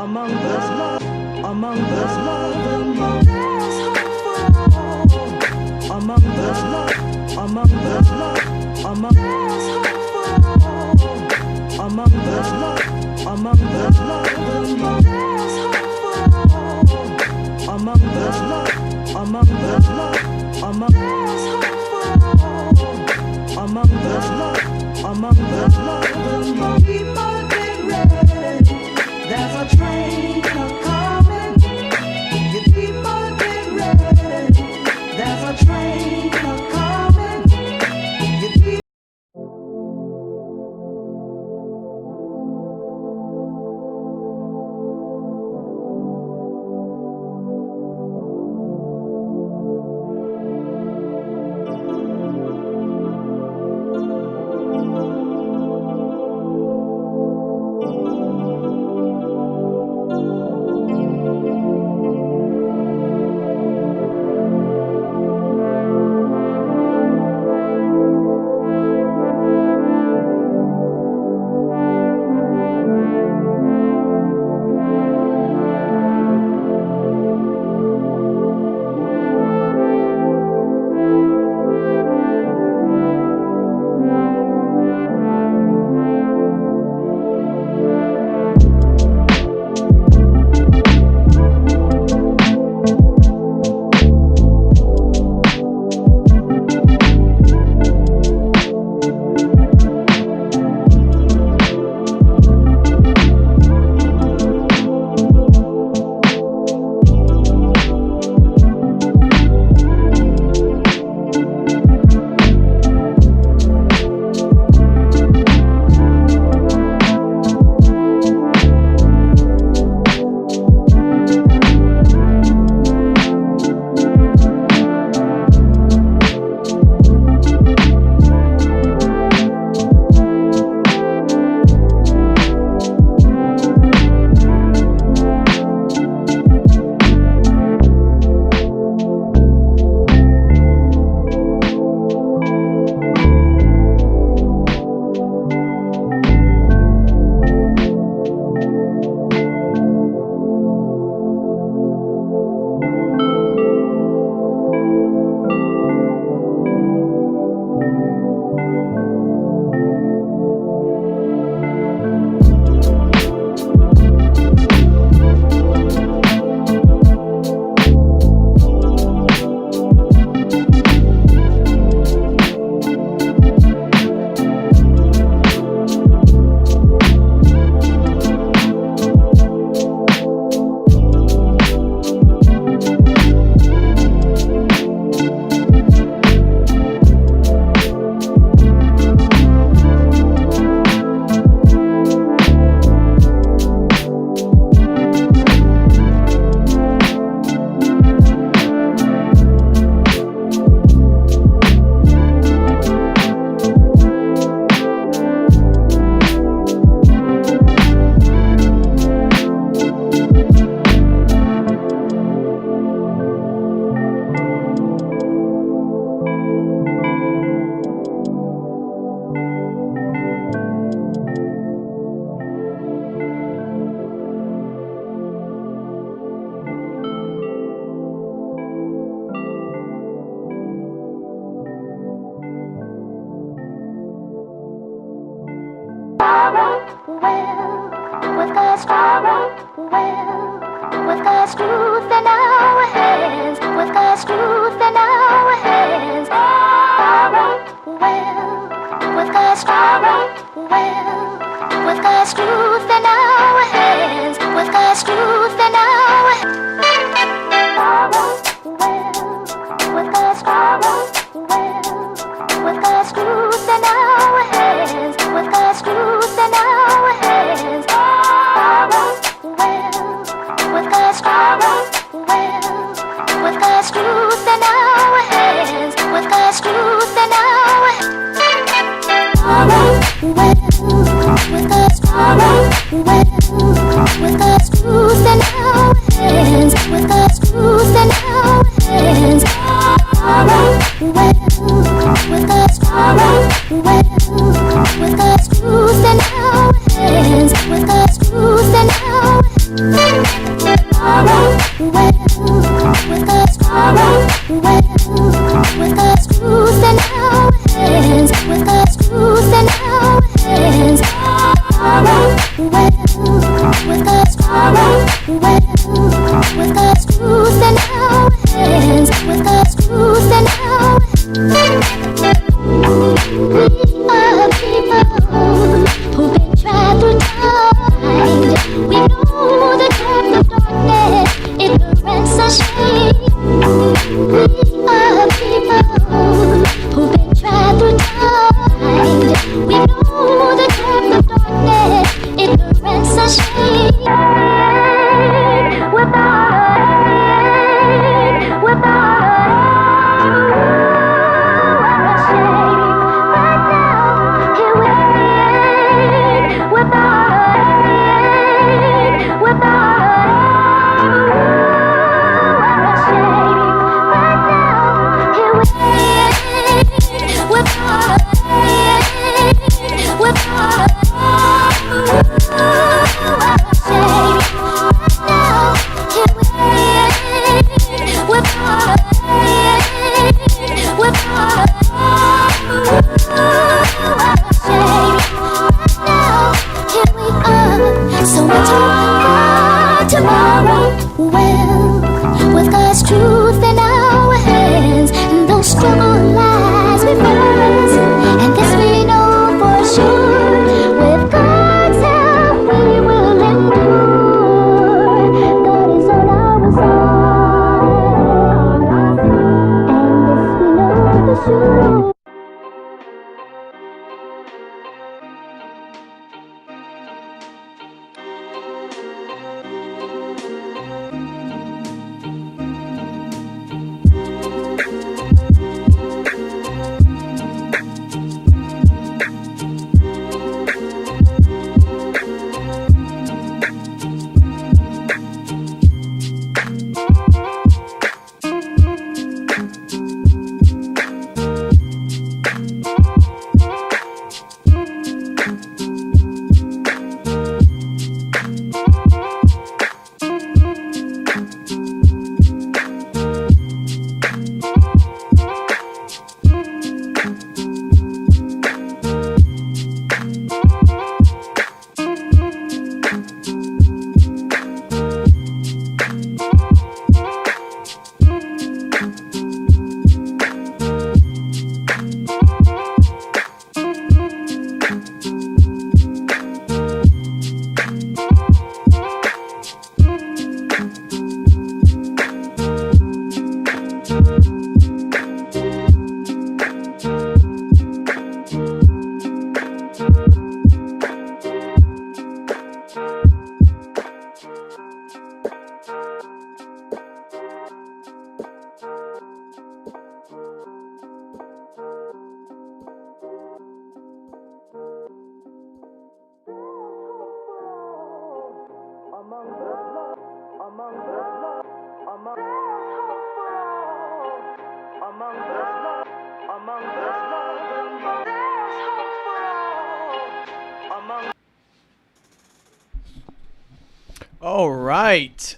Among us, love, among us, love, the most hopeful. Among us, love, among us, love, among us, hopeful. Among us, love, among us, love, the most hopeful. Among us, love, among us, love, among us, hopeful. Among us, love, among us, love, the most people get ready. There's a train a-coming. You people get ready. There's a train a-coming. You people. With God's truth in our hands, with God's truth in our hands, with God's with God's truth in our hands, with God's truth in our hands, with God's with God's truth in our hands, with God's truth in our hands, with God's with God's truth in our hands, with God's truth in our hands, with God's with God's truth in our hands, with God's truth in our hands, with God's with God's truth in our hands, with God's truth in our hands. with us tomorrow. Well, with us truth in our hands, with us truth in our hands. Tomorrow, well, with us tomorrow. Well, with us truth in our hands, with us truth in our hands. We are people who've been tried through time. We know the depth of darkness, ignorance and shame. We are people who've been tried through time. We know the depth of darkness, ignorance and shame. All right.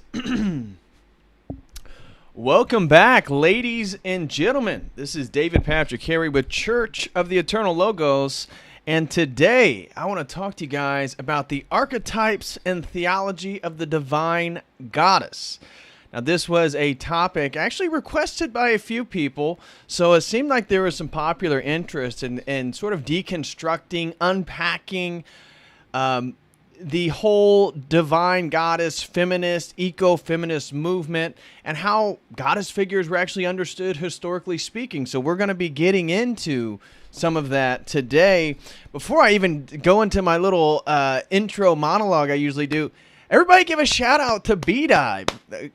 Welcome back, ladies and gentlemen. This is David Patrick Harry with Church of the Eternal Logos. And today I want to talk to you guys about the archetypes and theology of the divine goddess. Now, this was a topic actually requested by a few people, so it seemed like there was some popular interest in sort of deconstructing, unpacking the whole divine goddess, feminist, eco-feminist movement, and how goddess figures were actually understood historically speaking. So we're going to be getting into some of that today. Before I even go into my little intro monologue I usually do, everybody give a shout out to B-Dive.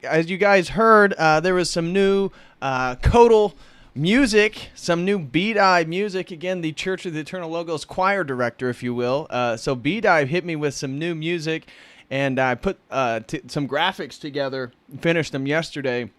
As you guys heard, there was some new COTEL music, some new B-Dive music. Again, the Church of the Eternal Logos choir director, if you will. So B-Dive hit me with some new music, and I put some graphics together, finished them yesterday.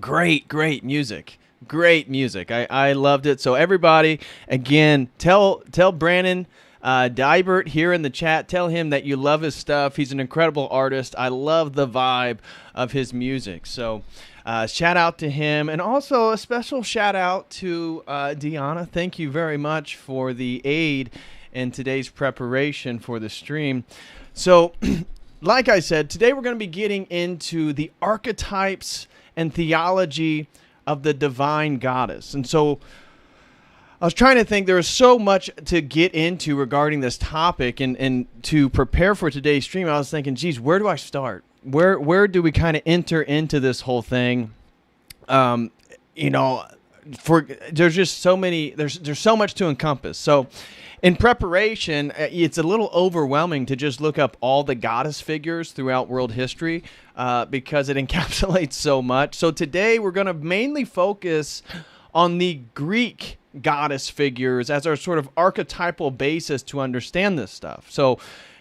Great music. Great music. I loved it. So everybody, again, tell Brandon Dybert here in the chat, tell him that you love his stuff. He's an incredible artist. I love the vibe of his music. So Shout out to him, and also a special shout out to Deanna. Thank you very much for the aid in today's preparation for the stream. So, like I said, today we're going to be getting into the archetypes and theology of the divine goddess. And so I was trying to think, there was so much to get into regarding this topic, and to prepare for today's stream, I was thinking, geez, where do I start? Where do we kind of enter into this whole thing? There's just so many, there's so much to encompass. So in preparation, it's a little overwhelming to just look up all the goddess figures throughout world history because it encapsulates so much. So today we're going to mainly focus on the Greek goddess figures as our sort of archetypal basis to understand this stuff. So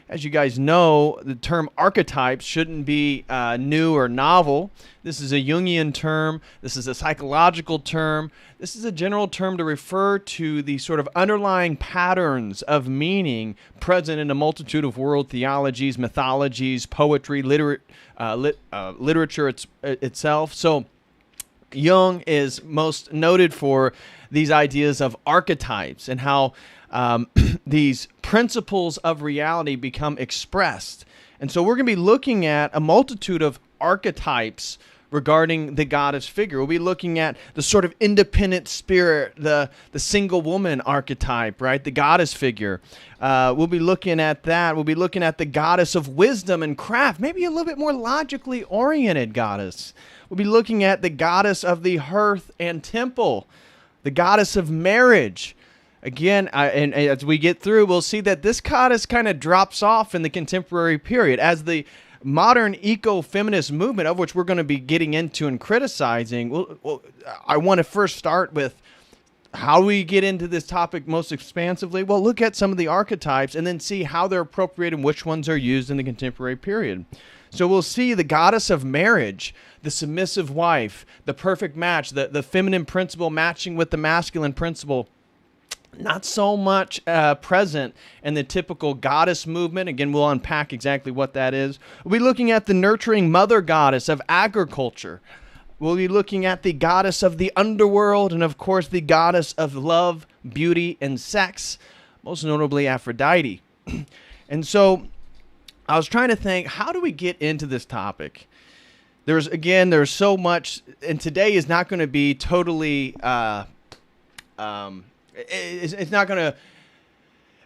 as you guys know, the term archetypes shouldn't be new or novel. This is a Jungian term. This is a psychological term. This is a general term to refer to the sort of underlying patterns of meaning present in a multitude of world theologies, mythologies, poetry, literature itself. So Jung is most noted for these ideas of archetypes and how these principles of reality become expressed. And so we're going to be looking at a multitude of archetypes regarding the goddess figure. We'll be looking at the sort of independent spirit, the single woman archetype, right? The goddess figure. We'll be looking at that. We'll be looking at the goddess of wisdom and craft, maybe a little bit more logically oriented goddess. We'll be looking at the goddess of the hearth and temple, the goddess of marriage. Again, and as we get through, we'll see that this goddess kind of drops off in the contemporary period as the modern eco-feminist movement, of which we're going to be getting into and criticizing. I want to first start with how we get into this topic most expansively. Well, look at some of the archetypes and then see how they're appropriated and which ones are used in the contemporary period. So we'll see the goddess of marriage, the submissive wife, the perfect match, the feminine principle matching with the masculine principle. Not so much present in the typical goddess movement. Again, we'll unpack exactly what that is. We'll be looking at the nurturing mother goddess of agriculture. We'll be looking at the goddess of the underworld and, of course, the goddess of love, beauty, and sex, most notably Aphrodite. And so I was trying to think, how do we get into this topic? There's so much, and today is not going to be totally... It's not going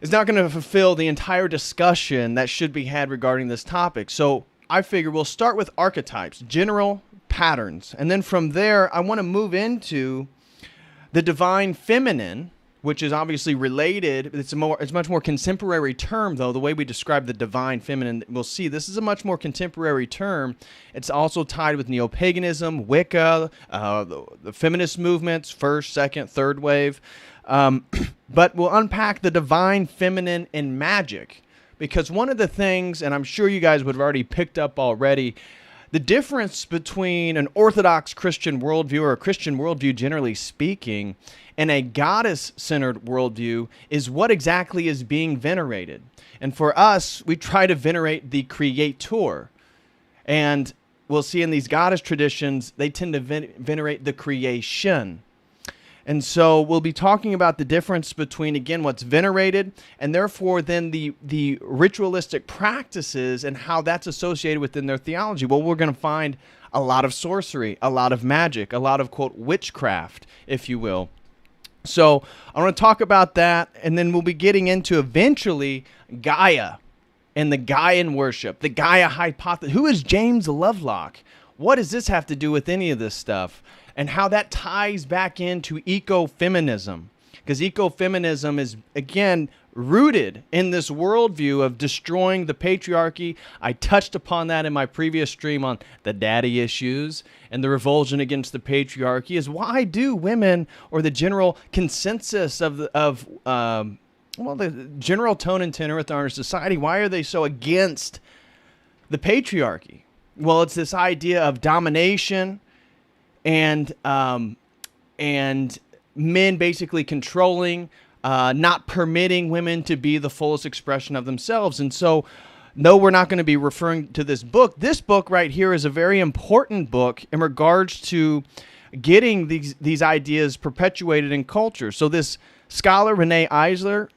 to fulfill the entire discussion that should be had regarding this topic. So I figure we'll start with archetypes, general patterns, and then from there I want to move into the divine feminine, which is obviously related. It's much more contemporary term, though. The way we describe the divine feminine, we'll see this is a much more contemporary term. It's also tied with neo-paganism, Wicca, the feminist movements, first, second, third wave. But we'll unpack the divine feminine in magic, because one of the things, and I'm sure you guys would have already picked up already, the difference between an Orthodox Christian worldview, or a Christian worldview generally speaking, and a goddess-centered worldview is what exactly is being venerated. And for us, we try to venerate the creator. And we'll see in these goddess traditions, they tend to venerate the creation. And so we'll be talking about the difference between, again, what's venerated, and therefore then the ritualistic practices and how that's associated within their theology. Well, we're going to find a lot of sorcery, a lot of magic, a lot of, quote, witchcraft, if you will. So I want to talk about that, and then we'll be getting into eventually Gaia and the Gaian worship, the Gaia hypothesis. Who is James Lovelock? What does this have to do with any of this stuff? And how that ties back into eco-feminism. Because eco-feminism is, again, rooted in this worldview of destroying the patriarchy. I touched upon that in my previous stream on the daddy issues and the revulsion against the patriarchy. Is why do women, or the general consensus of the general tone and tenor with our society, why are they so against the patriarchy? Well, it's this idea of domination and men basically controlling, not permitting women to be the fullest expression of themselves. And so no, we're not going to be referring to this book. This book right here is a very important book in regards to getting these ideas perpetuated in culture. So this scholar, Renee Eisler,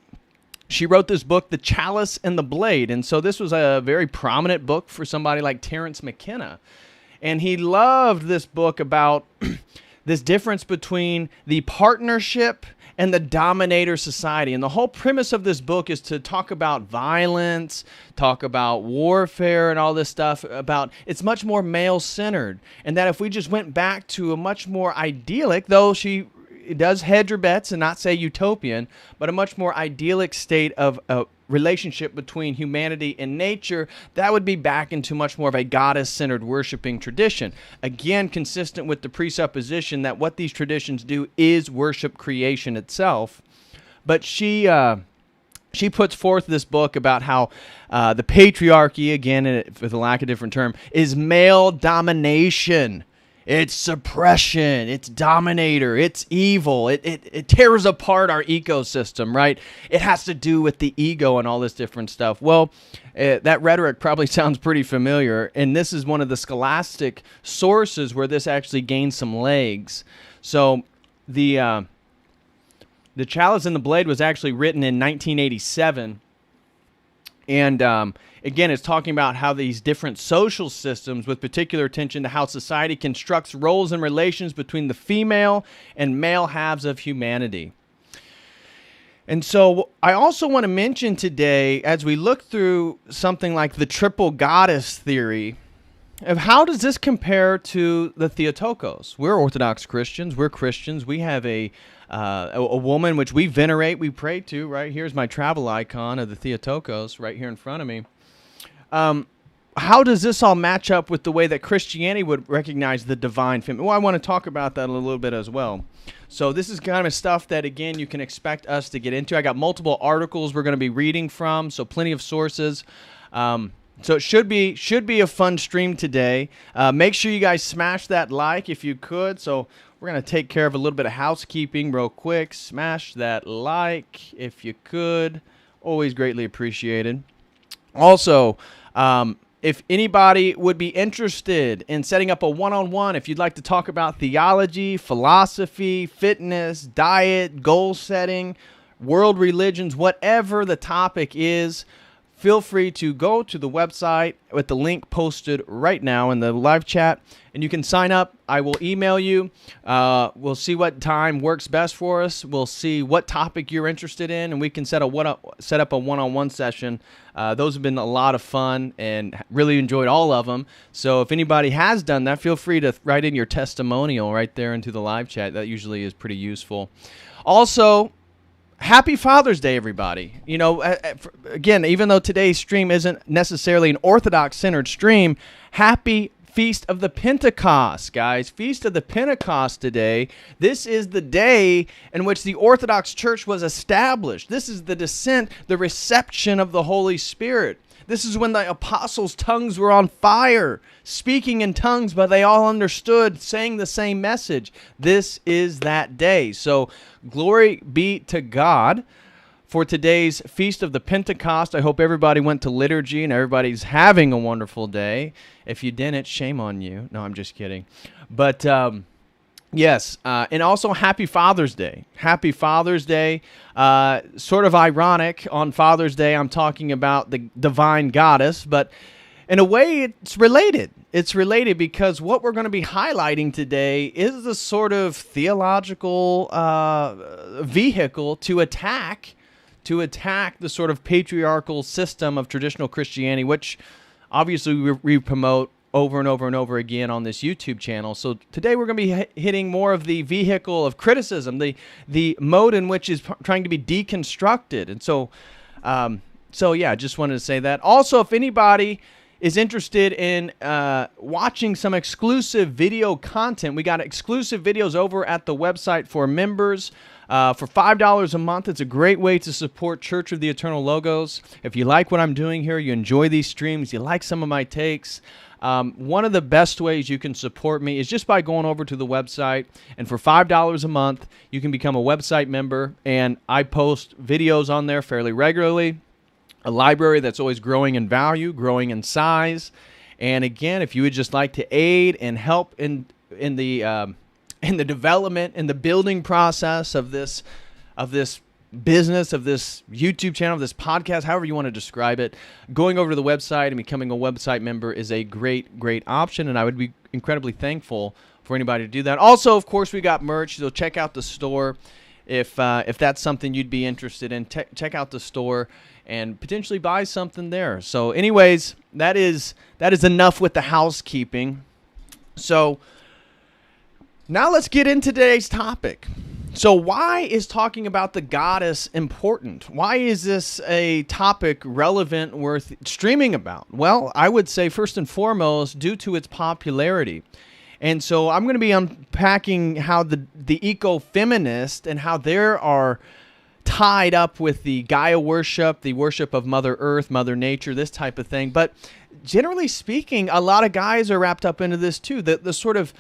she wrote this book, The Chalice and the Blade. And so this was a very prominent book for somebody like Terence McKenna. And he loved this book about this difference between the partnership and the dominator society. And the whole premise of this book is to talk about violence, talk about warfare and all this stuff, about it's much more male-centered. And that if we just went back to a much more idyllic, though she does hedge her bets and not say utopian, but a much more idyllic state of a relationship between humanity and nature, that would be back into much more of a goddess-centered worshiping tradition. Again, consistent with the presupposition that what these traditions do is worship creation itself. But she puts forth this book about how the patriarchy, again, for the lack of a different term, is male domination. It's suppression, it's dominator, it's evil, it tears apart our ecosystem, right? It has to do with the ego and all this different stuff. Well, that rhetoric probably sounds pretty familiar, and this is one of the scholastic sources where this actually gains some legs. So the Chalice and the Blade was actually written in 1987, and again, it's talking about how these different social systems, with particular attention to how society constructs roles and relations between the female and male halves of humanity. And so I also want to mention today, as we look through something like the triple goddess theory, of how does this compare to the Theotokos? We're Orthodox Christians. We're Christians. We have a woman which we venerate, we pray to. Right here's my travel icon of the Theotokos right here in front of me. How does this all match up with the way that Christianity would recognize the divine feminine? Well, I want to talk about that a little bit as well. So this is kind of stuff that, again, you can expect us to get into. I got multiple articles we're going to be reading from, so plenty of sources. So it should be a fun stream today. Make sure you guys smash that like if you could. So we're going to take care of a little bit of housekeeping real quick. Smash that like if you could. Always greatly appreciated. Also, if anybody would be interested in setting up a one-on-one, if you'd like to talk about theology, philosophy, fitness, diet, goal setting, world religions, whatever the topic is, feel free to go to the website with the link posted right now in the live chat, and you can sign up. I will email you. We'll see what time works best for us. We'll see what topic you're interested in, and we can set up a one-on-one session. Those have been a lot of fun, and really enjoyed all of them. So if anybody has done that, feel free to write in your testimonial right there into the live chat. That usually is pretty useful. Also, Happy Father's Day, everybody. You know, again, even though today's stream isn't necessarily an Orthodox-centered stream, happy Feast of the Pentecost, guys. Feast of the Pentecost today. This is the day in which the Orthodox Church was established. This is the descent, the reception of the Holy Spirit. This is when the apostles' tongues were on fire, speaking in tongues, but they all understood, saying the same message. This is that day. So glory be to God for today's Feast of the Pentecost. I hope everybody went to liturgy and everybody's having a wonderful day. If you didn't, shame on you. No, I'm just kidding. But yes, and also Happy Father's Day. Happy Father's Day. Sort of ironic, on Father's Day I'm talking about the divine goddess, but in a way it's related. It's related because what we're going to be highlighting today is the sort of theological vehicle to attack the sort of patriarchal system of traditional Christianity, which obviously we promote over and over and over again on this YouTube channel. So today we're going to be hitting more of the vehicle of criticism, the mode in which is trying to be deconstructed. And so yeah, just wanted to say that. Also, if anybody is interested in watching some exclusive video content, we got exclusive videos over at the website for members. For $5 a month, it's a great way to support Church of the Eternal Logos. If you like what I'm doing here, you enjoy these streams, you like some of my takes, one of the best ways you can support me is just by going over to the website, and for $5 a month, you can become a website member, and I post videos on there fairly regularly. a library that's always growing in value, growing in size. And again, if you would just like to aid and help in the development, in the building process of this business, of this YouTube channel, this podcast, however you want to describe it, going over to the website and becoming a website member is a great option, and I would be incredibly thankful for anybody to do that. Also, of course, we got merch, so check out the store if that's something you'd be interested in. Check out the store and potentially buy something there. So anyways, that is enough with the housekeeping. So now let's get into today's topic. So why is talking about the goddess important? Why is this a topic relevant, worth streaming about? Well, I would say first and foremost, due to its popularity. And so I'm going to be unpacking how the eco-feminists and how they are tied up with the Gaia worship, the worship of Mother Earth, Mother Nature, this type of thing. But generally speaking, a lot of guys are wrapped up into this too. The sort of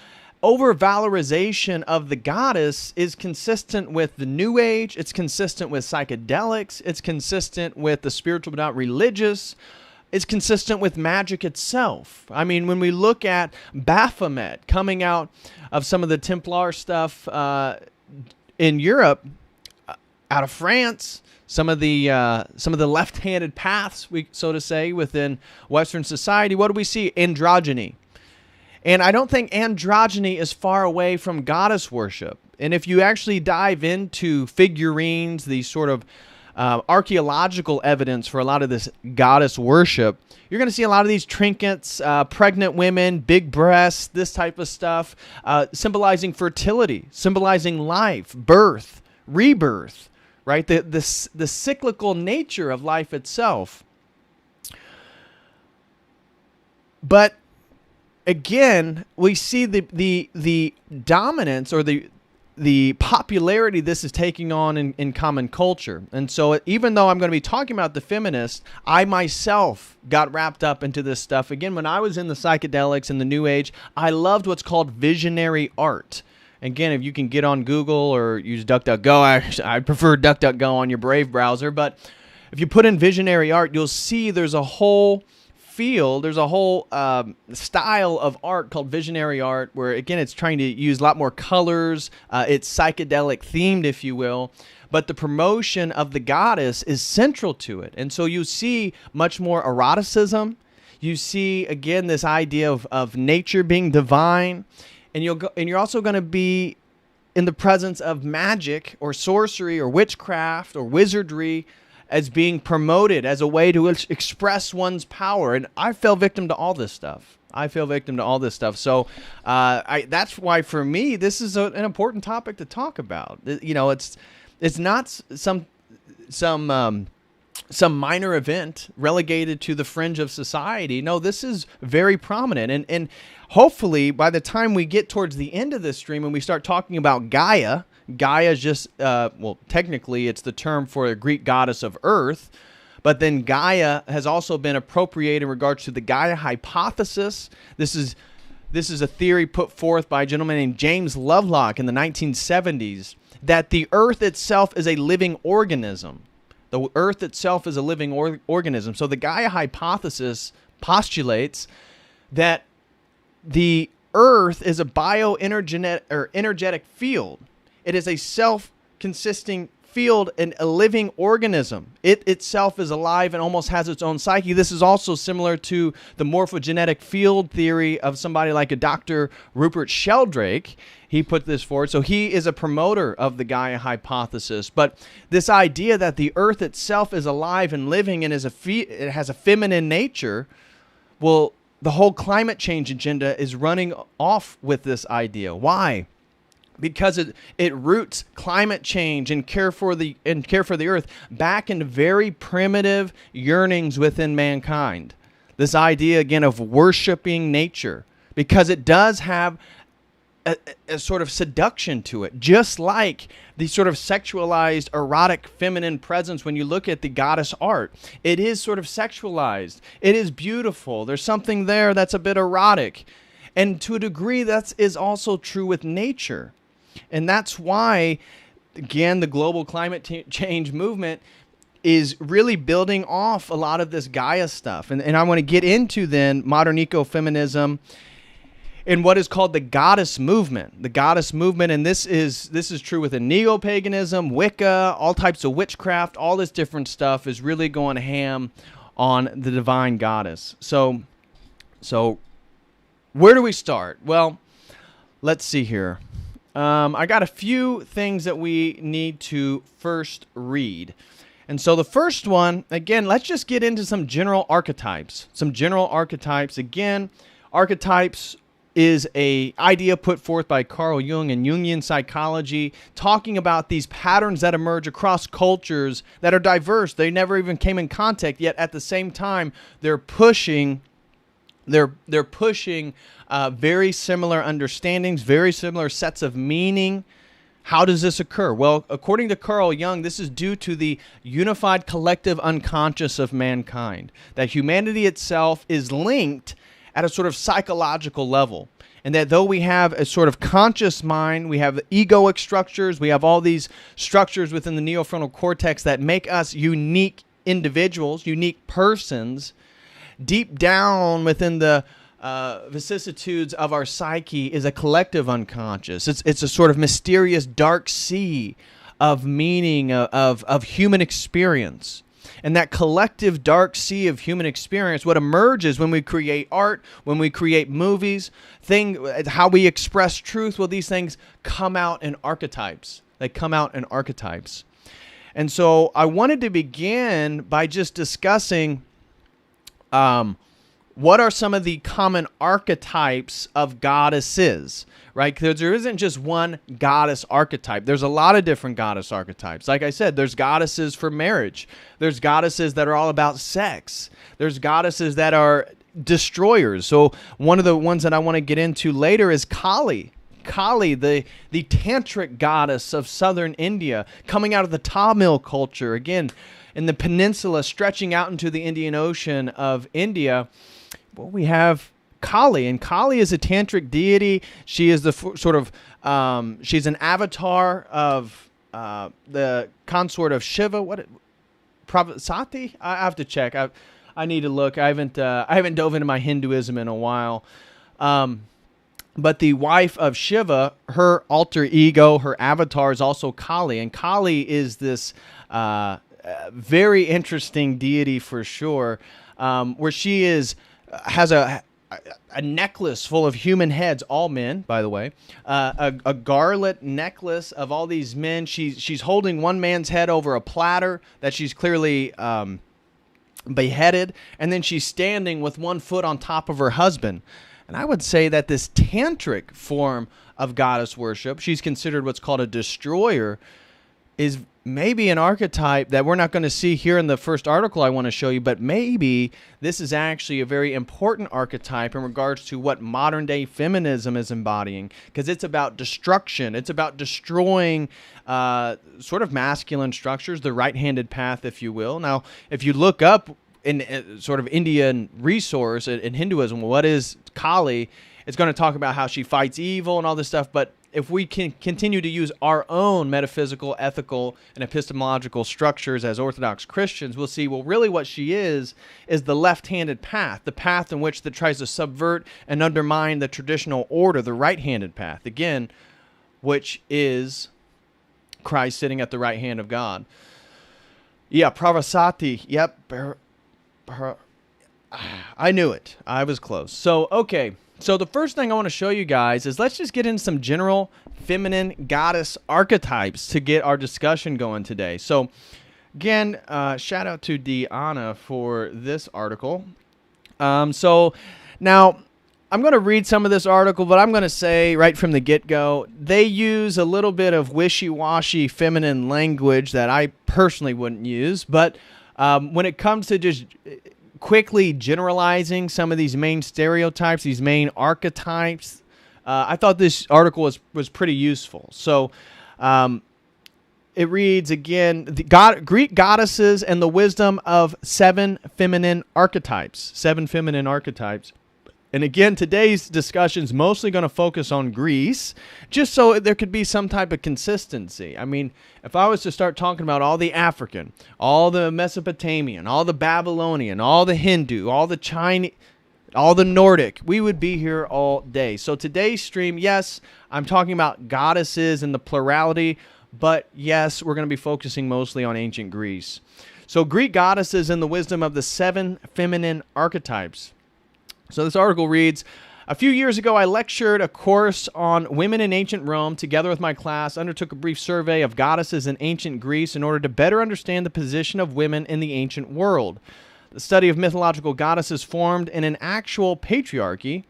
overvalorization of the goddess is consistent with the New Age. It's consistent with psychedelics. It's consistent with the spiritual but not religious. It's consistent with magic itself. I mean, when we look at Baphomet coming out of some of the Templar stuff in Europe, out of France, some of the left-handed paths, so to say, within Western society, what do we see? Androgyny. And I don't think androgyny is far away from goddess worship. And if you actually dive into figurines, these sort of archaeological evidence for a lot of this goddess worship, you're going to see a lot of these trinkets, pregnant women, big breasts, this type of stuff, symbolizing fertility, symbolizing life, birth, rebirth, right? The cyclical nature of life itself. But again, we see the dominance or the popularity this is taking on in common culture. And so even though I'm going to be talking about the feminists, I myself got wrapped up into this stuff. Again, when I was in the psychedelics and the New Age, I loved what's called visionary art. Again, if you can get on Google or use DuckDuckGo, I prefer DuckDuckGo on your Brave browser. But if you put in visionary art, you'll see there's a whole field, there's a whole style of art called visionary art where, again, it's trying to use a lot more colors. It's psychedelic themed, if you will. But the promotion of the goddess is central to it. And so you see much more eroticism. You see, again, this idea of nature being divine. And you're also going to be in the presence of magic or sorcery or witchcraft or wizardry as being promoted as a way to express one's power. And I fell victim to all this stuff. So that's why, for me, this is an important topic to talk about. You know, it's not some minor event relegated to the fringe of society. No, this is very prominent. And hopefully, by the time we get towards the end of this stream and we start talking about Gaia is just, technically it's the term for a Greek goddess of earth, but then Gaia has also been appropriated in regards to the Gaia hypothesis. This is a theory put forth by a gentleman named James Lovelock in the 1970s, that the earth itself is a living organism. The earth itself is a living organism. So the Gaia hypothesis postulates that the earth is a energetic field. It is a self-consisting field and a living organism. It itself is alive and almost has its own psyche. This is also similar to the morphogenetic field theory of somebody like a Dr. Rupert Sheldrake. He put this forward. So he is a promoter of the Gaia hypothesis. But this idea that the earth itself is alive and living and it has a feminine nature, well, the whole climate change agenda is running off with this idea. Why? Because it roots climate change and care for the earth back into very primitive yearnings within mankind. This idea, again, of worshiping nature, because it does have a sort of seduction to it, just like the sort of sexualized, erotic, feminine presence. When you look at the goddess art, it is sort of sexualized. It is beautiful. There's something there that's a bit erotic. And to a degree, that is also true with nature. And that's why, again, the global climate change movement is really building off a lot of this Gaia stuff. And I want to get into then modern ecofeminism in what is called the goddess movement. The goddess movement, and this is true within neo-paganism, Wicca, all types of witchcraft, all this different stuff is really going ham on the divine goddess. So where do we start? Well, let's see here. I got a few things that we need to first read. And so the first one, again, let's just get into some general archetypes. Again, archetypes is an idea put forth by Carl Jung in Jungian psychology, talking about these patterns that emerge across cultures that are diverse. They never even came in contact, yet at the same time, they're pushing very similar understandings, very similar sets of meaning. How does this occur? Well, according to Carl Jung, this is due to the unified collective unconscious of mankind, that humanity itself is linked at a sort of psychological level. And that though we have a sort of conscious mind, we have egoic structures, we have all these structures within the neofrontal cortex that make us unique individuals, unique persons, deep down within the vicissitudes of our psyche is a collective unconscious. It's a sort of mysterious dark sea of meaning, of human experience. And that collective dark sea of human experience, what emerges when we create art, when we create movies, how we express truth, well, these things come out in archetypes. They come out in archetypes. And so I wanted to begin by just discussing what are some of the common archetypes of goddesses, right? Because there isn't just one goddess archetype. There's a lot of different goddess archetypes. Like I said, there's goddesses for marriage. There's goddesses that are all about sex. There's goddesses that are destroyers. So one of the ones that I want to get into later is Kali. Kali, the tantric goddess of southern India, coming out of the Tamil culture, again, in the peninsula stretching out into the Indian Ocean of India. Well, we have Kali, and Kali is a tantric deity. She is the sort of, she's an avatar of the consort of Shiva. Sati? I have to check. I need to look. I haven't dove into my Hinduism in a while. But the wife of Shiva, her alter ego, her avatar is also Kali, and Kali is this very interesting deity for sure, where she has a necklace full of human heads, all men, by the way, a garlet necklace of all these men. She's holding one man's head over a platter that she's clearly beheaded, and then she's standing with one foot on top of her husband. And I would say that this tantric form of goddess worship, she's considered what's called a destroyer, is maybe an archetype that we're not going to see here in the first article I want to show you, but maybe this is actually a very important archetype in regards to what modern day feminism is embodying, because it's about destruction. It's about destroying sort of masculine structures, the right-handed path, if you will. Now, if you look up in sort of Indian resource in Hinduism, what is Kali? It's going to talk about how she fights evil and all this stuff, but if we can continue to use our own metaphysical, ethical, and epistemological structures as Orthodox Christians, we'll see, well, really what she is the left-handed path, the path in which that tries to subvert and undermine the traditional order, the right-handed path, again, which is Christ sitting at the right hand of God. Yeah, Pravasati, yep, I knew it. I was close. So, okay. So the first thing I want to show you guys is let's just get into some general feminine goddess archetypes to get our discussion going today. So again, shout out to Deanna for this article. So now I'm going to read some of this article, but I'm going to say right from the get-go, they use a little bit of wishy-washy feminine language that I personally wouldn't use. But when it comes to just quickly generalizing some of these main stereotypes, these main archetypes, I thought this article was pretty useful. So it reads again, Greek goddesses and the wisdom of 7 feminine archetypes. 7 feminine archetypes. And again, today's discussion is mostly going to focus on Greece, just so there could be some type of consistency. I mean, if I was to start talking about all the African, all the Mesopotamian, all the Babylonian, all the Hindu, all the Chinese, all the Nordic, we would be here all day. So today's stream, yes, I'm talking about goddesses and the plurality, but yes, we're going to be focusing mostly on ancient Greece. So Greek goddesses and the wisdom of the 7 feminine archetypes. So this article reads, a few years ago, I lectured a course on women in ancient Rome. Together with my class, undertook a brief survey of goddesses in ancient Greece in order to better understand the position of women in the ancient world. The study of mythological goddesses formed in an actual patriarchy,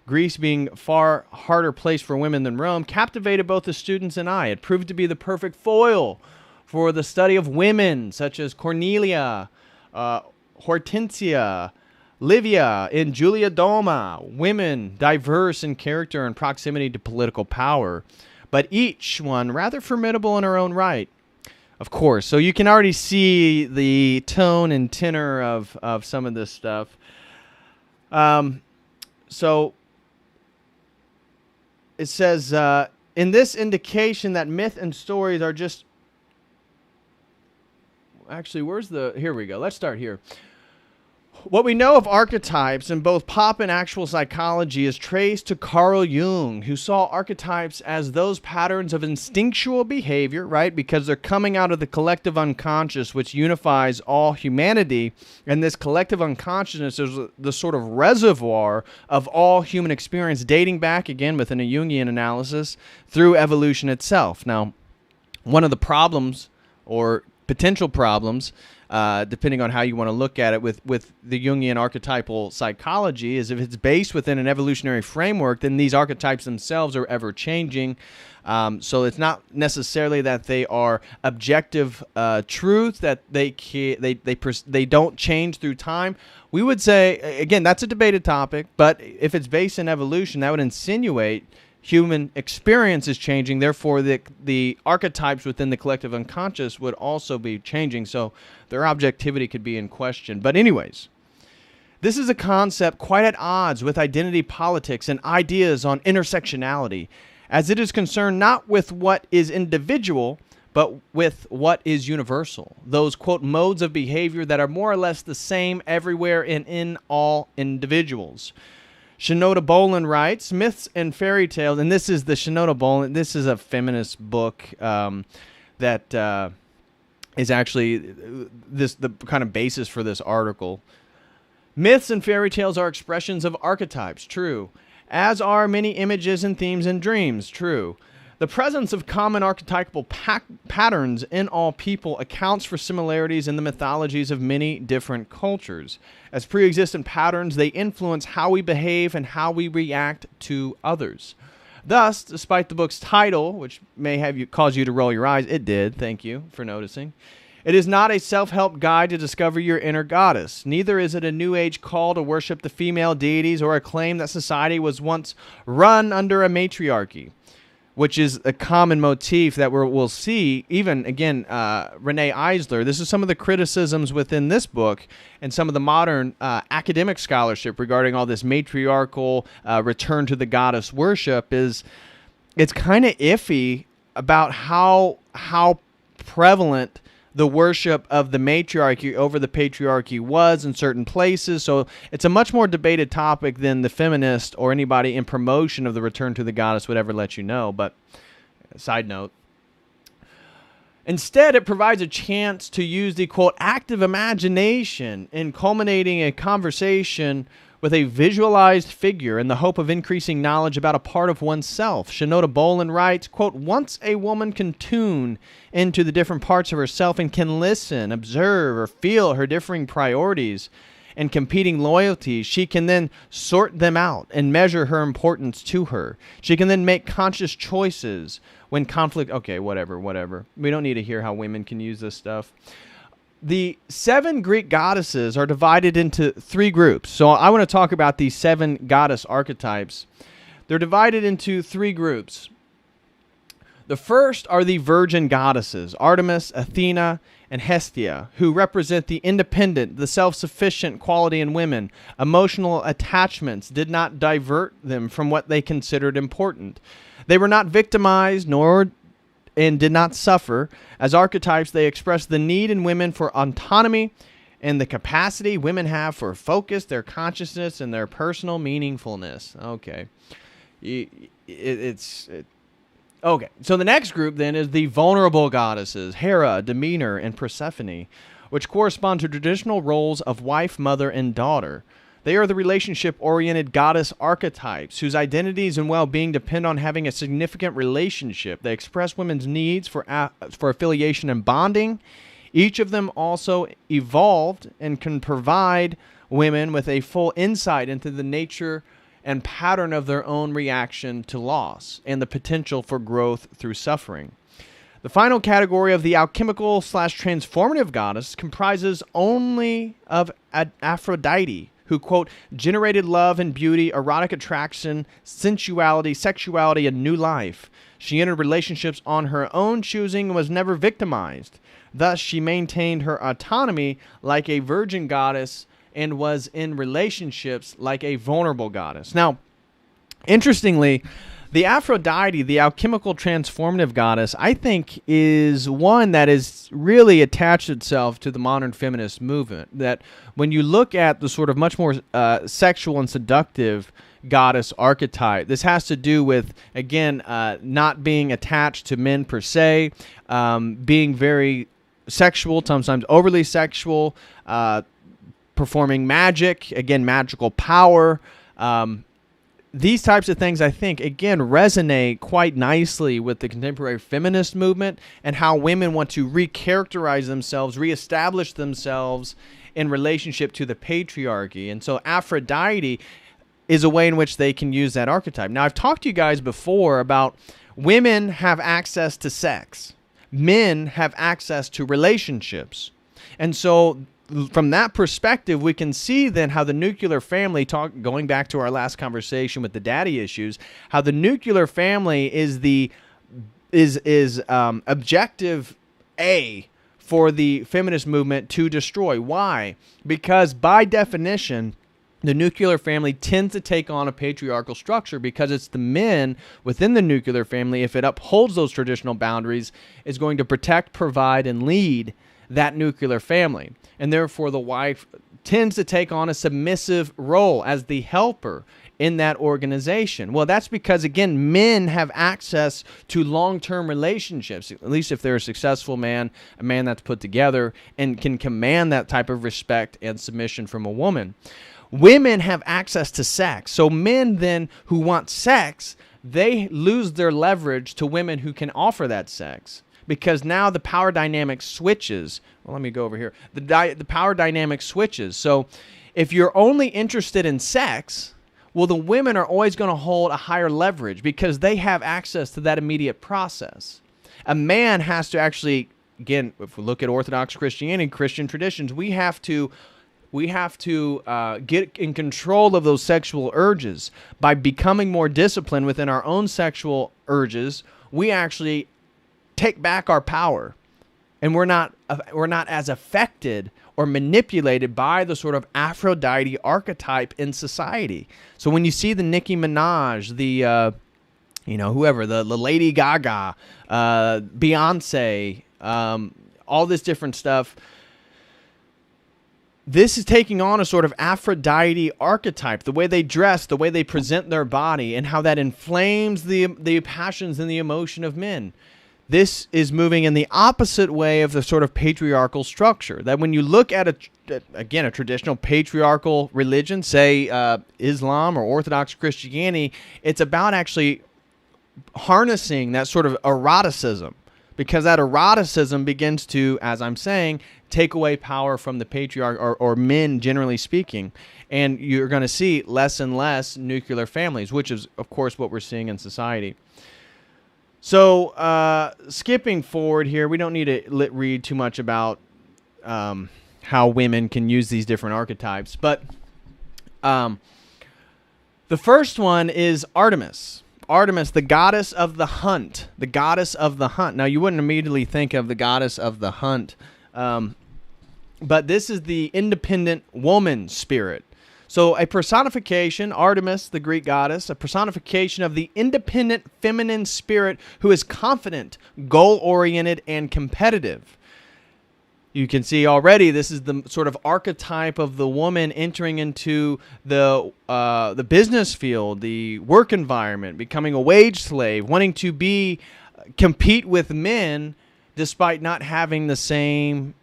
Greece being a far harder place for women than Rome, captivated both the students and I. It proved to be the perfect foil for the study of women, such as Cornelia, Hortensia, Livia, and Julia Doma, women diverse in character and proximity to political power, but each one rather formidable in her own right. Of course, so you can already see the tone and tenor of some of this stuff. So it says, in this indication that myth and stories are just... Actually, here we go. Let's start here. What we know of archetypes in both pop and actual psychology is traced to Carl Jung, who saw archetypes as those patterns of instinctual behavior, right? Because they're coming out of the collective unconscious, which unifies all humanity. And this collective unconsciousness is the sort of reservoir of all human experience, dating back, again, within a Jungian analysis, through evolution itself. Now, one of the problems, or potential problems, depending on how you want to look at it with the Jungian archetypal psychology, is if it's based within an evolutionary framework, then these archetypes themselves are ever changing. So it's not necessarily that they are objective truth, that they don't change through time. We would say, again, that's a debated topic, but if it's based in evolution, that would insinuate human experience is changing, therefore the archetypes within the collective unconscious would also be changing, so their objectivity could be in question. But anyways, this is a concept quite at odds with identity politics and ideas on intersectionality, as it is concerned not with what is individual, but with what is universal. Those, quote, modes of behavior that are more or less the same everywhere and in all individuals. Shinoda Bolen writes, myths and fairy tales, and this is the Shinoda Bolen, this is a feminist book that is actually the kind of basis for this article. Myths and fairy tales are expressions of archetypes, true, as are many images and themes and dreams, true. The presence of common archetypal patterns in all people accounts for similarities in the mythologies of many different cultures. As pre-existent patterns, they influence how we behave and how we react to others. Thus, despite the book's title, which may have cause you to roll your eyes, it did, thank you for noticing, it is not a self-help guide to discover your inner goddess. Neither is it a New Age call to worship the female deities or a claim that society was once run under a matriarchy, which is a common motif that we'll see, even, again, Renee Eisler. This is some of the criticisms within this book and some of the modern academic scholarship regarding all this matriarchal return to the goddess worship is it's kind of iffy about how prevalent the worship of the matriarchy over the patriarchy was in certain places. So it's a much more debated topic than the feminist or anybody in promotion of the return to the goddess would ever let you know. But side note. Instead, it provides a chance to use the, quote, active imagination in culminating a conversation with a visualized figure in the hope of increasing knowledge about a part of oneself. Shinoda Bolen writes, quote, once a woman can tune into the different parts of herself and can listen, observe, or feel her differing priorities and competing loyalties, she can then sort them out and measure her importance to her. She can then make conscious choices when conflict... Okay, whatever. We don't need to hear how women can use this stuff. The 7 Greek goddesses are divided into 3 groups. So I want to talk about these 7 goddess archetypes. They're divided into 3 groups. The first are the virgin goddesses, Artemis, Athena, and Hestia, who represent the independent, the self-sufficient quality in women. Emotional attachments did not divert them from what they considered important. They were not victimized and did not suffer. As archetypes, they express the need in women for autonomy and the capacity women have for focus, their consciousness, and their personal meaningfulness. Okay. Okay, so the next group then is the vulnerable goddesses, Hera, Demeter, and Persephone, which correspond to traditional roles of wife, mother, and daughter. They are the relationship-oriented goddess archetypes whose identities and well-being depend on having a significant relationship. They express women's needs for affiliation and bonding. Each of them also evolved and can provide women with a full insight into the nature and pattern of their own reaction to loss and the potential for growth through suffering. The final category of the alchemical/transformative goddess comprises only of Aphrodite, who, quote, generated love and beauty, erotic attraction, sensuality, sexuality, and new life. She entered relationships on her own choosing and was never victimized. Thus, she maintained her autonomy like a virgin goddess and was in relationships like a vulnerable goddess. Now, interestingly, the Aphrodite, the alchemical transformative goddess, I think is one that is really attached itself to the modern feminist movement. That when you look at the sort of much more sexual and seductive goddess archetype, this has to do with, again, not being attached to men per se, being very sexual, sometimes overly sexual, performing magic, again, magical power. These types of things, I think, again, resonate quite nicely with the contemporary feminist movement and how women want to recharacterize themselves, reestablish themselves in relationship to the patriarchy. And so Aphrodite is a way in which they can use that archetype. Now, I've talked to you guys before about women have access to sex. Men have access to relationships. And so from that perspective, we can see then how the nuclear family, going back to our last conversation with the daddy issues, how the nuclear family is the objective A for the feminist movement to destroy. Why? Because by definition, the nuclear family tends to take on a patriarchal structure because it's the men within the nuclear family, if it upholds those traditional boundaries, is going to protect, provide, and lead that nuclear family. And therefore, the wife tends to take on a submissive role as the helper in that organization. Well, that's because, again, men have access to long-term relationships, at least if they're a successful man, a man that's put together, and can command that type of respect and submission from a woman. Women have access to sex. So men then who want sex, they lose their leverage to women who can offer that sex. Because now the power dynamic switches. Well, let me go over here. The power dynamic switches. So if you're only interested in sex, well, the women are always going to hold a higher leverage because they have access to that immediate process. A man has to actually, again, if we look at Orthodox Christianity, Christian traditions, we have to get in control of those sexual urges. By becoming more disciplined within our own sexual urges, we actually take back our power, and we're not as affected or manipulated by the sort of Aphrodite archetype in society. So when you see the Nicki Minaj, the whoever, the Lady Gaga, Beyonce, all this different stuff, this is taking on a sort of Aphrodite archetype, the way they dress, the way they present their body, and how that inflames the passions and the emotion of men. This is moving in the opposite way of the sort of patriarchal structure. That when you look at a traditional patriarchal religion, say Islam or Orthodox Christianity, it's about actually harnessing that sort of eroticism, because that eroticism begins to, as I'm saying, take away power from the patriarch or men, generally speaking. And you're going to see less and less nuclear families, which is, of course, what we're seeing in society. So skipping forward here, we don't need to read too much about how women can use these different archetypes. But the first one is Artemis. Artemis, the goddess of the hunt. The goddess of the hunt. Now, you wouldn't immediately think of the goddess of the hunt, but this is the independent woman spirit. So a personification, Artemis, the Greek goddess, a personification of the independent feminine spirit who is confident, goal-oriented, and competitive. You can see already this is the sort of archetype of the woman entering into the business field, the work environment, becoming a wage slave, wanting to compete with men despite not having the same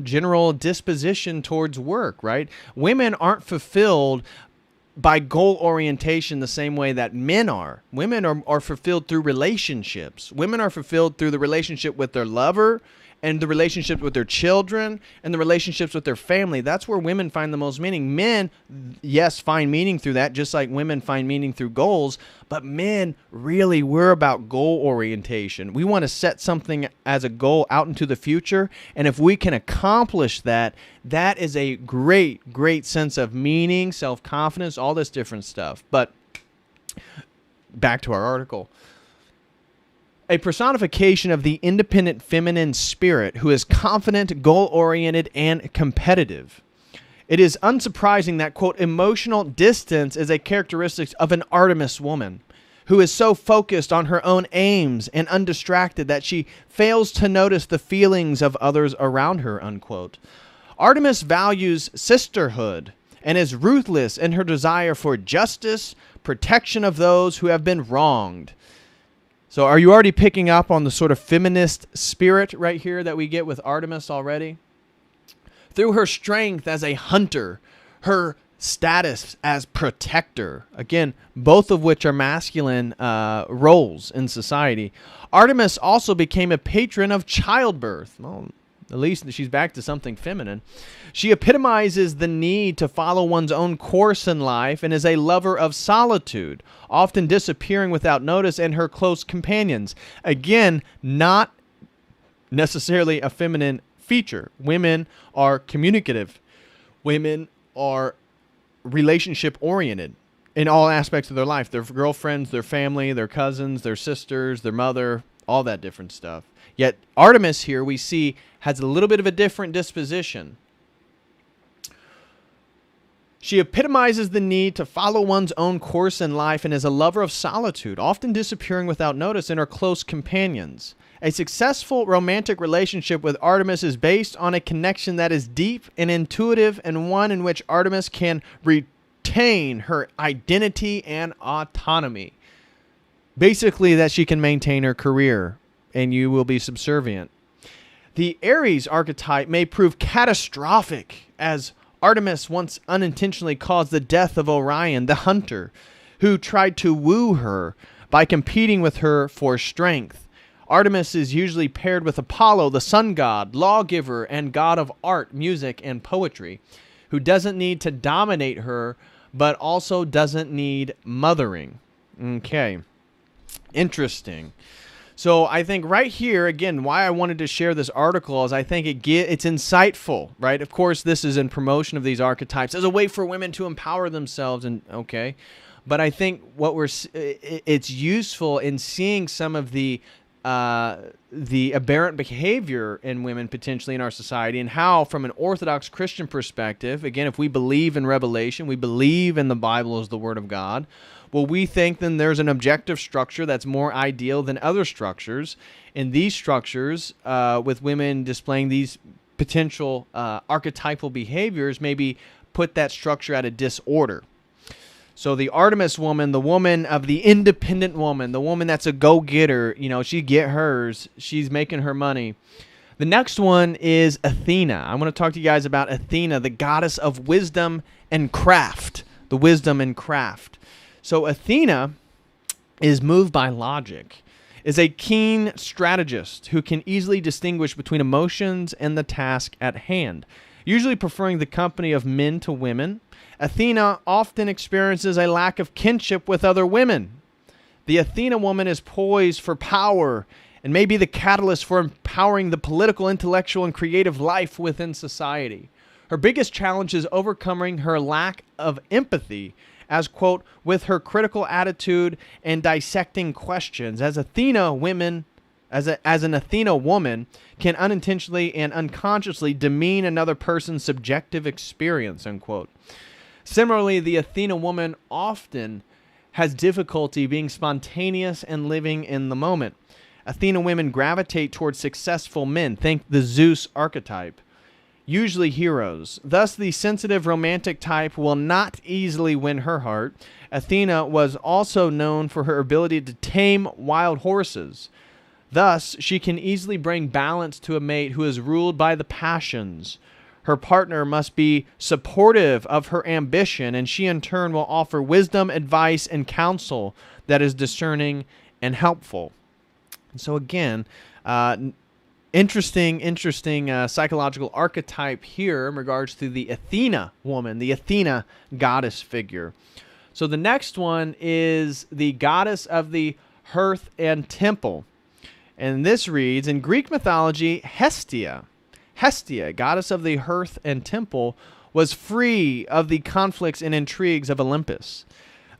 general disposition towards work, right? Women aren't fulfilled by goal orientation the same way that men are. Women are fulfilled through relationships. Women are fulfilled through the relationship with their lover and the relationships with their children and the relationships with their family. That's where women find the most meaning. Men, yes, find meaning through that, just like women find meaning through goals. But men, really, we're about goal orientation. We want to set something as a goal out into the future. And if we can accomplish that, that is a great, great sense of meaning, self-confidence, all this different stuff. But back to our article. A personification of the independent feminine spirit who is confident, goal-oriented, and competitive. It is unsurprising that, quote, emotional distance is a characteristic of an Artemis woman who is so focused on her own aims and undistracted that she fails to notice the feelings of others around her, unquote. Artemis values sisterhood and is ruthless in her desire for justice, protection of those who have been wronged. So are you already picking up on the sort of feminist spirit right here that we get with Artemis already? Through her strength as a hunter, her status as protector, again, both of which are masculine roles in society, Artemis also became a patron of childbirth. Well, at least she's back to something feminine. She epitomizes the need to follow one's own course in life and is a lover of solitude, often disappearing without notice in her close companions. Again, not necessarily a feminine feature. Women are communicative. Women are relationship-oriented in all aspects of their life. Their girlfriends, their family, their cousins, their sisters, their mother, all that different stuff. Yet Artemis here we see has a little bit of a different disposition. She epitomizes the need to follow one's own course in life and is a lover of solitude, often disappearing without notice in her close companions. A successful romantic relationship with Artemis is based on a connection that is deep and intuitive, and one in which Artemis can retain her identity and autonomy. Basically, that she can maintain her career, and you will be subservient. The Aries archetype may prove catastrophic, as Artemis once unintentionally caused the death of Orion, the hunter, who tried to woo her by competing with her for strength. Artemis is usually paired with Apollo, the sun god, lawgiver, and god of art, music, and poetry, who doesn't need to dominate her, but also doesn't need mothering. Okay, interesting. So I think right here, again, why I wanted to share this article is I think it's insightful, right? Of course, this is in promotion of these archetypes as a way for women to empower themselves, and okay. But I think it's useful in seeing some of the aberrant behavior in women potentially in our society, and how, from an Orthodox Christian perspective, again, if we believe in revelation, we believe in the Bible as the Word of God, well, we think then there's an objective structure that's more ideal than other structures. And these structures, with women displaying these potential archetypal behaviors, maybe put that structure at a disorder. So the Artemis woman, the woman of the independent woman, the woman that's a go-getter, she get hers, she's making her money. The next one is Athena. I want to talk to you guys about Athena, the goddess of wisdom and craft. The wisdom and craft. So Athena is moved by logic, is a keen strategist who can easily distinguish between emotions and the task at hand, usually preferring the company of men to women. Athena often experiences a lack of kinship with other women. The Athena woman is poised for power and may be the catalyst for empowering the political, intellectual, and creative life within society. Her biggest challenge is overcoming her lack of empathy, as, quote, with her critical attitude and dissecting questions. As an Athena woman can unintentionally and unconsciously demean another person's subjective experience, unquote. Similarly, the Athena woman often has difficulty being spontaneous and living in the moment. Athena women gravitate towards successful men. Think the Zeus archetype. Usually heroes. Thus, the sensitive romantic type will not easily win her heart. Athena was also known for her ability to tame wild horses. Thus, she can easily bring balance to a mate who is ruled by the passions. Her partner must be supportive of her ambition, and she in turn will offer wisdom, advice, and counsel that is discerning and helpful. And so again, interesting psychological archetype here in regards to the Athena woman, the Athena goddess figure. So the next one is the goddess of the hearth and temple. And this reads, in Greek mythology, Hestia, goddess of the hearth and temple, was free of the conflicts and intrigues of Olympus.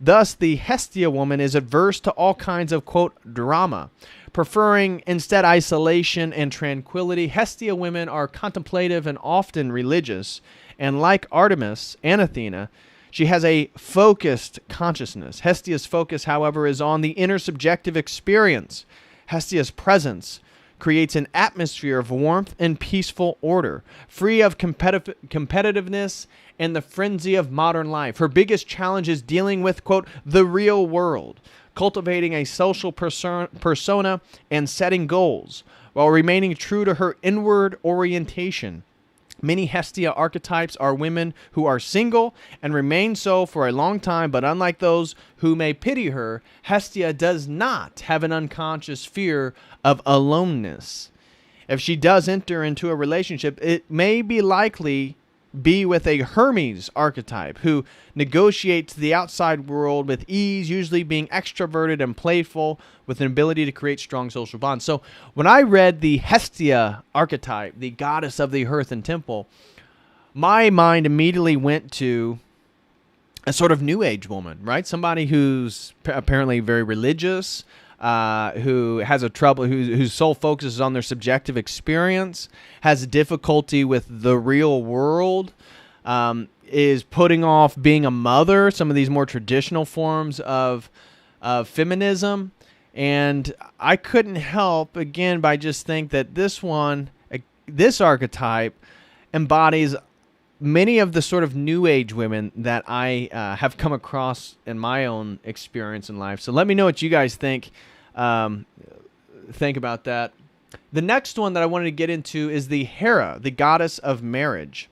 Thus, the Hestia woman is averse to all kinds of, quote, drama, preferring instead isolation and tranquility. Hestia women are contemplative and often religious, and like Artemis and Athena, she has a focused consciousness. Hestia's focus, however, is on the inner subjective experience. Hestia's presence creates an atmosphere of warmth and peaceful order, free of competitiveness and the frenzy of modern life. Her biggest challenge is dealing with, quote, the real world, cultivating a social persona and setting goals, while remaining true to her inward orientation. Many Hestia archetypes are women who are single and remain so for a long time, but unlike those who may pity her, Hestia does not have an unconscious fear of aloneness. If she does enter into a relationship, it may be likely be with a Hermes archetype who negotiates the outside world with ease, usually being extroverted and playful with an ability to create strong social bonds. So when I read the Hestia archetype, the goddess of the hearth and temple, my mind immediately went to a sort of new age woman, right? Somebody who's apparently very religious, who has a trouble, whose sole focus is on their subjective experience, has difficulty with the real world, is putting off being a mother, some of these more traditional forms of feminism. And I couldn't help, again, by just think that this archetype embodies many of the sort of new age women that I have come across in my own experience in life. So let me know what you guys think about that. The next one that I wanted to get into is the Hera, the goddess of marriage.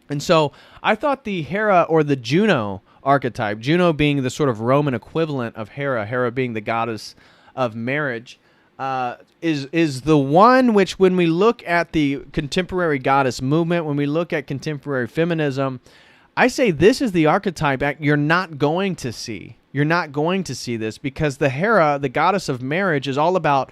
And so I thought the Hera, or the Juno archetype, Juno being the sort of Roman equivalent of Hera, Hera being the goddess of marriage, is the one which, when we look at the contemporary goddess movement, when we look at contemporary feminism, I say this is the archetype you're not going to see. You're not going to see this, because the Hera, the goddess of marriage, is all about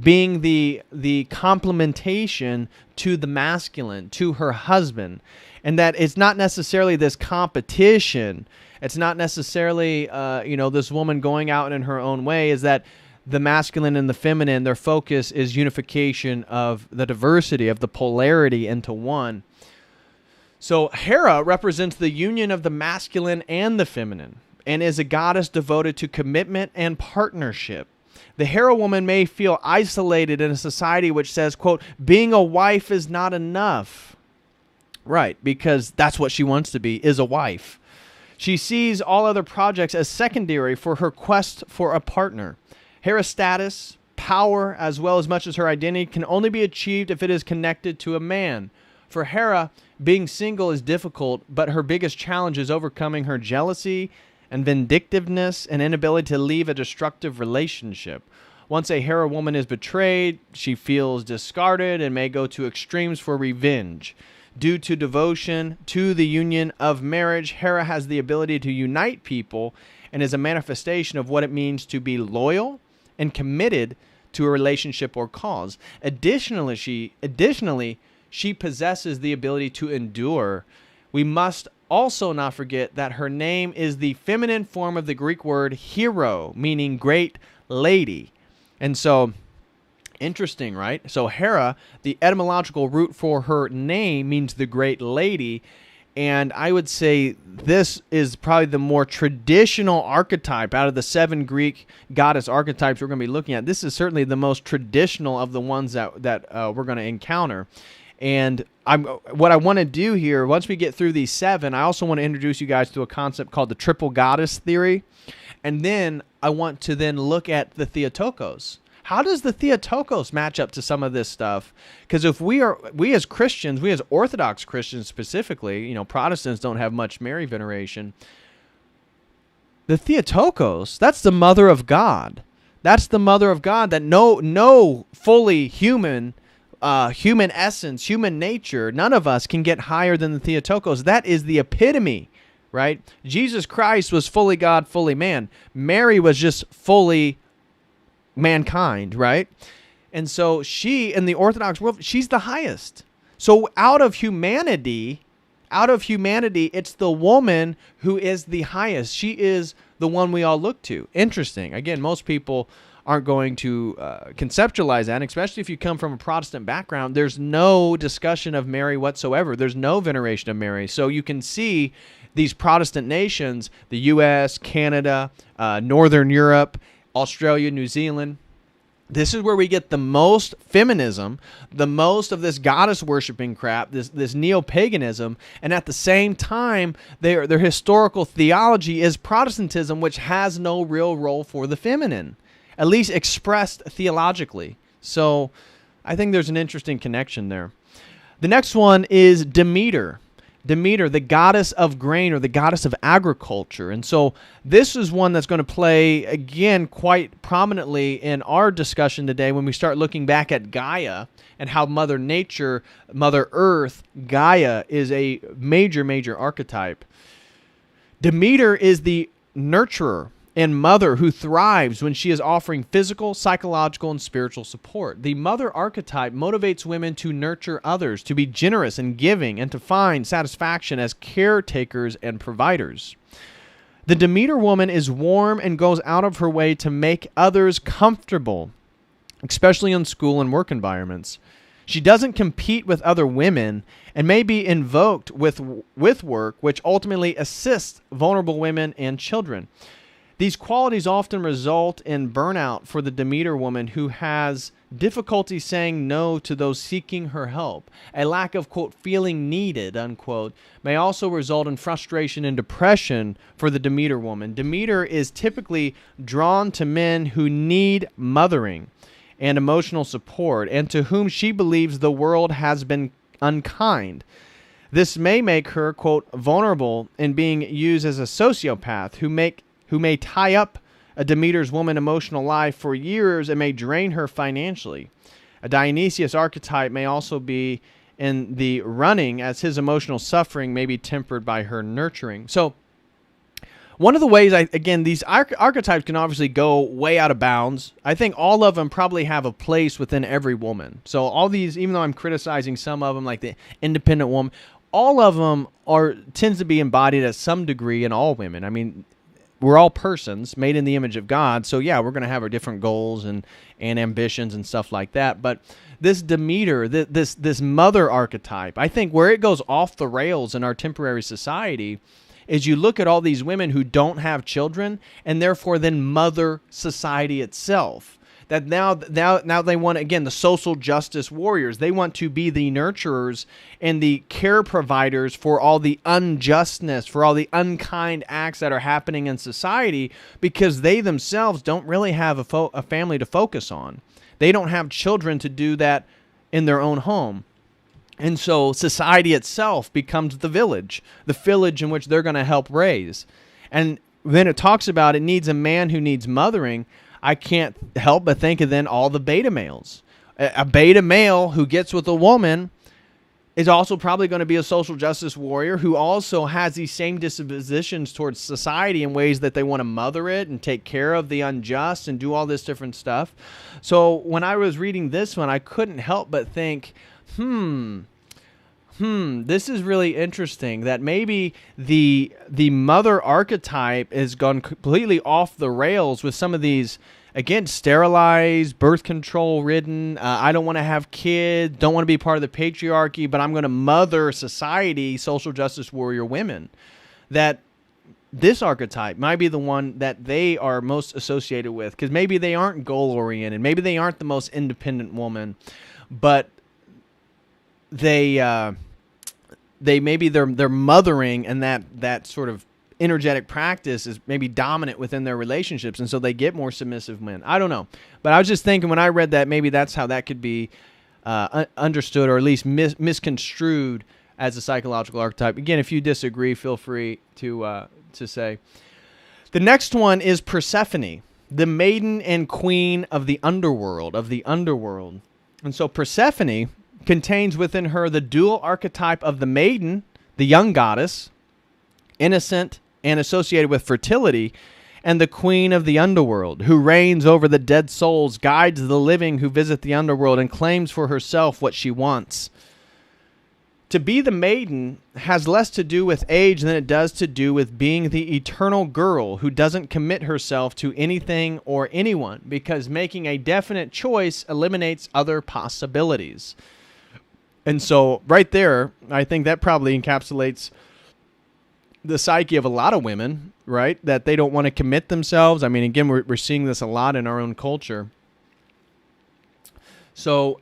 being the complementation to the masculine, to her husband, and that it's not necessarily this competition. It's not necessarily this woman going out in her own way. Is that the masculine and the feminine, their focus is unification of the diversity, of the polarity into one. So Hera represents the union of the masculine and the feminine, and is a goddess devoted to commitment and partnership. The Hera woman may feel isolated in a society which says, quote, being a wife is not enough. Right, because that's what she wants to be, is a wife. She sees all other projects as secondary for her quest for a partner. Hera's status, power, as well as much as her identity, can only be achieved if it is connected to a man. For Hera, being single is difficult, but her biggest challenge is overcoming her jealousy and vindictiveness and inability to leave a destructive relationship. Once a Hera woman is betrayed, she feels discarded and may go to extremes for revenge. Due to devotion to the union of marriage, Hera has the ability to unite people and is a manifestation of what it means to be loyal and committed to a relationship or cause. Additionally, she possesses the ability to endure. We must also not forget that her name is the feminine form of the Greek word hero, meaning great lady. And so, interesting, right? So Hera, the etymological root for her name, means the great lady. And I would say this is probably the more traditional archetype out of the 7 Greek goddess archetypes we're going to be looking at. This is certainly the most traditional of the ones that we're going to encounter. And what I want to do here, once we get through these 7, I also want to introduce you guys to a concept called the triple goddess theory. And then I want to then look at the Theotokos. How does the Theotokos match up to some of this stuff? Because if we as Christians, we as Orthodox Christians specifically, Protestants don't have much Mary veneration. The Theotokos, that's the mother of God. That's the mother of God that no fully human essence, human nature, none of us can get higher than the Theotokos. That is the epitome, right? Jesus Christ was fully God, fully man. Mary was just fully mankind, right? And so she, in the Orthodox world, she's the highest. So out of humanity, it's the woman who is the highest. She is the one we all look to. Interesting. Again, most people aren't going to conceptualize that, and especially if you come from a Protestant background. There's no discussion of Mary whatsoever. There's no veneration of Mary. So you can see these Protestant nations, the U.S., Canada, Northern Europe, Australia, New Zealand. This is where we get the most feminism, the most of this goddess worshiping crap, this neo-paganism, and at the same time, their historical theology is Protestantism, which has no real role for the feminine, at least expressed theologically. So I think there's an interesting connection there. The next one is Demeter. Demeter, the goddess of grain or the goddess of agriculture. And so this is one that's going to play, again, quite prominently in our discussion today when we start looking back at Gaia and how Mother Nature, Mother Earth, Gaia is a major, major archetype. Demeter is the nurturer and mother who thrives when she is offering physical, psychological, and spiritual support. The mother archetype motivates women to nurture others, to be generous and giving, and to find satisfaction as caretakers and providers. The Demeter woman is warm and goes out of her way to make others comfortable, especially in school and work environments. She doesn't compete with other women and may be invoked with work, which ultimately assists vulnerable women and children. These qualities often result in burnout for the Demeter woman who has difficulty saying no to those seeking her help. A lack of, quote, feeling needed, unquote, may also result in frustration and depression for the Demeter woman. Demeter is typically drawn to men who need mothering and emotional support and to whom she believes the world has been unkind. This may make her, quote, vulnerable in being used as a sociopath who may tie up a Demeter's woman emotional life for years and may drain her financially. A Dionysius archetype may also be in the running as his emotional suffering may be tempered by her nurturing. So one of the ways, these archetypes can obviously go way out of bounds. I think all of them probably have a place within every woman. So all these, even though I'm criticizing some of them, like the independent woman, all of them tends to be embodied at some degree in all women. I mean, we're all persons made in the image of God. So yeah, we're going to have our different goals and ambitions and stuff like that. But this Demeter, this mother archetype, I think where it goes off the rails in our temporary society is you look at all these women who don't have children and therefore then mother society itself. That now they want, again, the social justice warriors. They want to be the nurturers and the care providers for all the unjustness, for all the unkind acts that are happening in society because they themselves don't really have a family to focus on. They don't have children to do that in their own home. And so society itself becomes the village in which they're going to help raise. And then it talks about it needs a man who needs mothering. I can't help but think of then all the beta males. A beta male who gets with a woman is also probably going to be a social justice warrior who also has these same dispositions towards society in ways that they want to mother it and take care of the unjust and do all this different stuff. So when I was reading this one, I couldn't help but think, This is really interesting, that maybe the mother archetype has gone completely off the rails with some of these, again, sterilized, birth control ridden, I don't want to have kids, don't want to be part of the patriarchy, but I'm going to mother society, social justice warrior women. That this archetype might be the one that they are most associated with, because maybe they aren't goal-oriented, maybe they aren't the most independent woman, but they maybe they're mothering, and that sort of energetic practice is maybe dominant within their relationships, and so they get more submissive men. I don't know, but I was just thinking when I read that, maybe that's how that could be understood, or at least misconstrued as a psychological archetype. Again, if you disagree, feel free to say. The next one is Persephone, the maiden and queen of the underworld. And so Persephone contains within her the dual archetype of the maiden, the young goddess, innocent and associated with fertility, and the queen of the underworld, who reigns over the dead souls, guides the living who visit the underworld, and claims for herself what she wants. To be the maiden has less to do with age than it does to do with being the eternal girl who doesn't commit herself to anything or anyone, because making a definite choice eliminates other possibilities. And so right there, I think that probably encapsulates the psyche of a lot of women, right? That they don't want to commit themselves. I mean, again, we're seeing this a lot in our own culture. So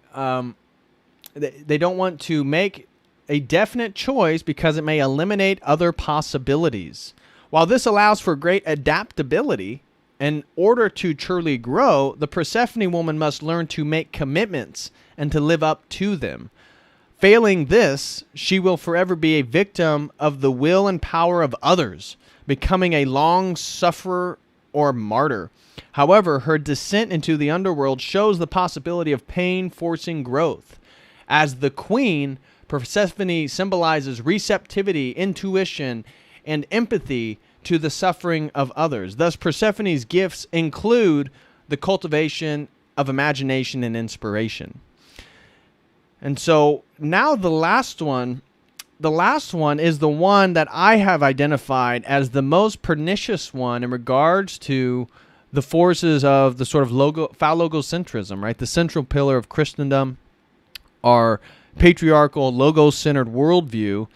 they don't want to make a definite choice because it may eliminate other possibilities. While this allows for great adaptability, in order to truly grow, the Persephone woman must learn to make commitments and to live up to them. Failing this, she will forever be a victim of the will and power of others, becoming a long sufferer or martyr. However, her descent into the underworld shows the possibility of pain forcing growth. As the queen, Persephone symbolizes receptivity, intuition, and empathy to the suffering of others. Thus, Persephone's gifts include the cultivation of imagination and inspiration. And so now the last one is the one that I have identified as the most pernicious one in regards to the forces of the sort of phallogocentrism, right? The central pillar of Christendom, our patriarchal, logos-centered worldview,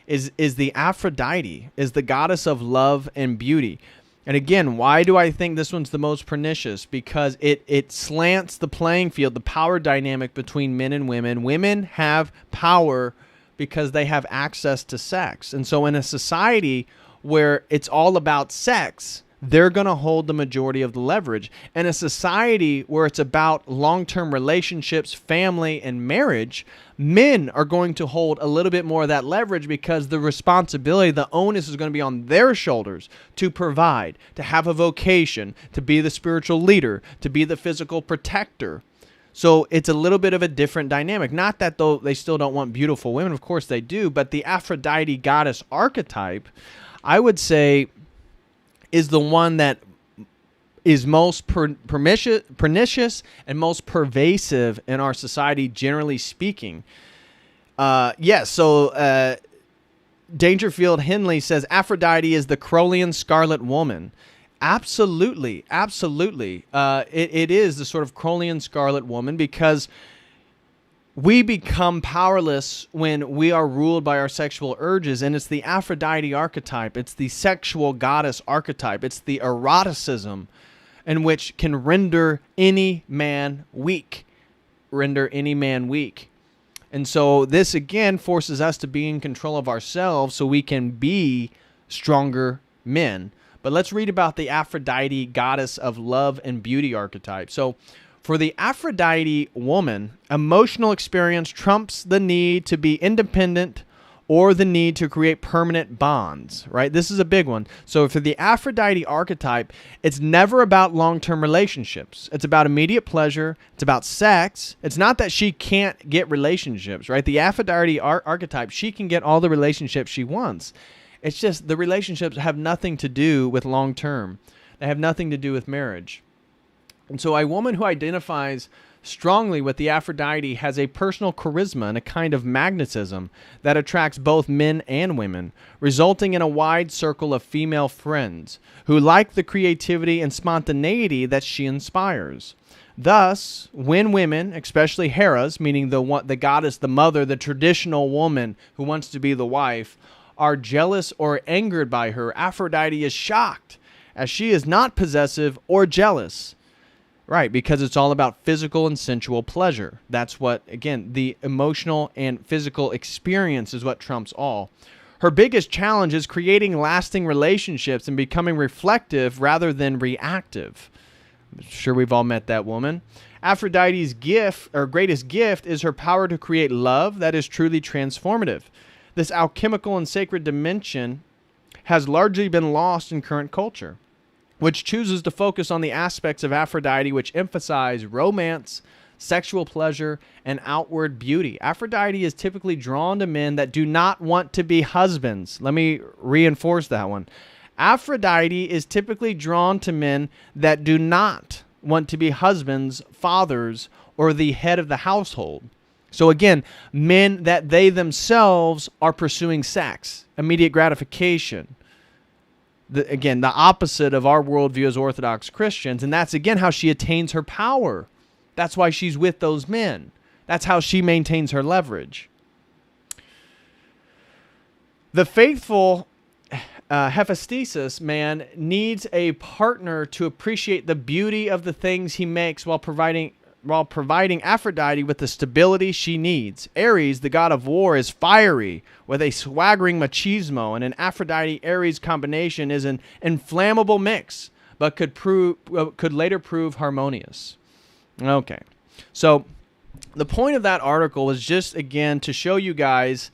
is the Aphrodite, is the goddess of love and beauty. And again, why do I think this one's the most pernicious? Because it slants the playing field, the power dynamic between men and women. Women have power because they have access to sex. And so in a society where it's all about sex, they're going to hold the majority of the leverage. In a society where it's about long-term relationships, family, and marriage, men are going to hold a little bit more of that leverage because the responsibility, the onus is going to be on their shoulders to provide, to have a vocation, to be the spiritual leader, to be the physical protector. So it's a little bit of a different dynamic. Not that though they still don't want beautiful women, of course they do, but the Aphrodite goddess archetype, I would say, is the one that is most pernicious and most pervasive in our society, generally speaking. So Dangerfield Henley says Aphrodite is the Crowleyan Scarlet Woman. Absolutely. It is the sort of Crowleyan Scarlet Woman, because we become powerless when we are ruled by our sexual urges, and it's the Aphrodite archetype. It's the sexual goddess archetype. It's the eroticism in which can render any man weak. And so this, again, forces us to be in control of ourselves so we can be stronger men. But let's read about the Aphrodite goddess of love and beauty archetype. So for the Aphrodite woman, emotional experience trumps the need to be independent or the need to create permanent bonds, right? This is a big one. So for the Aphrodite archetype, it's never about long-term relationships. It's about immediate pleasure. It's about sex. It's not that she can't get relationships, right? The Aphrodite archetype, she can get all the relationships she wants. It's just the relationships have nothing to do with long-term. They have nothing to do with marriage. And so a woman who identifies strongly with the Aphrodite has a personal charisma and a kind of magnetism that attracts both men and women, resulting in a wide circle of female friends who like the creativity and spontaneity that she inspires. Thus, when women, especially Heras, meaning the goddess, the mother, the traditional woman who wants to be the wife, are jealous or angered by her, Aphrodite is shocked, as she is not possessive or jealous. Right, because it's all about physical and sensual pleasure. That's what, again, the emotional and physical experience is what trumps all. Her biggest challenge is creating lasting relationships and becoming reflective rather than reactive. I'm sure we've all met that woman. Aphrodite's gift, or greatest gift, is her power to create love that is truly transformative. This alchemical and sacred dimension has largely been lost in current culture, which chooses to focus on the aspects of Aphrodite which emphasize romance, sexual pleasure, and outward beauty. Aphrodite is typically drawn to men that do not want to be husbands. Let me reinforce that one. Aphrodite is typically drawn to men that do not want to be husbands, fathers, or the head of the household. So again, men that they themselves are pursuing sex, immediate gratification. Again, the opposite of our worldview as Orthodox Christians. And that's, again, how she attains her power. That's why she's with those men. That's how she maintains her leverage. The faithful Hephaestus man needs a partner to appreciate the beauty of the things he makes while providing Aphrodite with the stability she needs. Ares, the god of war, is fiery with a swaggering machismo, and an Aphrodite-Ares combination is an inflammable mix, but could later prove harmonious. Okay, so the point of that article is just, again, to show you guys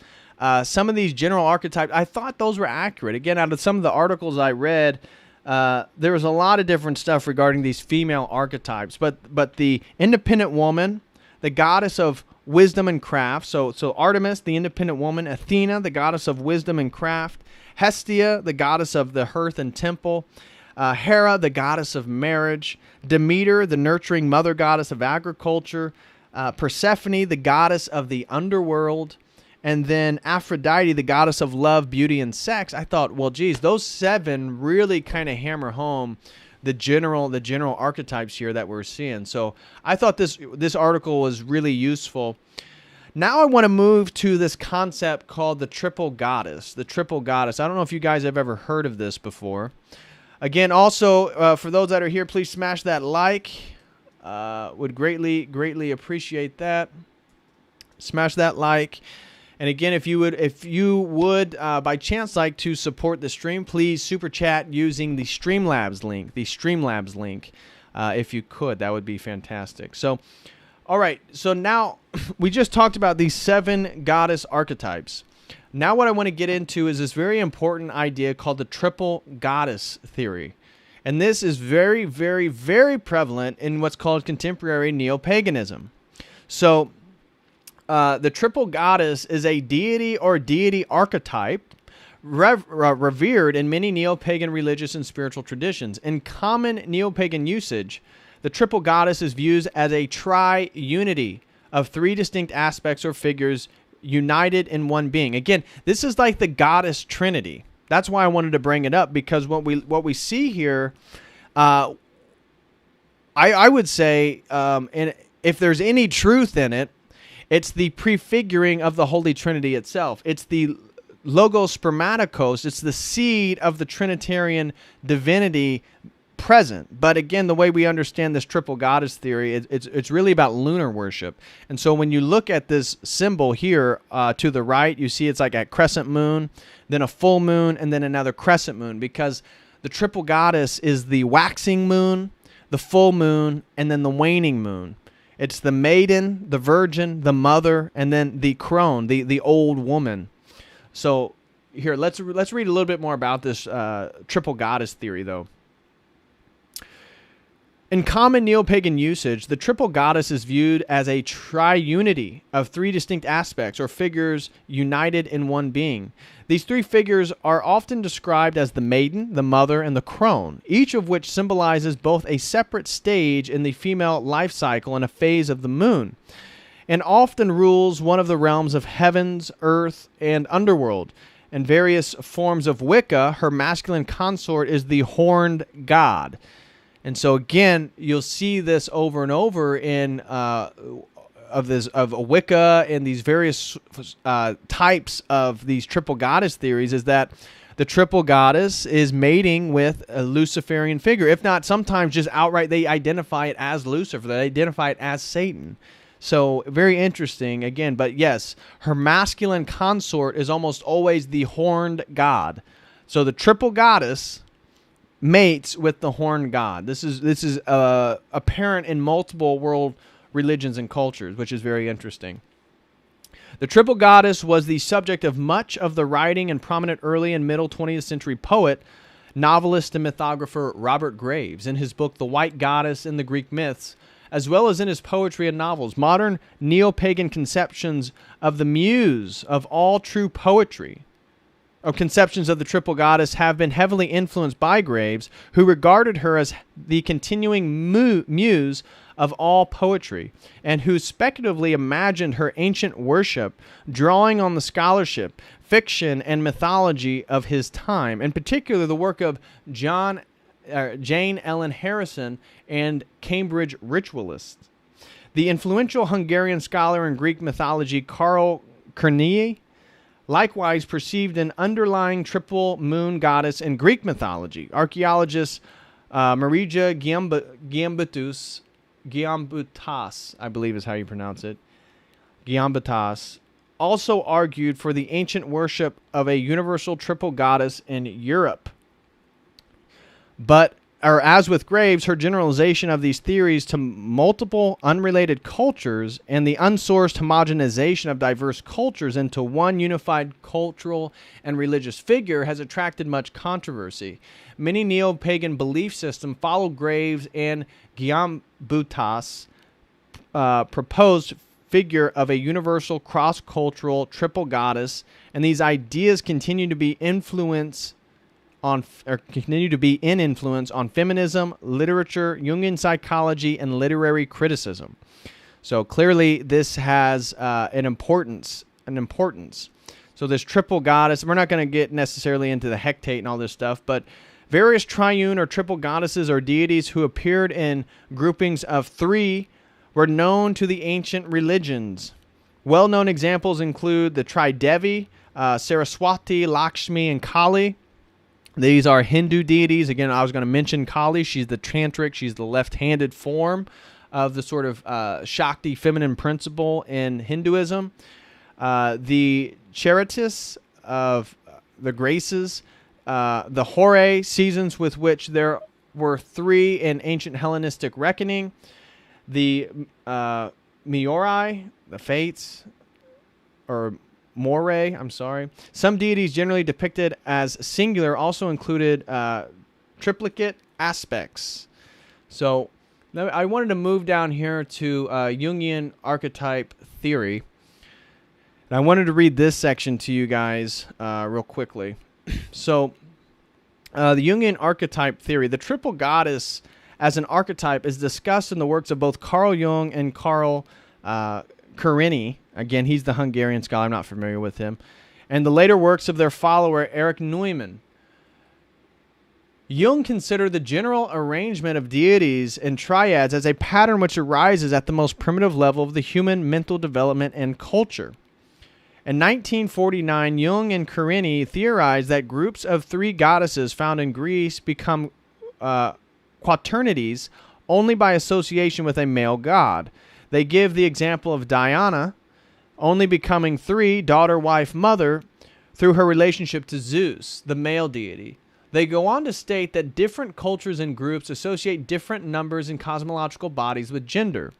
some of these general archetypes. I thought those were accurate. Again, out of some of the articles I read, there was a lot of different stuff regarding these female archetypes, but the independent woman, the goddess of wisdom and craft, so Artemis, the independent woman, Athena, the goddess of wisdom and craft, Hestia, the goddess of the hearth and temple, Hera, the goddess of marriage, Demeter, the nurturing mother goddess of agriculture, Persephone, the goddess of the underworld, and then Aphrodite, the goddess of love, beauty, and sex. I thought, well, geez, those 7 really kind of hammer home the general archetypes here that we're seeing. So I thought this article was really useful. Now I want to move to this concept called the triple goddess. The triple goddess. I don't know if you guys have ever heard of this before. Again, also, for those that are here, please smash that like. Would greatly appreciate that. Smash that like. And again, if you would by chance like to support the stream, please super chat using the Streamlabs link. If you could, that would be fantastic. So, all right. So now we just talked about these 7 goddess archetypes. Now what I want to get into is this very important idea called the triple goddess theory. And this is very, very, very prevalent in what's called contemporary neo-paganism. So the triple goddess is a deity or deity archetype revered in many neo-pagan religious and spiritual traditions. In common neo-pagan usage, the triple goddess is viewed as a tri-unity of 3 distinct aspects or figures united in one being. Again, this is like the goddess trinity. That's why I wanted to bring it up, because what we see here, I would say, and if there's any truth in it, it's the prefiguring of the Holy Trinity itself. It's the logos spermaticos. It's the seed of the Trinitarian divinity present. But again, the way we understand this triple goddess theory, it's really about lunar worship. And so when you look at this symbol here to the right, you see it's like a crescent moon, then a full moon, and then another crescent moon, because the triple goddess is the waxing moon, the full moon, and then the waning moon. It's the maiden, the virgin, the mother, and then the crone, the old woman. So here, let's read a little bit more about this triple goddess theory, though. In common neo-pagan usage, the triple goddess is viewed as a triunity of three distinct aspects or figures united in one being. These three figures are often described as the maiden, the mother, and the crone, each of which symbolizes both a separate stage in the female life cycle and a phase of the moon, and often rules one of the realms of heavens, earth, and underworld. In various forms of Wicca, her masculine consort is the horned god. And so again, you'll see this over and over in of Wicca and these various types of these triple goddess theories, is that the triple goddess is mating with a Luciferian figure. If not, sometimes just outright they identify it as Lucifer. They identify it as Satan. So very interesting again. But yes, her masculine consort is almost always the horned god. So the triple goddess mates with the horned god. This is apparent in multiple world religions and cultures, which is very interesting. The triple goddess was the subject of much of the writing and prominent early and middle 20th century poet, novelist, and mythographer Robert Graves in his book The White Goddess in the Greek Myths, as well as in his poetry and novels. Modern neo-pagan conceptions of the muse of all true poetry, conceptions of the triple goddess, have been heavily influenced by Graves, who regarded her as the continuing muse of all poetry, and who speculatively imagined her ancient worship drawing on the scholarship, fiction, and mythology of his time, in particular the work of Jane Ellen Harrison and Cambridge ritualists. The influential Hungarian scholar in Greek mythology Karl Kerényi likewise perceived an underlying triple moon goddess in Greek mythology. Archaeologist Marija Giambutas, I believe is how you pronounce it, Giambutas, also argued for the ancient worship of a universal triple goddess in Europe. But, or as with Graves, her generalization of these theories to multiple unrelated cultures and the unsourced homogenization of diverse cultures into one unified cultural and religious figure has attracted much controversy. Many neo-pagan belief systems follow Graves and Giambutas' proposed figure of a universal cross-cultural triple goddess, and these ideas continue to be in influence on feminism, literature, Jungian psychology, and literary criticism. So clearly, this has an importance. So this triple goddess, we're not going to get necessarily into the hectate and all this stuff, but various triune or triple goddesses or deities who appeared in groupings of three were known to the ancient religions. Well-known examples include the Tridevi, Saraswati, Lakshmi, and Kali. These are Hindu deities. Again, I was going to mention Kali. She's the tantric. She's the left-handed form of the sort of Shakti feminine principle in Hinduism. The Charities of the Graces. The Hore, seasons with which there were three in ancient Hellenistic reckoning. The Miori, the Fates, or Moray, I'm sorry. Some deities generally depicted as singular also included triplicate aspects. So I wanted to move down here to Jungian archetype theory. And I wanted to read this section to you guys real quickly. So the Jungian archetype theory, the triple goddess as an archetype is discussed in the works of both Carl Jung and Karl Kerényi. Again, he's the Hungarian scholar. I'm not familiar with him. And the later works of their follower, Erich Neumann. Jung considered the general arrangement of deities and triads as a pattern which arises at the most primitive level of the human mental development and culture. In 1949, Jung and Kerényi theorized that groups of three goddesses found in Greece become quaternities only by association with a male god. They give the example of Diana only becoming three, daughter, wife, mother, through her relationship to Zeus, the male deity. They go on to state that different cultures and groups associate different numbers in cosmological bodies with gender.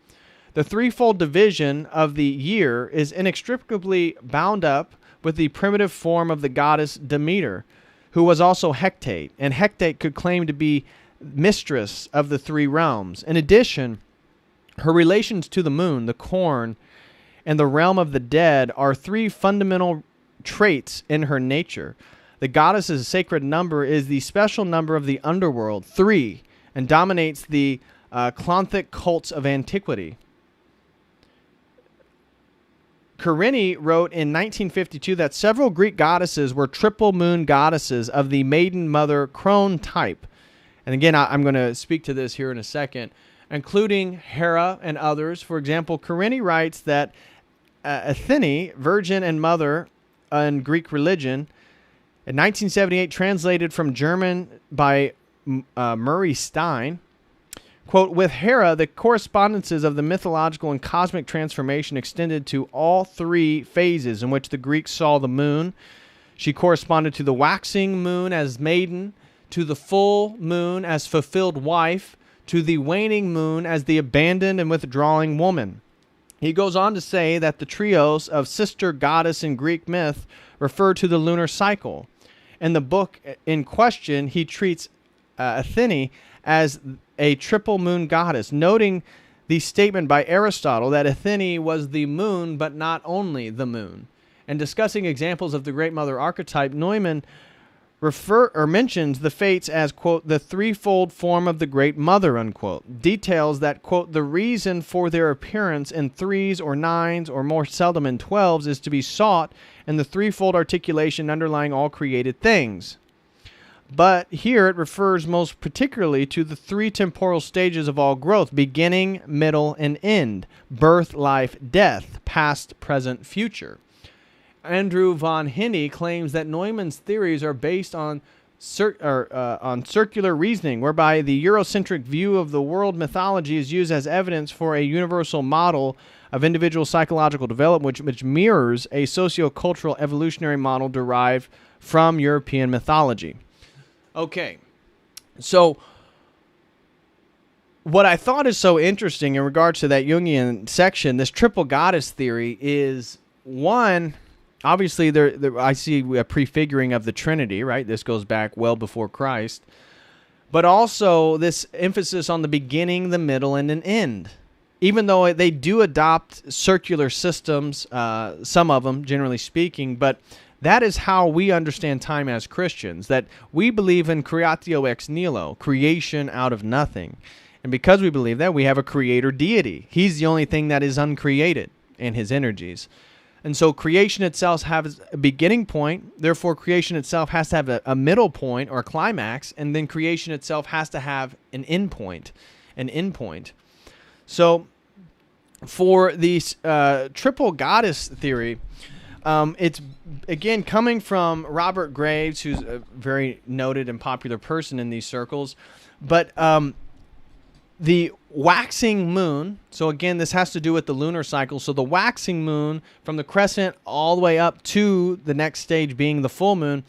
The threefold division of the year is inextricably bound up with the primitive form of the goddess Demeter, who was also Hecate, and Hecate could claim to be mistress of the three realms. In addition, her relations to the moon, the corn, and the realm of the dead are three fundamental traits in her nature. The goddess's sacred number is the special number of the underworld, 3, and dominates the Clothic cults of antiquity. Karini wrote in 1952 that several Greek goddesses were triple moon goddesses of the maiden mother crone type. And again, I'm going to speak to this here in a second, including Hera and others. For example, Karini writes that Athene, virgin and mother in Greek religion, in 1978, translated from German by Murray Stein, quote, with Hera, the correspondences of the mythological and cosmic transformation extended to all three phases in which the Greeks saw the moon. She corresponded to the waxing moon as maiden, to the full moon as fulfilled wife, to the waning moon as the abandoned and withdrawing woman. He goes on to say that the trios of sister goddess in Greek myth refer to the lunar cycle. In the book in question, he treats Athene as a triple moon goddess, noting the statement by Aristotle that Athene was the moon, but not only the moon. And discussing examples of the Great Mother archetype, Neumann mentions the fates as, quote, the threefold form of the Great Mother, unquote. Details that, quote, the reason for their appearance in 3s or 9s or more seldom in 12s is to be sought in the threefold articulation underlying all created things. But here it refers most particularly to the three temporal stages of all growth: beginning, middle, and end, birth, life, death, past, present, future. Andrew von Henne claims that Neumann's theories are based on circular reasoning, whereby the Eurocentric view of the world mythology is used as evidence for a universal model of individual psychological development, which mirrors a socio-cultural evolutionary model derived from European mythology. Okay, so what I thought is so interesting in regards to that Jungian section, this triple goddess theory, is one, obviously I see a prefiguring of the Trinity, right? This goes back well before Christ. But also this emphasis on the beginning, the middle, and an end. Even though they do adopt circular systems, some of them, generally speaking, but that is how we understand time as Christians, that we believe in creatio ex nihilo, creation out of nothing. And because we believe that, we have a creator deity. He's the only thing that is uncreated in his energies. And so creation itself has a beginning point, therefore creation itself has to have a middle point or a climax, and then creation itself has to have an end point, So for the triple goddess theory, it's, again, coming from Robert Graves, who's a very noted and popular person in these circles. But the waxing moon, so again, this has to do with the lunar cycle. So the waxing moon, from the crescent all the way up to the next stage being the full moon,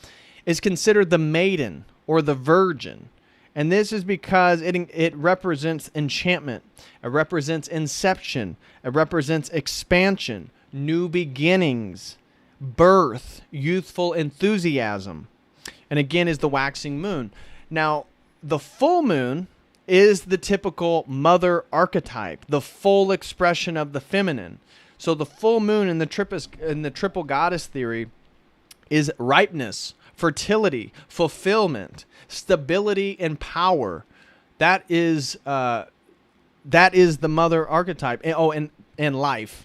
is considered the maiden or the virgin. And this is because it represents enchantment. It represents inception. It represents expansion, new beginnings, birth, youthful enthusiasm, and again is the waxing moon. Now, the full moon is the typical mother archetype, the full expression of the feminine. So the full moon in the triple goddess theory is ripeness, fertility, fulfillment, stability, and power. That is the mother archetype. And life,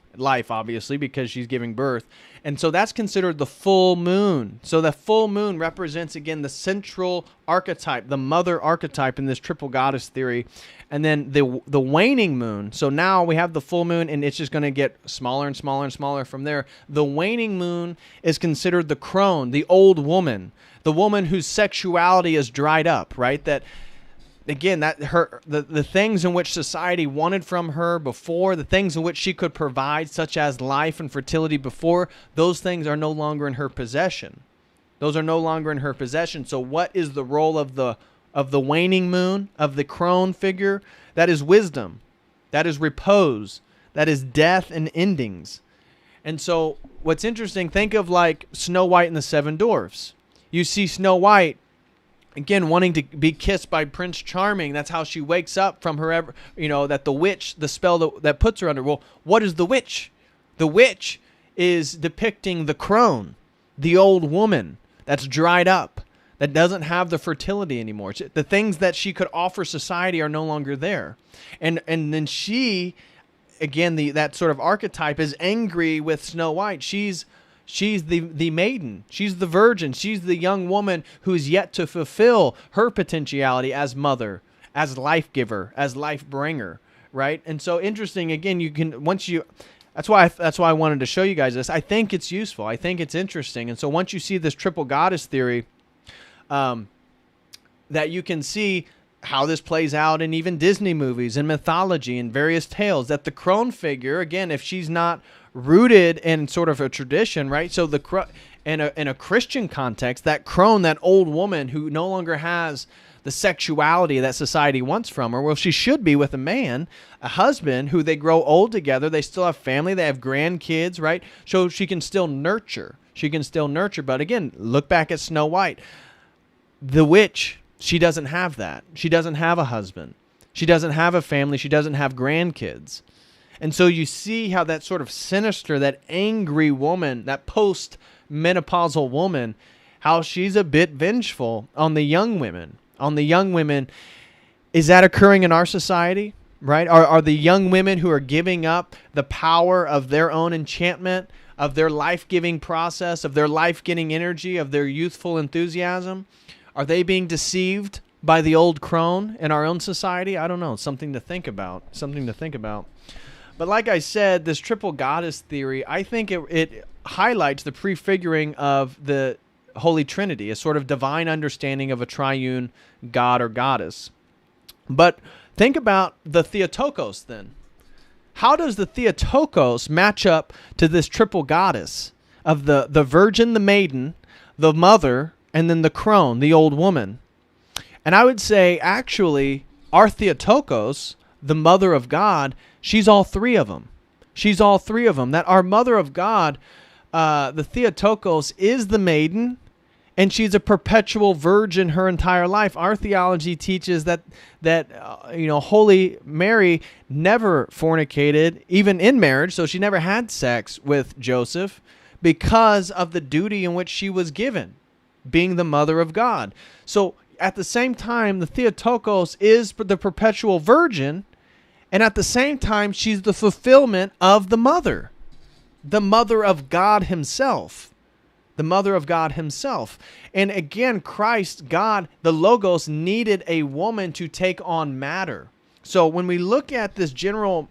obviously, because she's giving birth. And so that's considered the full moon. So the full moon represents, again, the central archetype, the mother archetype in this triple goddess theory. And then the waning moon. So now we have the full moon, and it's just going to get smaller and smaller and smaller from there. The waning moon is considered the crone, the old woman, the woman whose sexuality is dried up, right? That, again, the things in which society wanted from her before, the things in which she could provide, such as life and fertility before, those things are no longer in her possession. Those are no longer in her possession. So what is the role of the waning moon, of the crone figure? That is wisdom. That is repose. That is death and endings. And so what's interesting, think of like Snow White and the Seven Dwarfs. You see Snow White again, wanting to be kissed by Prince Charming. That's how she wakes up from her, that the witch, the spell that puts her under. Well, what is the witch? The witch is depicting the crone, the old woman that's dried up, that doesn't have the fertility anymore. The things that she could offer society are no longer there. And then she, again, that sort of archetype is angry with Snow White. She's the maiden. She's the virgin. She's the young woman who's yet to fulfill her potentiality as mother, as life giver, as life bringer, right? And so interesting, again, that's why I wanted to show you guys this. I think it's useful. I think it's interesting. And so once you see this triple goddess theory, that you can see how this plays out in even Disney movies and mythology and various tales, that the crone figure, again, if she's not rooted in sort of a tradition, right? So in a Christian context, that crone, that old woman who no longer has the sexuality that society wants from her, well, she should be with a man, a husband, who they grow old together. They still have family. They have grandkids, right? So she can still nurture. But again, look back at Snow White. The witch, she doesn't have that. She doesn't have a husband. She doesn't have a family. She doesn't have grandkids. And so you see how that sort of sinister, that angry woman, that post-menopausal woman, how she's a bit vengeful on the young women. Is that occurring in our society, right? Are the young women who are giving up the power of their own enchantment, of their life-giving process, of their life-giving energy, of their youthful enthusiasm, are they being deceived by the old crone in our own society? I don't know. Something to think about. But like I said, this triple goddess theory, I think it highlights the prefiguring of the Holy Trinity, a sort of divine understanding of a triune god or goddess. But think about the Theotokos then. How does the Theotokos match up to this triple goddess of the virgin, the maiden, the mother, and then the crone, the old woman? And I would say, actually, our Theotokos, the mother of God, she's all three of them. That our mother of God, the Theotokos, is the maiden, and she's a perpetual virgin her entire life. Our theology teaches that Holy Mary never fornicated, even in marriage, so she never had sex with Joseph because of the duty in which she was given, being the mother of God. So at the same time, the Theotokos is the perpetual virgin, and at the same time, she's the fulfillment of the mother of God himself. And again, Christ, God, the Logos, needed a woman to take on matter. So when we look at this general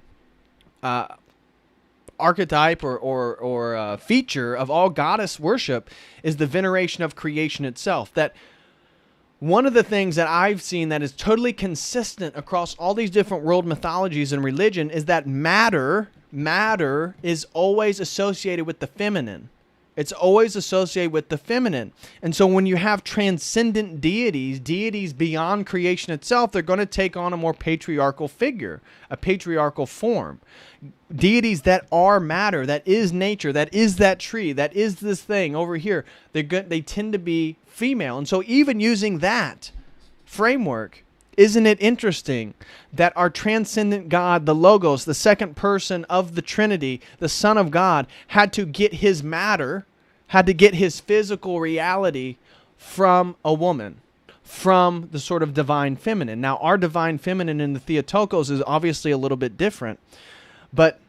archetype or feature of all goddess worship is the veneration of creation itself. That one of the things that I've seen that is totally consistent across all these different world mythologies and religion is that matter is always associated with the feminine. It's always associated with the feminine. And so when you have transcendent deities beyond creation itself, they're going to take on a more patriarchal figure, a patriarchal form. Deities that are matter, that is nature, that is that tree, that is this thing over here, they tend to be female. And so even using that framework, isn't it interesting that our transcendent God, the Logos, the second person of the Trinity, the Son of God, had to get his matter, had to get his physical reality from a woman, from the sort of divine feminine. Now, our divine feminine in the Theotokos is obviously a little bit different, but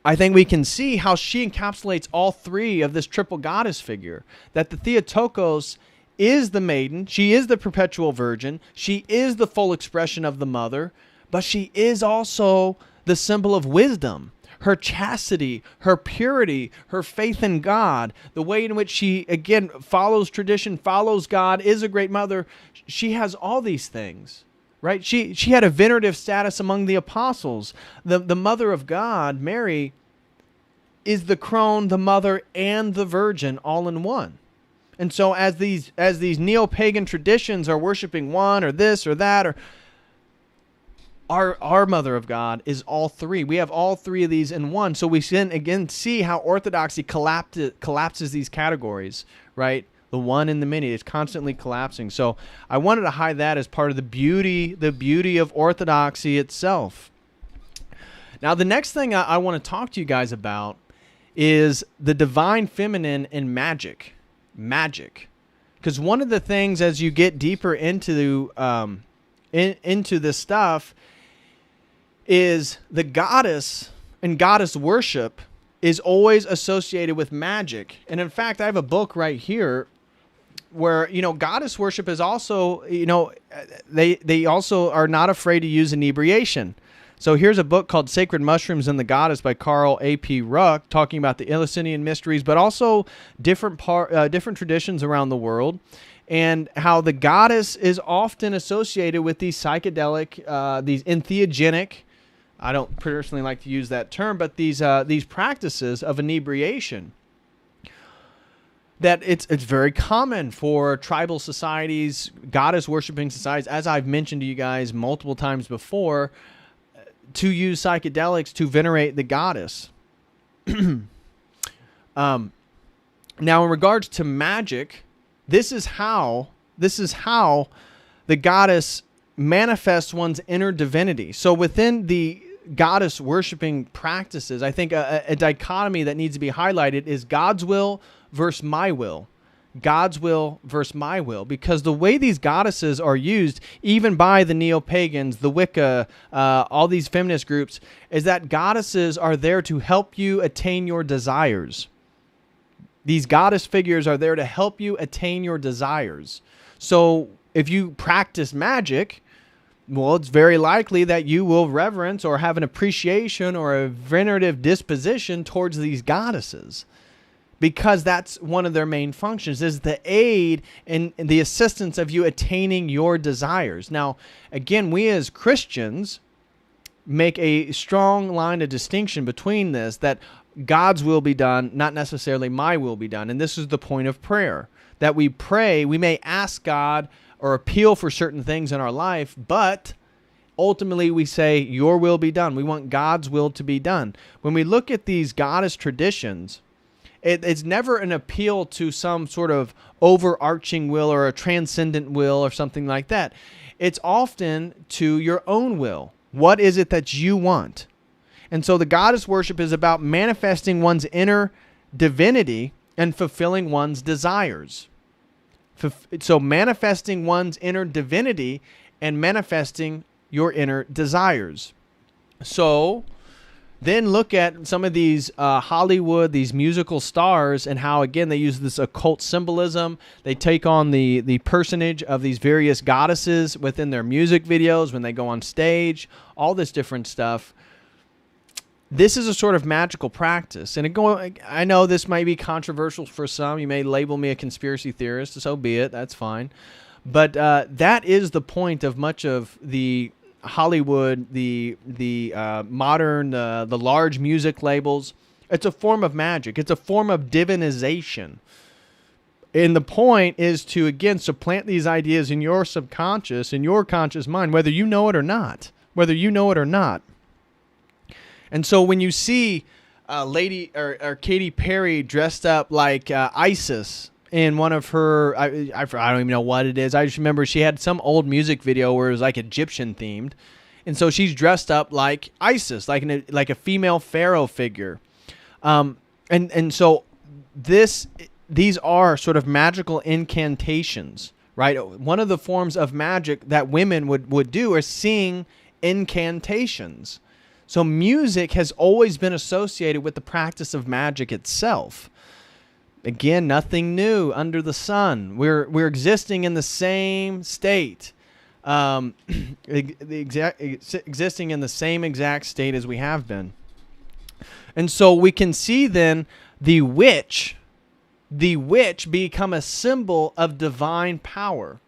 I think we can see how she encapsulates all three of this triple goddess figure, that the Theotokos is the maiden, she is the perpetual virgin, she is the full expression of the mother, but she is also the symbol of wisdom, her chastity, her purity, her faith in God, the way in which she, again, follows tradition, follows God, is a great mother. She has all these things, right? She had a venerative status among the apostles. The mother of God, Mary, is the crone, the mother, and the virgin all in one. And so as these neo-pagan traditions are worshiping one or this or that, or our mother of God is all three. We have all three of these in one. So we can again see how Orthodoxy collapses these categories, right? The one in the many is constantly collapsing. So I wanted to hide that as part of the beauty of orthodoxy itself. Now, the next thing I want to talk to you guys about is the divine feminine and magic. Magic. Because one of the things as you get deeper into this stuff is the goddess and goddess worship is always associated with magic. And in fact, I have a book right here where, goddess worship is also, they also are not afraid to use inebriation. So here's a book called Sacred Mushrooms and the Goddess by Carl A.P. Ruck, talking about the Eleusinian mysteries, but also different traditions around the world, and how the goddess is often associated with these psychedelic, these entheogenic, I don't personally like to use that term, but these practices of inebriation. That it's very common for tribal societies, goddess worshiping societies, as I've mentioned to you guys multiple times before, to use psychedelics to venerate the goddess. Now, in regards to magic, this is how the goddess manifests one's inner divinity. So within the goddess worshiping practices, I think a dichotomy that needs to be highlighted is God's will versus my will. God's will versus my will, because the way these goddesses are used, even by the neo-pagans, the Wicca, all these feminist groups, is that goddesses are there to help you attain your desires. These goddess figures are there to help you attain your desires. So if you practice magic, well, it's very likely that you will reverence or have an appreciation or a venerative disposition towards these goddesses, because that's one of their main functions, is the aid and the assistance of you attaining your desires. Now, again, we as Christians make a strong line of distinction between this, that God's will be done, not necessarily my will be done. And this is the point of prayer, that we pray, we may ask God or appeal for certain things in our life, but ultimately we say, your will be done. We want God's will to be done. When we look at these goddess traditions, it's never an appeal to some sort of overarching will or a transcendent will or something like that. It's often to your own will. What is it that you want? And so the goddess worship is about manifesting one's inner divinity and fulfilling one's desires. So manifesting one's inner divinity and manifesting your inner desires. So then look at some of these Hollywood, these musical stars, and how, again, they use this occult symbolism. They take on the personage of these various goddesses within their music videos when they go on stage, all this different stuff. This is a sort of magical practice. And I know this might be controversial for some. You may label me a conspiracy theorist, so be it. That's fine. But that is the point of much of the Hollywood, the modern, the large music labels. It's a form of magic. It's a form of divinization. And the point is to, again, supplant these ideas in your subconscious, in your conscious mind, whether you know it or not. Whether you know it or not. And so when you see Lady or Katy Perry dressed up like Isis in one of her, I don't even know what it is. I just remember she had some old music video where it was like Egyptian themed, and so she's dressed up like Isis, like a female pharaoh figure, and so these are sort of magical incantations, right? One of the forms of magic that women would do is sing incantations. So music has always been associated with the practice of magic itself. Again, nothing new under the sun. We're existing in the same state, existing in the same exact state as we have been. And so we can see then the witch become a symbol of divine power,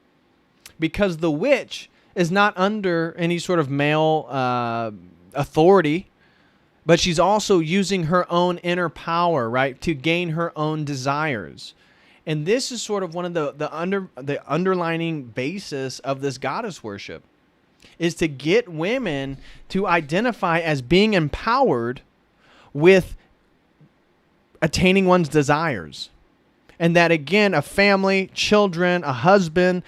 because the witch is not under any sort of male authority, but she's also using her own inner power, right, to gain her own desires. And this is sort of one of the underlining basis of this goddess worship, is to get women to identify as being empowered with attaining one's desires. And that, again, a family, children, a husband,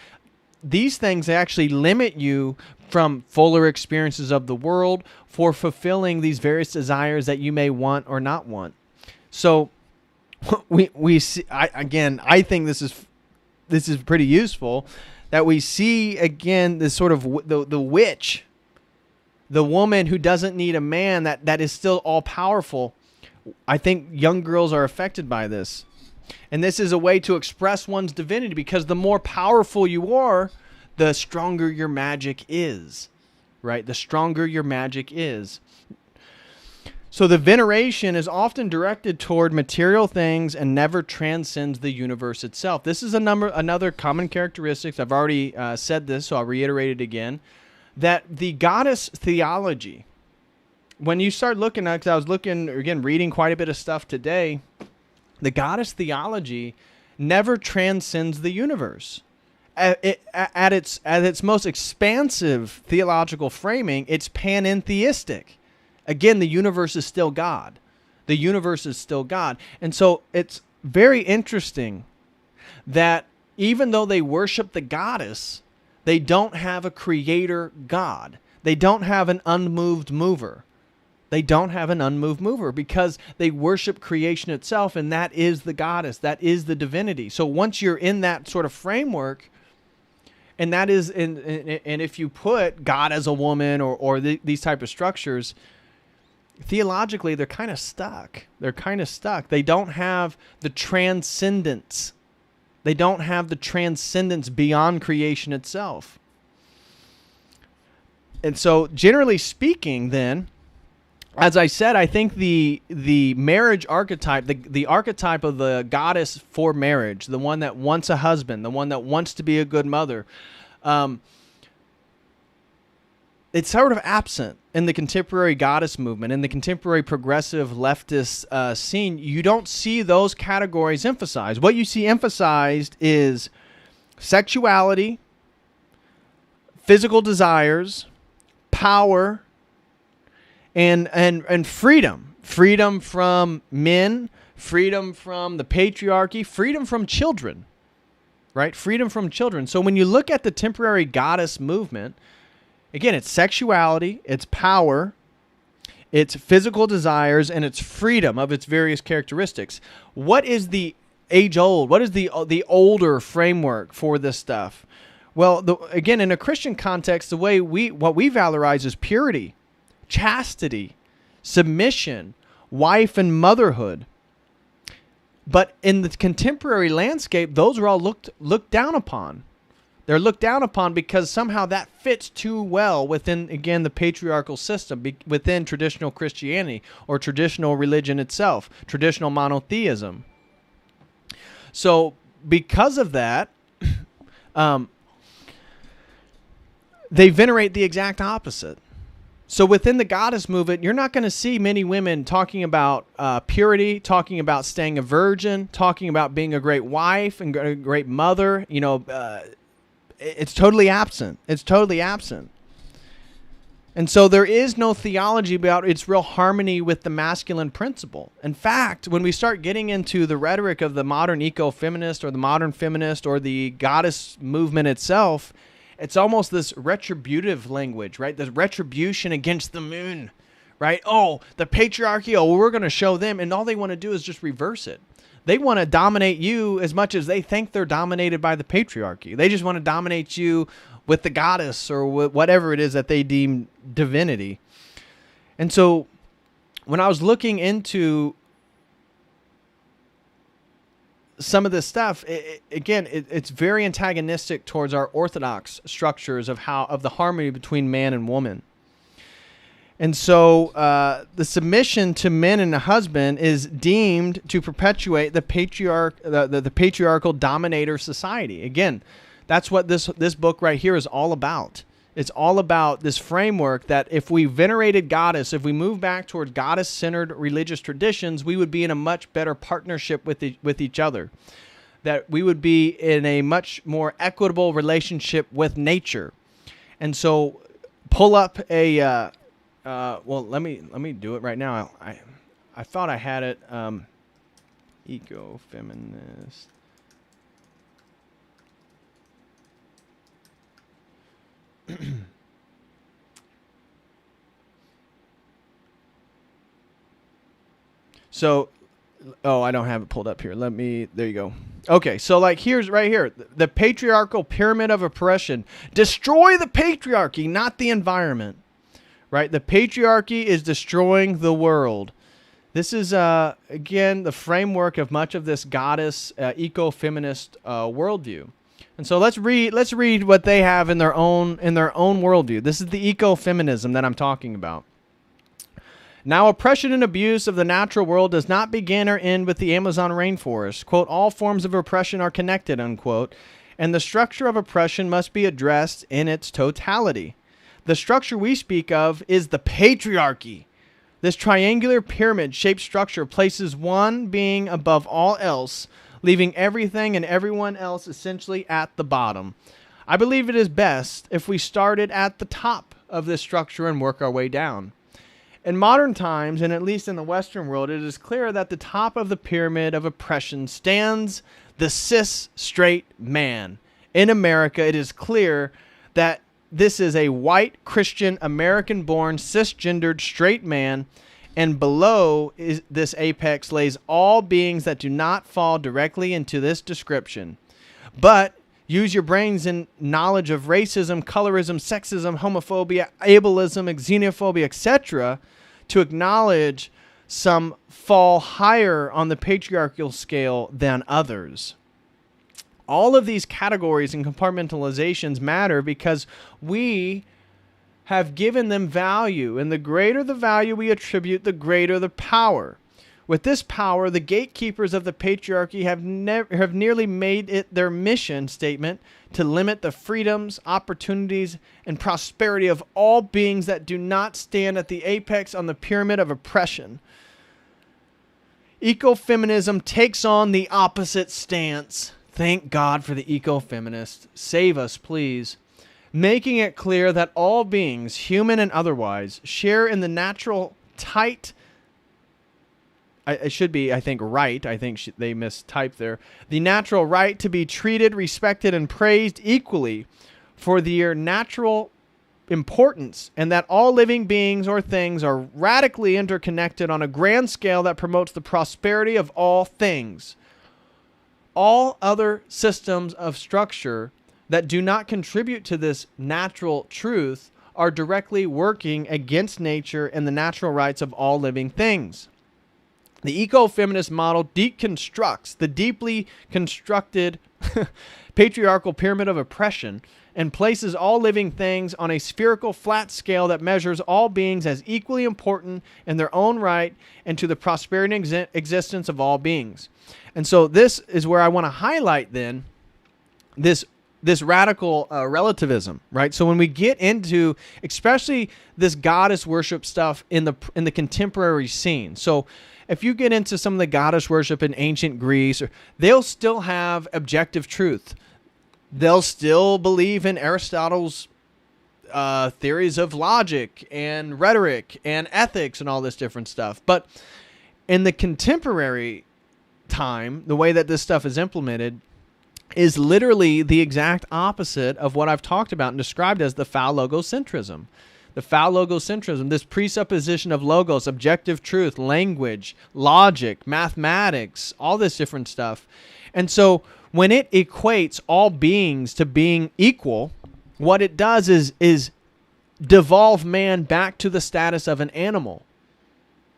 these things actually limit you from fuller experiences of the world for fulfilling these various desires that you may want or not want. So we see, I think this is pretty useful, that we see, again, this sort of the witch, the woman who doesn't need a man, that is still all powerful. I think young girls are affected by this. And this is a way to express one's divinity, because the more powerful you are, the stronger your magic is, right? The stronger your magic is. So the veneration is often directed toward material things and never transcends the universe itself. This is another common characteristic. I've already said this, so I'll reiterate it again, that the goddess theology, when you start looking at, because I was looking, again, reading quite a bit of stuff today, the goddess theology never transcends the universe. At its most expansive theological framing, it's panentheistic. Again, the universe is still God. The universe is still God. And so it's very interesting that even though they worship the goddess, they don't have a creator God. They don't have an unmoved mover. They don't have an unmoved mover because they worship creation itself, and that is the goddess. That is the divinity. So once you're in that sort of framework, and that is, and if you put God as a woman or these type of structures, theologically, they're kind of stuck. They're kind of stuck. They don't have the transcendence. They don't have the transcendence beyond creation itself. And so, generally speaking, then, as I said, I think the marriage archetype, the archetype of the goddess for marriage, the one that wants a husband, the one that wants to be a good mother, it's sort of absent in the contemporary goddess movement, in the contemporary progressive leftist scene. You don't see those categories emphasized. What you see emphasized is sexuality, physical desires, power, and freedom. Freedom from men, freedom from the patriarchy, freedom from children, right? Freedom from children. So when you look at the temporary goddess movement, again, it's sexuality, it's power, it's physical desires, and it's freedom of its various characteristics. What is the age-old? What is the older framework for this stuff? Well, again, in a Christian context, the way what we valorize is purity, chastity, submission, wife and motherhood. But in the contemporary landscape, those are all looked down upon. They're looked down upon because somehow that fits too well within, again, the patriarchal system, within traditional Christianity or traditional religion itself, traditional monotheism. So because of that, they venerate the exact opposite. So within the goddess movement, you're not going to see many women talking about purity, talking about staying a virgin, talking about being a great wife and a great mother. You know, it's totally absent. It's totally absent. And so there is no theology about its real harmony with the masculine principle. In fact, when we start getting into the rhetoric of the modern eco-feminist or the modern feminist or the goddess movement itself, it's almost this retributive language, right? This retribution against the moon, right? Oh, the patriarchy, oh, we're going to show them. And all they want to do is just reverse it. They want to dominate you as much as they think they're dominated by the patriarchy. They just want to dominate you with the goddess or whatever it is that they deem divinity. And so when I was looking into some of this stuff, it's very antagonistic towards our orthodox structures of the harmony between man and woman. And so the submission to men and a husband is deemed to perpetuate the patriarchal dominator society. Again, that's what this book right here is all about. It's all about this framework that if we venerated goddess, if we move back toward goddess-centered religious traditions, we would be in a much better partnership with each other. That we would be in a much more equitable relationship with nature. And so pull up a... well, let me do it right now. I thought I had it. Eco-feminist. So, oh, I don't have it pulled up here. There you go. Okay, so like here's right here, the patriarchal pyramid of oppression. Destroy the patriarchy, not the environment, right? The patriarchy is destroying the world. This is, again, the framework of much of this goddess eco-feminist worldview. And so let's read what they have in their own worldview. This is the eco-feminism that I'm talking about. Now, oppression and abuse of the natural world does not begin or end with the Amazon rainforest. Quote, all forms of oppression are connected, unquote, and the structure of oppression must be addressed in its totality. The structure we speak of is the patriarchy. This triangular pyramid-shaped structure places one being above all else, leaving everything and everyone else essentially at the bottom. I believe it is best if we started at the top of this structure and work our way down. In modern times, and at least in the Western world, it is clear that the top of the pyramid of oppression stands the cis straight man. In America, it is clear that this is a white, Christian, American-born, cisgendered straight man, and below this apex lays all beings that do not fall directly into this description. But use your brains in knowledge of racism, colorism, sexism, homophobia, ableism, xenophobia, etc., to acknowledge some fall higher on the patriarchal scale than others. All of these categories and compartmentalizations matter because we have given them value, and the greater the value we attribute, the greater the power. With this power, the gatekeepers of the patriarchy have nearly made it their mission statement to limit the freedoms, opportunities, and prosperity of all beings that do not stand at the apex on the pyramid of oppression. Ecofeminism takes on the opposite stance. Thank God for the eco-feminists. Save us, please. Making it clear that all beings, human and otherwise, share in the natural tight... It should be, I think, right. I think they mistyped there. The natural right to be treated, respected, and praised equally for their natural importance, and that all living beings or things are radically interconnected on a grand scale that promotes the prosperity of all things. All other systems of structure that do not contribute to this natural truth are directly working against nature and the natural rights of all living things. The eco-feminist model deconstructs the deeply constructed patriarchal pyramid of oppression and places all living things on a spherical flat scale that measures all beings as equally important in their own right and to the prosperity and existence of all beings. And so this is where I want to highlight then this radical relativism, right? So when we get into especially this goddess worship stuff in the contemporary scene, so if you get into some of the goddess worship in ancient Greece, they'll still have objective truth. They'll still believe in Aristotle's theories of logic and rhetoric and ethics and all this different stuff. But in the contemporary time, the way that this stuff is implemented is literally the exact opposite of what I've talked about and described as the foul logocentrism. The foul logocentrism, this presupposition of logos, objective truth, language, logic, mathematics, all this different stuff. And so when it equates all beings to being equal, what it does is devolve man back to the status of an animal.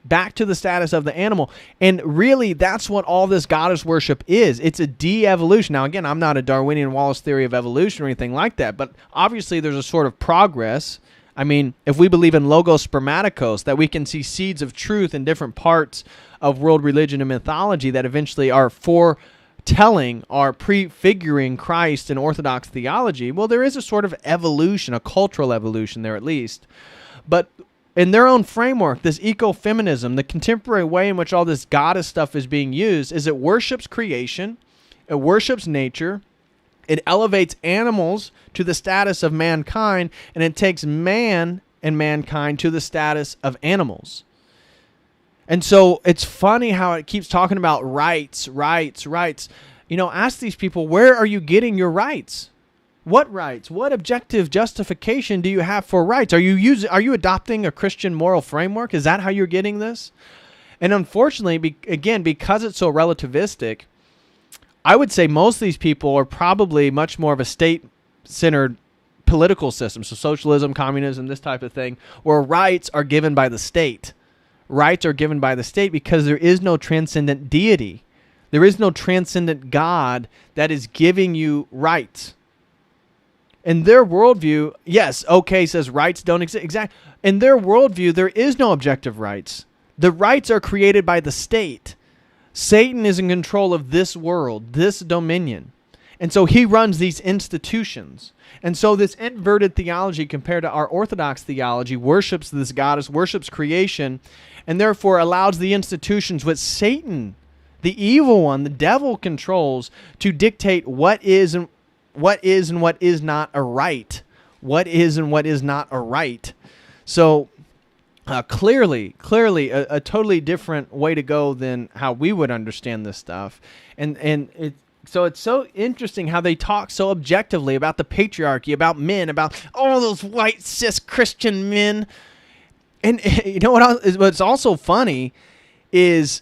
Back to the status of the animal. And really, that's what all this goddess worship is. It's a de-evolution. Now, again, I'm not a Darwinian Wallace theory of evolution or anything like that, but obviously there's a sort of progress. I mean, if we believe in logos spermaticos, that we can see seeds of truth in different parts of world religion and mythology that eventually are foretelling, are prefiguring Christ in Orthodox theology, well, there is a sort of evolution, a cultural evolution there at least. But in their own framework, this ecofeminism, the contemporary way in which all this goddess stuff is being used, is it worships creation, it worships nature, it elevates animals to the status of mankind, and it takes man and mankind to the status of animals. And so it's funny how it keeps talking about rights. You know, ask these people, where are you getting your rights? What rights? What objective justification do you have for rights? Are you adopting a Christian moral framework? Is that how you're getting this? And unfortunately, because it's so relativistic, I would say most of these people are probably much more of a state-centered political system, so socialism, communism, this type of thing, where rights are given by the state. Rights are given by the state because there is no transcendent deity. There is no transcendent God that is giving you rights. In their worldview, yes, okay, says rights don't exist. Exactly. In their worldview, there is no objective rights. The rights are created by the state. Satan is in control of this world, this dominion. And so he runs these institutions. And so this inverted theology compared to our Orthodox theology worships this goddess, worships creation, and therefore allows the institutions which Satan, the evil one, the devil controls, to dictate what is and what is not a right. What is and what is not a right. So clearly a totally different way to go than how we would understand this stuff. So it's so interesting how they talk so objectively about the patriarchy, about men, about all those white cis Christian men. And you know what's also funny is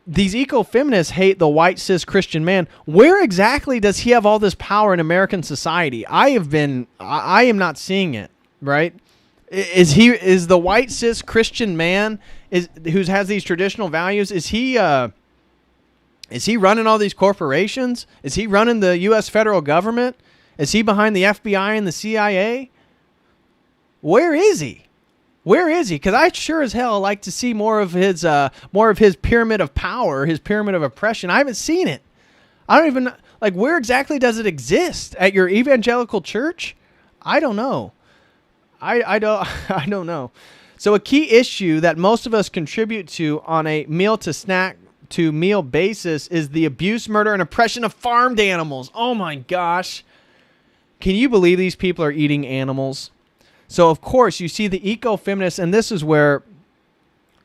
these eco-feminists hate the white cis Christian man. Where exactly does he have all this power in American society? I am not seeing it, right? Is the white cis Christian man who has these traditional values, is he running all these corporations? Is he running the U.S. federal government? Is he behind the FBI and the CIA? Where is he? Where is he? Because I sure as hell like to see more of his pyramid of power, his pyramid of oppression. I haven't seen it. I don't even where exactly does it exist? At your evangelical church? I don't know. I don't know. So a key issue that most of us contribute to on a meal to snack to meal basis is the abuse, murder, and oppression of farmed animals. Oh my gosh. Can you believe these people are eating animals? So of course you see the eco-feminists, and this is where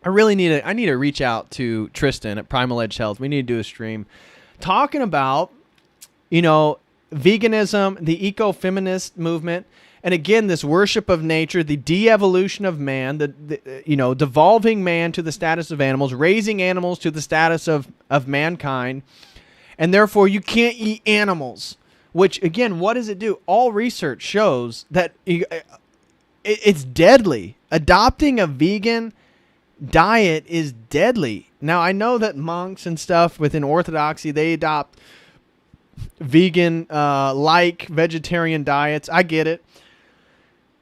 I need to reach out to Tristan at Primal Edge Health. We need to do a stream talking about, veganism, the eco-feminist movement, and again, this worship of nature, the de-evolution of man, devolving man to the status of animals, raising animals to the status of mankind, and therefore you can't eat animals, which again, what does it do? All research shows that it's deadly. Adopting a vegan diet is deadly. Now, I know that monks and stuff within Orthodoxy, they adopt vegan, vegetarian diets. I get it.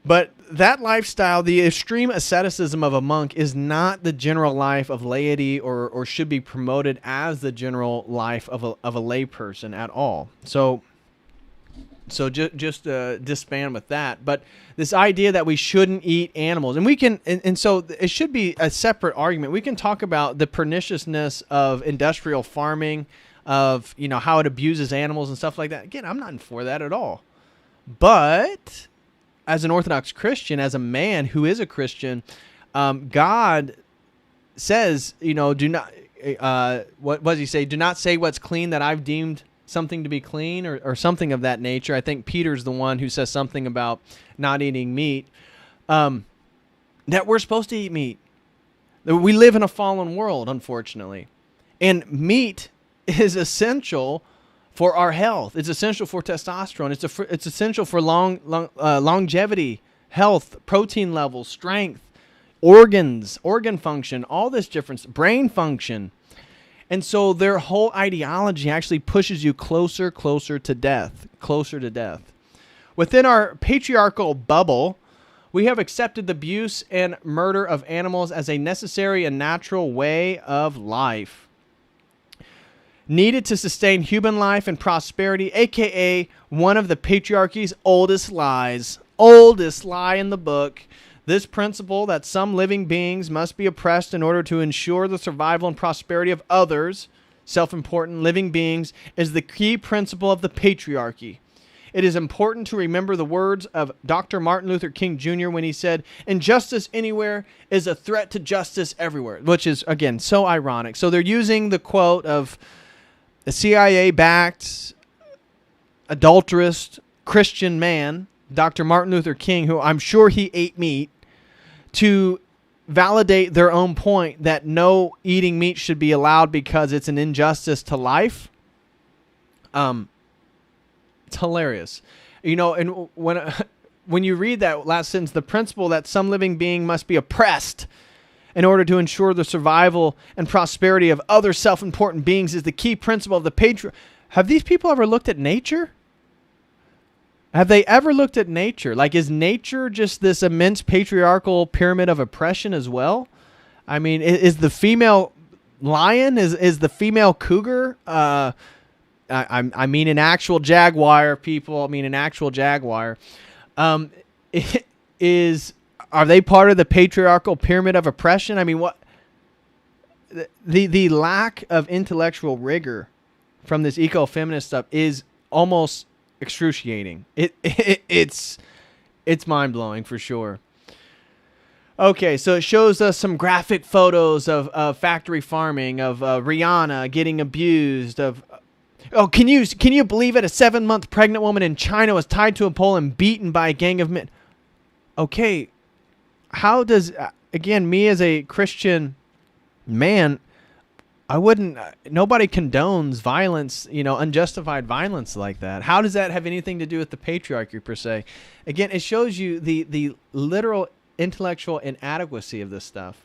But that lifestyle, the extreme asceticism of a monk, is not the general life of laity or should be promoted as the general life of a layperson at all. So just disband with that. But this idea that we shouldn't eat animals, and we can, and so it should be a separate argument. We can talk about the perniciousness of industrial farming, of how it abuses animals and stuff like that. Again, I'm not for that at all. But as an Orthodox Christian, as a man who is a Christian, God says, do not. What does he say? Do not say what's clean that I've deemed something to be clean, or something of that nature. I think Peter's the one who says something about not eating meat. That we're supposed to eat meat. We live in a fallen world, unfortunately, and meat is essential for our health. It's essential for testosterone. It's essential for longevity, health, protein levels, strength, organ function, all this difference, brain function. And so their whole ideology actually pushes you closer to death. Within our patriarchal bubble, we have accepted the abuse and murder of animals as a necessary and natural way of life, needed to sustain human life and prosperity, aka one of the patriarchy's oldest lies. Oldest lie in the book. This principle that some living beings must be oppressed in order to ensure the survival and prosperity of others, self-important living beings, is the key principle of the patriarchy. It is important to remember the words of Dr. Martin Luther King Jr. when he said, "Injustice anywhere is a threat to justice everywhere," which is, again, so ironic. So they're using the quote of a CIA-backed, adulterous Christian man, Dr. Martin Luther King, who I'm sure he ate meat, to validate their own point that no eating meat should be allowed because it's an injustice to life. It's hilarious. You know, and when you read that last sentence, the principle that some living being must be oppressed in order to ensure the survival and prosperity of other self-important beings is the key principle of the patriarchy. Have these people ever looked at nature? Have they ever looked at nature? Like, is nature just this immense patriarchal pyramid of oppression as well? I mean, is the female lion, is the female cougar, I mean an actual jaguar, people, I mean an actual jaguar, are they part of the patriarchal pyramid of oppression? I mean, what the lack of intellectual rigor from this eco-feminist stuff is almost excruciating. It's mind-blowing for sure. Okay, so it shows us some graphic photos of factory farming, of Rihanna getting abused, of can you believe it? A 7-month pregnant woman in China was tied to a pole and beaten by a gang of men. Okay, how does, again, me as a Christian man, I wouldn't, nobody condones violence, unjustified violence like that. How does that have anything to do with the patriarchy per se? Again, it shows you the literal intellectual inadequacy of this stuff.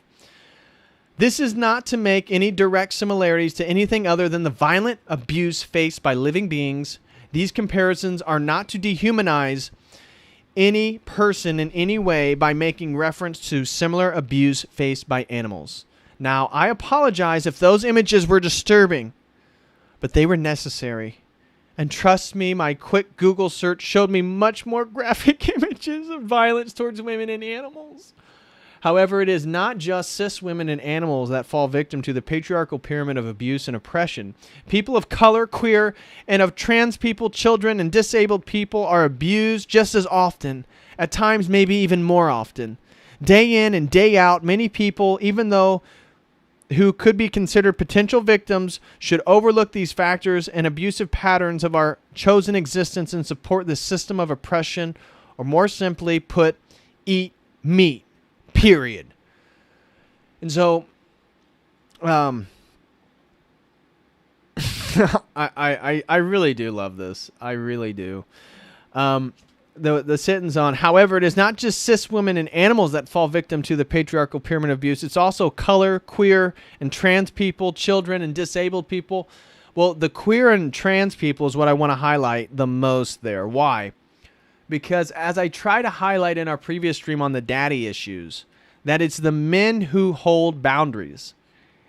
This is not to make any direct similarities to anything other than the violent abuse faced by living beings. These comparisons are not to dehumanize any person in any way by making reference to similar abuse faced by animals. Now, I apologize if those images were disturbing, but they were necessary. And trust me, my quick Google search showed me much more graphic images of violence towards women and animals. However, it is not just cis women and animals that fall victim to the patriarchal pyramid of abuse and oppression. People of color, queer, and of trans people, children, and disabled people are abused just as often, at times maybe even more often. Day in and day out, many people, even though who could be considered potential victims, should overlook these factors and abusive patterns of our chosen existence and support this system of oppression, or more simply put, eat meat. Period. And so, I really do love this. I really do. The sentence on, however, it is not just cis women and animals that fall victim to the patriarchal pyramid of abuse. It's also color, queer, and trans people, children, and disabled people. Well, the queer and trans people is what I want to highlight the most there. Why? Because as I try to highlight in our previous stream on the daddy issues, that it's the men who hold boundaries.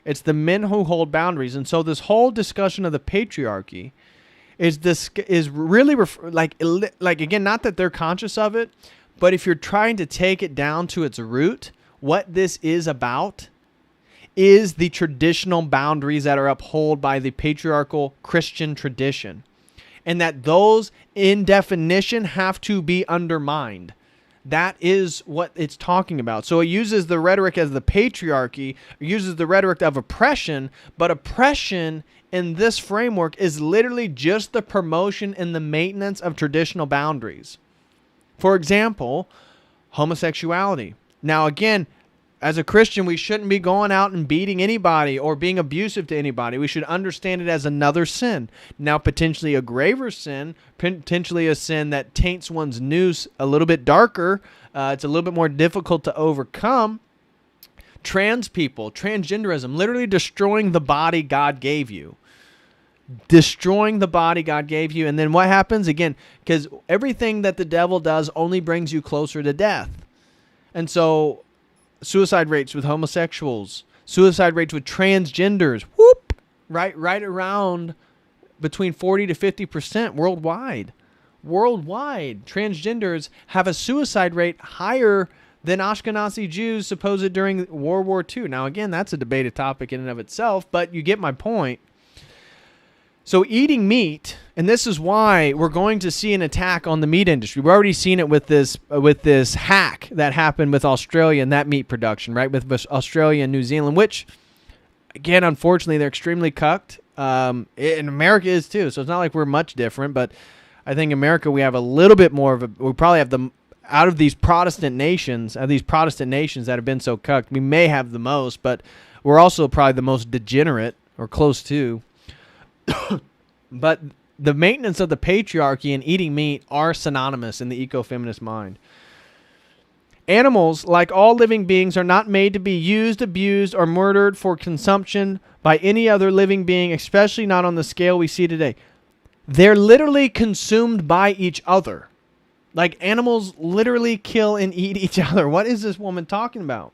It's the men who hold boundaries. And so this whole discussion of the patriarchy is really like again, not that they're conscious of it, but if you're trying to take it down to its root, what this is about is the traditional boundaries that are upheld by the patriarchal Christian tradition. And that those, in definition, have to be undermined. That is what it's talking about. So it uses the rhetoric as the patriarchy, it uses the rhetoric of oppression, but oppression in this framework is literally just the promotion and the maintenance of traditional boundaries. For example, homosexuality. Now again, as a Christian, we shouldn't be going out and beating anybody or being abusive to anybody. We should understand it as another sin. Now, potentially a graver sin, potentially a sin that taints one's news a little bit darker. It's a little bit more difficult to overcome. Trans people, transgenderism, literally destroying the body God gave you. Destroying the body God gave you. And then what happens? Again, because everything that the devil does only brings you closer to death. And so suicide rates with homosexuals, suicide rates with transgenders, right around between 40 to 50% worldwide. Worldwide, transgenders have a suicide rate higher than Ashkenazi Jews supposed during World War II. Now, again, that's a debated topic in and of itself, but you get my point. So eating meat, and this is why we're going to see an attack on the meat industry. We've already seen it with this hack that happened with Australia and that meat production, right? With Australia and New Zealand, which, again, unfortunately, they're extremely cucked. And America is too, so it's not like we're much different. But I think America, we have a little bit more of a, we probably have the, out of these Protestant nations that have been so cucked, we may have the most, but we're also probably the most degenerate, or close to. But the maintenance of the patriarchy and eating meat are synonymous in the eco-feminist mind. Animals, like all living beings, are not made to be used, abused, or murdered for consumption by any other living being, especially not on the scale we see today. They're literally consumed by each other. Like, animals literally kill and eat each other. What is this woman talking about?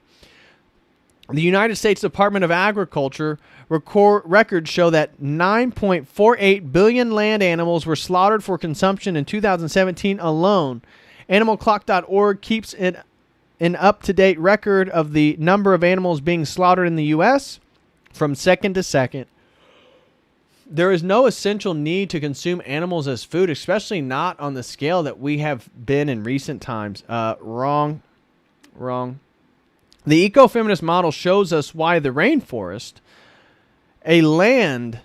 The United States Department of Agriculture records show that 9.48 billion land animals were slaughtered for consumption in 2017 alone. AnimalClock.org keeps an up-to-date record of the number of animals being slaughtered in the U.S. from second to second. There is no essential need to consume animals as food, especially not on the scale that we have been in recent times. Wrong. The eco-feminist model shows us why the rainforest, a land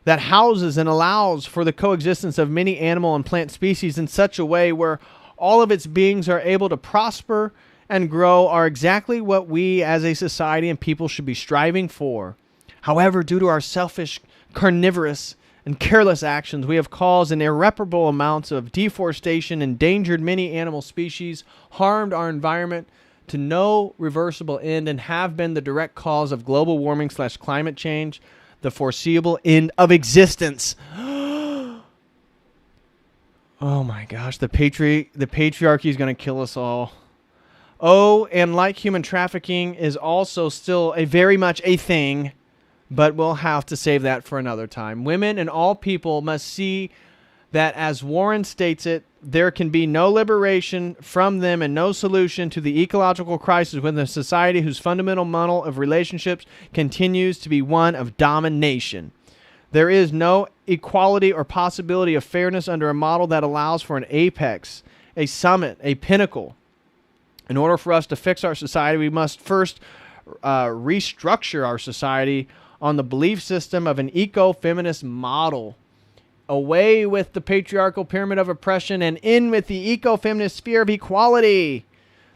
that houses and allows for the coexistence of many animal and plant species in such a way where all of its beings are able to prosper and grow, are exactly what we as a society and people should be striving for. However, due to our selfish, carnivorous, and careless actions, we have caused an irreparable amounts of deforestation, endangered many animal species, harmed our environment to no reversible end, and have been the direct cause of global warming / climate change, the foreseeable end of existence. Oh my gosh, the patriarchy is going to kill us all. Oh, and like human trafficking is also still very much a thing, but we'll have to save that for another time. Women and all people must see that, as Warren states it, there can be no liberation from them and no solution to the ecological crisis within a society whose fundamental model of relationships continues to be one of domination. There is no equality or possibility of fairness under a model that allows for an apex, a summit, a pinnacle. In order for us to fix our society, we must first restructure our society on the belief system of an eco-feminist model. Away with the patriarchal pyramid of oppression and in with the eco-feminist sphere of equality.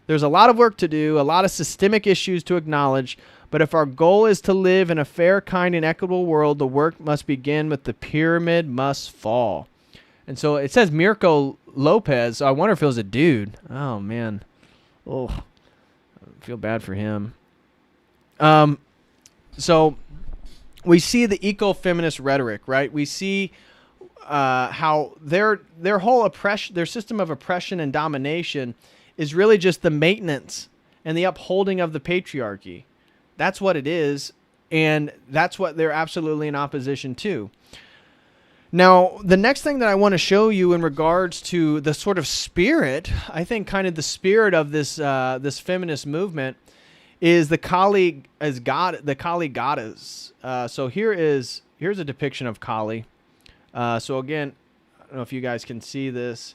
There's a lot of work to do, a lot of systemic issues to acknowledge, but if our goal is to live in a fair, kind, and equitable world, the work must begin with the pyramid must fall. And so it says Mirko Lopez. So I wonder if it was a dude. Oh, man. Oh, I feel bad for him. So we see the eco-feminist rhetoric, right? We see how their whole oppression, their system of oppression and domination is really just the maintenance and the upholding of the patriarchy. That's what it is, and that's what they're absolutely in opposition to. Now, the next thing that I want to show you in regards to the sort of spirit, I think kind of the spirit of this this feminist movement is the Kali as God, the Kali goddess. So here's a depiction of Kali. So again, I don't know if you guys can see this.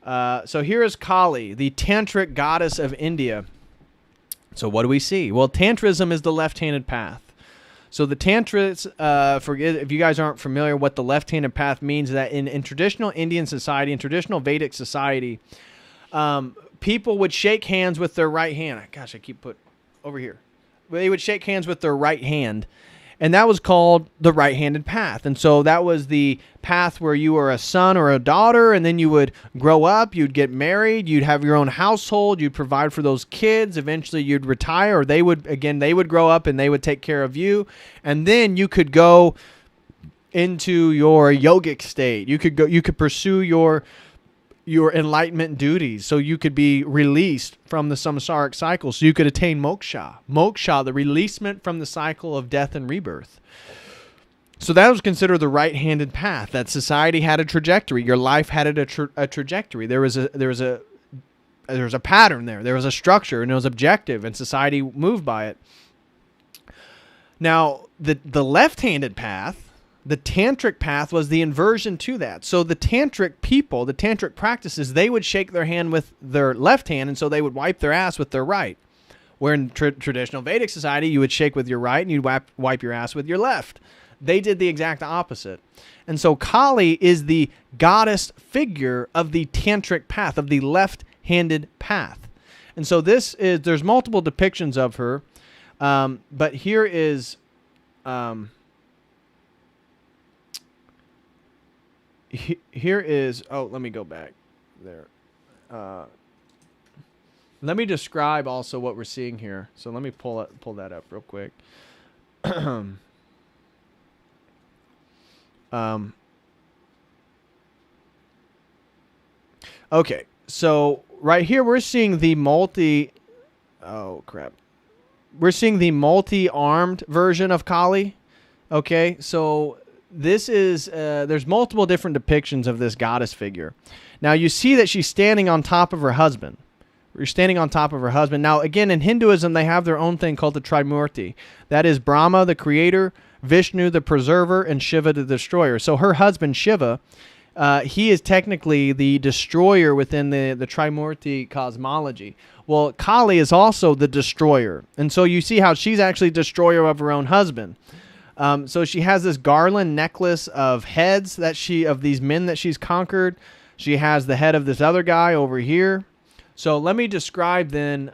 So here is Kali, the tantric goddess of India. So what do we see? Well, tantrism is the left-handed path. So the tantras, if you guys aren't familiar, what the left-handed path means is that in traditional Indian society, in traditional Vedic society, people would shake hands with their right hand. Gosh, I keep put over here. They would shake hands with their right hand, and that was called the right-handed path. And so that was the path where you were a son or a daughter, and then you would grow up, you'd get married, you'd have your own household, you'd provide for those kids, eventually you'd retire, or they would grow up and they would take care of you, and then you could go into your yogic state. You could pursue your enlightenment duties, so you could be released from the samsaric cycle, so you could attain moksha, the releasement from the cycle of death and rebirth. So that was considered the right-handed path. That society had a trajectory. Your life had a trajectory. There was a pattern there. There was a structure, and it was objective, and society moved by it. Now, the left-handed path, the tantric path, was the inversion to that. So the tantric people, the tantric practices, they would shake their hand with their left hand, and so they would wipe their ass with their right. where in traditional Vedic society, you would shake with your right and you'd wipe your ass with your left. They did the exact opposite. And so Kali is the goddess figure of the tantric path, of the left-handed path. And so there's multiple depictions of her, but here is... Here is, let me go back there. Let me describe also what we're seeing here. So let me pull that up real quick. Okay, so right here we're seeing the we're seeing the multi-armed version of Kali. Okay, so this is, there's multiple different depictions of this goddess figure. Now you see that she's standing on top of her husband. You're standing on top of her husband. Now again, in Hinduism, they have their own thing called the Trimurti. That is Brahma, the creator, Vishnu, the preserver, and Shiva, the destroyer. So her husband, Shiva, he is technically the destroyer within the Trimurti cosmology. Well, Kali is also the destroyer. And so you see how she's actually destroyer of her own husband. So she has this garland necklace of heads of these men that she's conquered. She has the head of this other guy over here. So let me describe then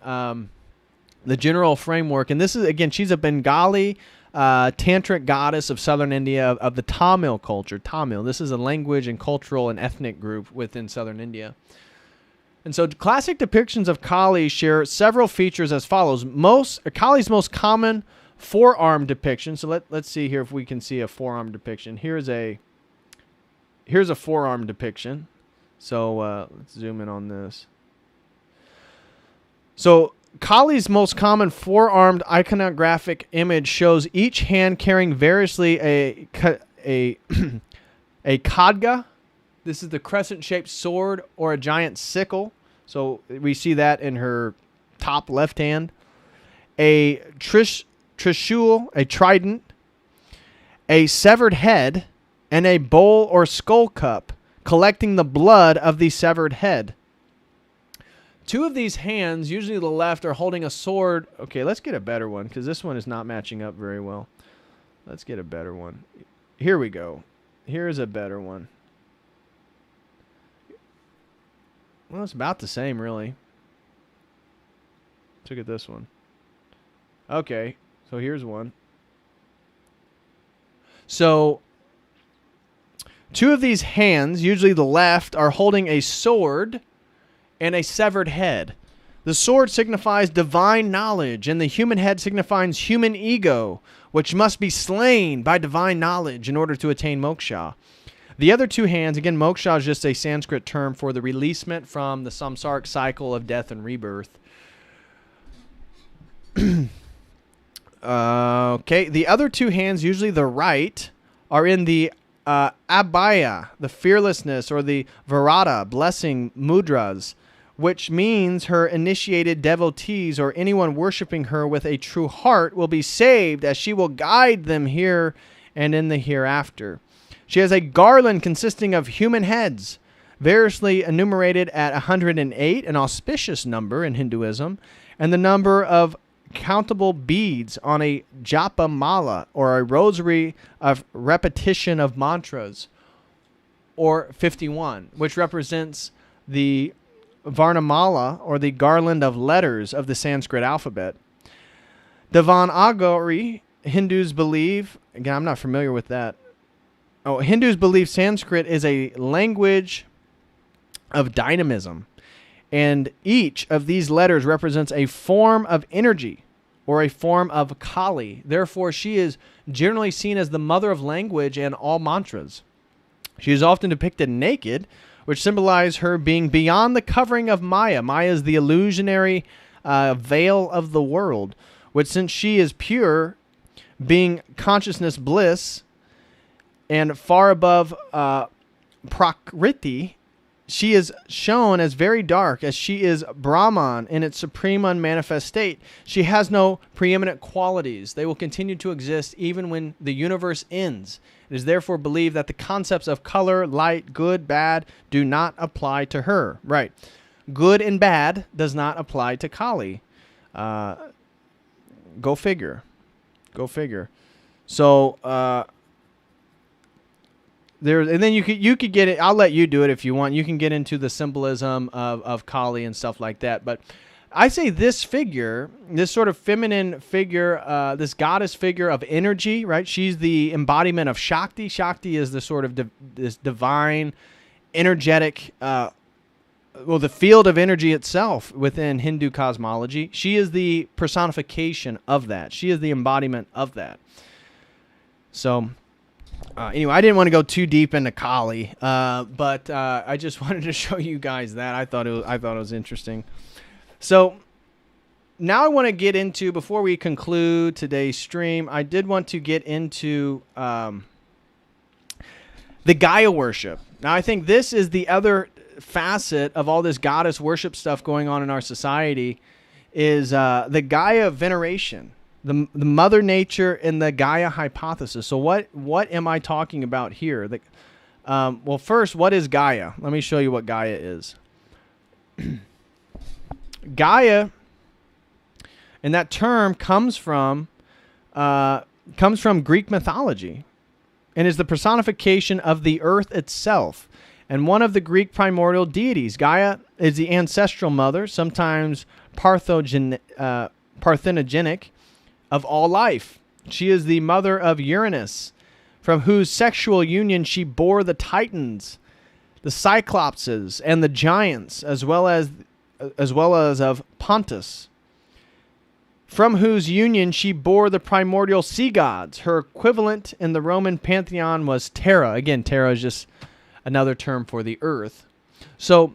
the general framework. And this is, again, she's a Bengali tantric goddess of southern India, of the Tamil culture. Tamil, this is a language and cultural and ethnic group within southern India. And so classic depictions of Kali share several features as follows. Kali's most common forearm depiction. So let's see here if we can see a forearm depiction. Here's a forearm depiction. So let's zoom in on this. So Kali's most common forearmed iconographic image shows each hand carrying variously a khadga. This is the crescent-shaped sword or a giant sickle. So we see that in her top left hand. A trishul, a trident, a severed head, and a bowl or skull cup, collecting the blood of the severed head. Two of these hands, usually the left, are holding a sword. Okay, let's get a better one, because this one is not matching up very well. Let's get a better one. Here we go. Here's a better one. Well, it's about the same, really. Let's look at this one. Okay, so here's one. So, two of these hands, usually the left, are holding a sword and a severed head. The sword signifies divine knowledge, and the human head signifies human ego, which must be slain by divine knowledge in order to attain moksha. The other two hands, again, moksha is just a Sanskrit term for the releasement from the samsaric cycle of death and rebirth. Okay, the other two hands, usually the right, are in the abhaya, the fearlessness, or the virata, blessing mudras, which means her initiated devotees or anyone worshiping her with a true heart will be saved, as she will guide them here and in the hereafter. She has a garland consisting of human heads, variously enumerated at 108, an auspicious number in Hinduism, and the number of countable beads on a japa mala, or a rosary of repetition of mantras, or 51, which represents the Varnamala, or the garland of letters of the Sanskrit alphabet. Devanagari, Hindus believe, again, I'm not familiar with that. Hindus believe Sanskrit is a language of dynamism, and each of these letters represents a form of energy or a form of Kali. Therefore, she is generally seen as the mother of language and all mantras. She is often depicted naked, which symbolize her being beyond the covering of Maya. Maya is the illusionary veil of the world, which, since she is pure, being consciousness bliss, and far above Prakriti, she is shown as very dark, as she is Brahman in its supreme unmanifest state. She has no preeminent qualities. They will continue to exist even when the universe ends. It is therefore believed that the concepts of color, light, good, bad do not apply to her. Right. Good and bad does not apply to Kali. Go figure. Go figure. So and then you could get it. I'll let you do it if you want. You can get into the symbolism of Kali and stuff like that. But I say this figure, this sort of feminine figure, this goddess figure of energy, right? She's the embodiment of Shakti. Shakti is the sort of this divine, energetic, the field of energy itself within Hindu cosmology. She is the personification of that. She is the embodiment of that. So, anyway, I didn't want to go too deep into Kali, but I just wanted to show you guys that. I thought it was interesting. So now I want to get into, before we conclude today's stream, I did want to get into the Gaia worship. Now, I think this is the other facet of all this goddess worship stuff going on in our society, is the Gaia veneration, the Mother Nature and the Gaia hypothesis. So what am I talking about here? Well, first, what is Gaia? Let me show you what Gaia is. Gaia, and that term comes from Greek mythology, and is the personification of the earth itself, and one of the Greek primordial deities. Gaia is the ancestral mother, sometimes parthenogenic, of all life. She is the mother of Uranus, from whose sexual union she bore the Titans, the Cyclopses, and the giants, as well as of Pontus, from whose union she bore the primordial sea gods. Her equivalent in the Roman pantheon was Terra. Again, Terra is just another term for the earth. So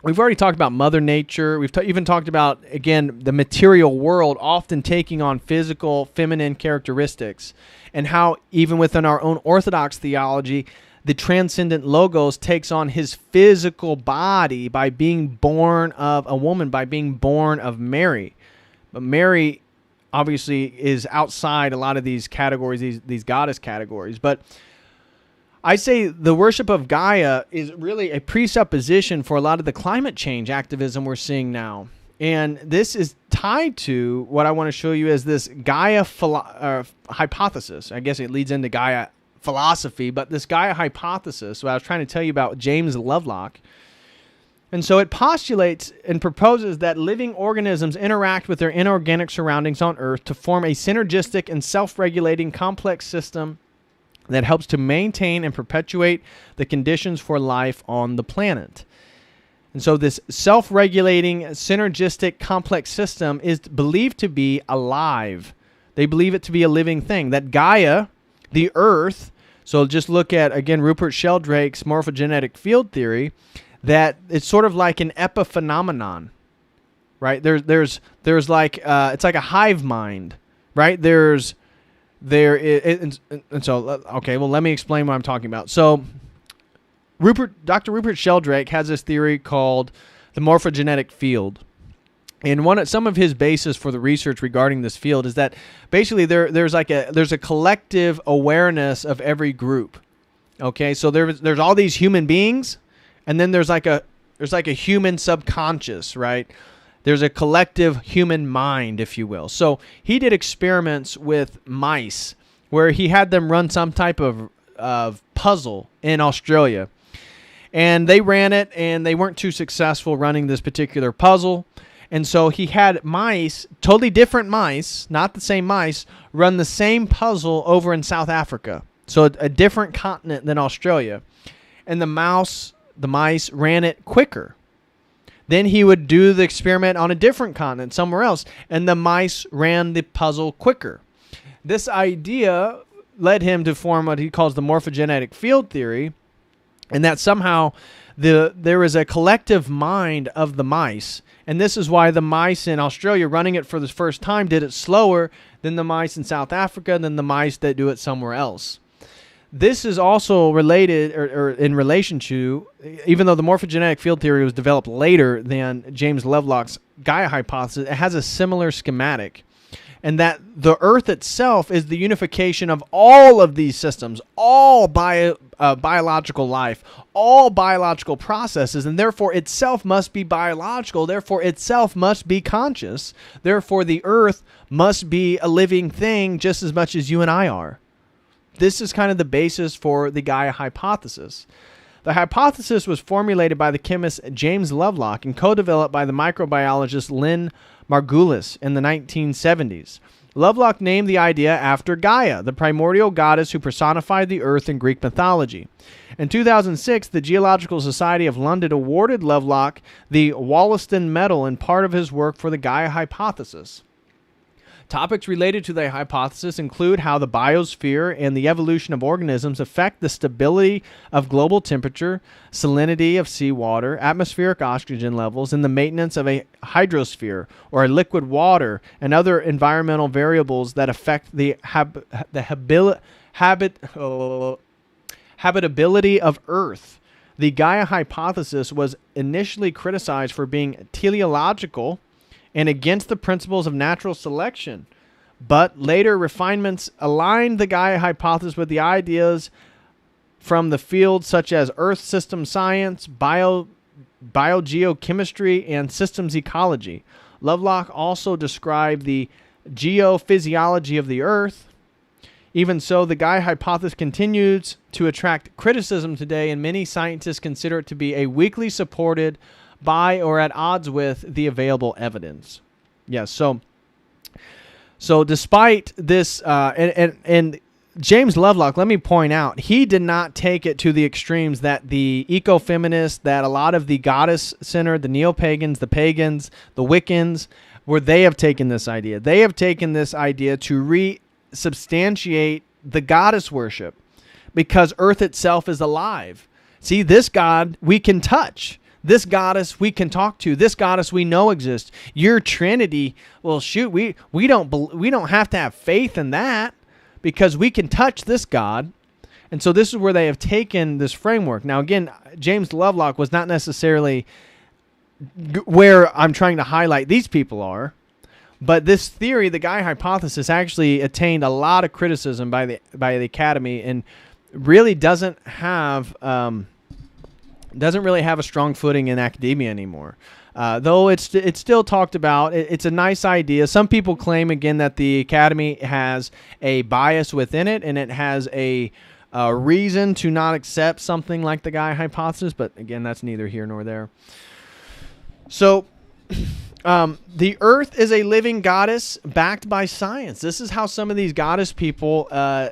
we've already talked about Mother Nature. We've even talked about, again, the material world often taking on physical, feminine characteristics, and how even within our own Orthodox theology, the transcendent Logos takes on his physical body by being born of a woman, by being born of Mary. But Mary obviously is outside a lot of these categories, these goddess categories. But I say the worship of Gaia is really a presupposition for a lot of the climate change activism we're seeing now. And this is tied to what I want to show you as this Gaia hypothesis. I guess it leads into Gaia philosophy, but this Gaia hypothesis, what I was trying to tell you about James Lovelock. And so it postulates and proposes that living organisms interact with their inorganic surroundings on Earth to form a synergistic and self-regulating complex system that helps to maintain and perpetuate the conditions for life on the planet. And so this self-regulating, synergistic, complex system is believed to be alive. They believe it to be a living thing. That Gaia, the Earth, so just look at, again, Rupert Sheldrake's morphogenetic field theory, that it's sort of like an epiphenomenon, right? There's like, it's like a hive mind, right? And so, okay, well, let me explain what I'm talking about. So Dr. Rupert Sheldrake has this theory called the morphogenetic field. And some of his basis for the research regarding this field is that basically there's a collective awareness of every group. Okay, so there's all these human beings, and then there's like a human subconscious, right? There's a collective human mind, if you will. So he did experiments with mice where he had them run some type of puzzle in Australia. And they ran it, and they weren't too successful running this particular puzzle. And so he had mice, totally different mice, not the same mice, run the same puzzle over in South Africa. So a different continent than Australia. And the mice ran it quicker. Then he would do the experiment on a different continent, somewhere else, and the mice ran the puzzle quicker. This idea led him to form what he calls the morphogenetic field theory, and that somehow there is a collective mind of the mice. And this is why the mice in Australia running it for the first time did it slower than the mice in South Africa, than the mice that do it somewhere else. This is also related or in relation to, even though the morphogenetic field theory was developed later than James Lovelock's Gaia hypothesis, it has a similar schematic. And that the Earth itself is the unification of all of these systems, all biological life, all biological processes, and therefore itself must be biological, therefore itself must be conscious, therefore the earth must be a living thing just as much as you and I are. This is kind of the basis for the Gaia hypothesis. The hypothesis was formulated by the chemist James Lovelock and co-developed by the microbiologist Lynn Margulis in the 1970s. Lovelock named the idea after Gaia, the primordial goddess who personified the earth in Greek mythology. In 2006, the Geological Society of London awarded Lovelock the Wollaston Medal in part of his work for the Gaia hypothesis. Topics related to the hypothesis include how the biosphere and the evolution of organisms affect the stability of global temperature, salinity of seawater, atmospheric oxygen levels, and the maintenance of a hydrosphere or a liquid water, and other environmental variables that affect the habitability of Earth. The Gaia hypothesis was initially criticized for being teleological and against the principles of natural selection. But later refinements aligned the Gaia hypothesis with the ideas from the fields such as Earth system science, biogeochemistry, and systems ecology. Lovelock also described the geophysiology of the Earth. Even so, the Gaia hypothesis continues to attract criticism today, and many scientists consider it to be a weakly supported by or at odds with the available evidence. Yes, so despite this, and James Lovelock, let me point out, he did not take it to the extremes that the eco-feminists, that a lot of the goddess-centered, the neo-pagans, the pagans, the Wiccans, where they have taken this idea. They have taken this idea to re-substantiate the goddess worship because Earth itself is alive. See, this God we can touch. This goddess we can talk to. This goddess we know exists. Your Trinity, well, shoot, we don't have to have faith in that because we can touch this God. And so this is where they have taken this framework. Now, again, James Lovelock was not necessarily where I'm trying to highlight these people are, but this theory, the Gaia hypothesis, actually attained a lot of criticism by the Academy and really doesn't really have a strong footing in academia anymore. Though it's still talked about. It's a nice idea. Some people claim, again, that the Academy has a bias within it and it has a reason to not accept something like the Gaia hypothesis. But again, that's neither here nor there. So the Earth is a living goddess backed by science. This is how some of these goddess people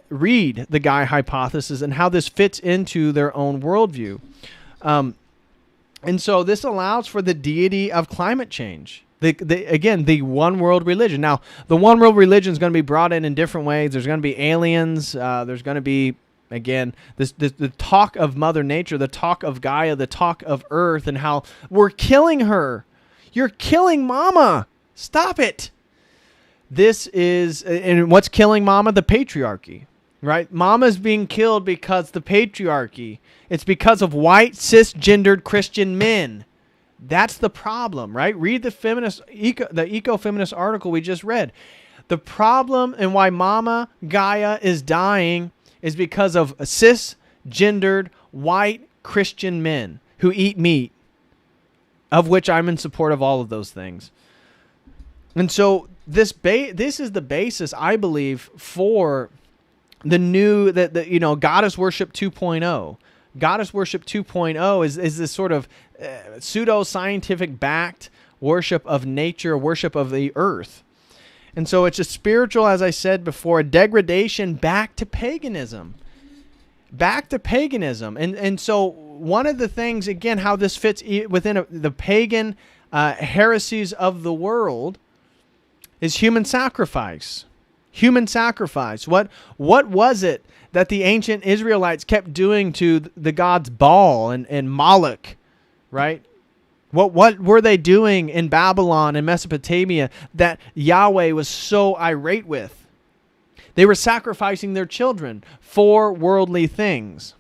read the Gaia hypothesis and how this fits into their own worldview. And so this allows for the deity of climate change. Again, the one world religion. Now, the one world religion is going to be brought in different ways. There's going to be aliens. There's going to be, again, the talk of Mother Nature, the talk of Gaia, the talk of Earth, and how we're killing her. You're killing Mama. Stop it. This is, and what's killing Mama? The patriarchy. Right? Mama's being killed because the patriarchy. It's because of white, cisgendered Christian men. That's the problem, right? Read the eco-feminist article we just read. The problem and why Mama Gaia is dying is because of cisgendered white Christian men who eat meat, of which I'm in support of all of those things. And so this is the basis, I believe, for the new Goddess Worship 2.0. Goddess Worship 2.0 is this sort of pseudo-scientific backed worship of nature, worship of the earth. And so it's a spiritual, as I said before, a degradation back to paganism. Back to paganism. And so one of the things, again, how this fits within the pagan heresies of the world is human sacrifice. Human sacrifice. What was it that the ancient Israelites kept doing to the gods Baal and Moloch, right? What were they doing in Babylon and Mesopotamia that Yahweh was so irate with? They were sacrificing their children for worldly things.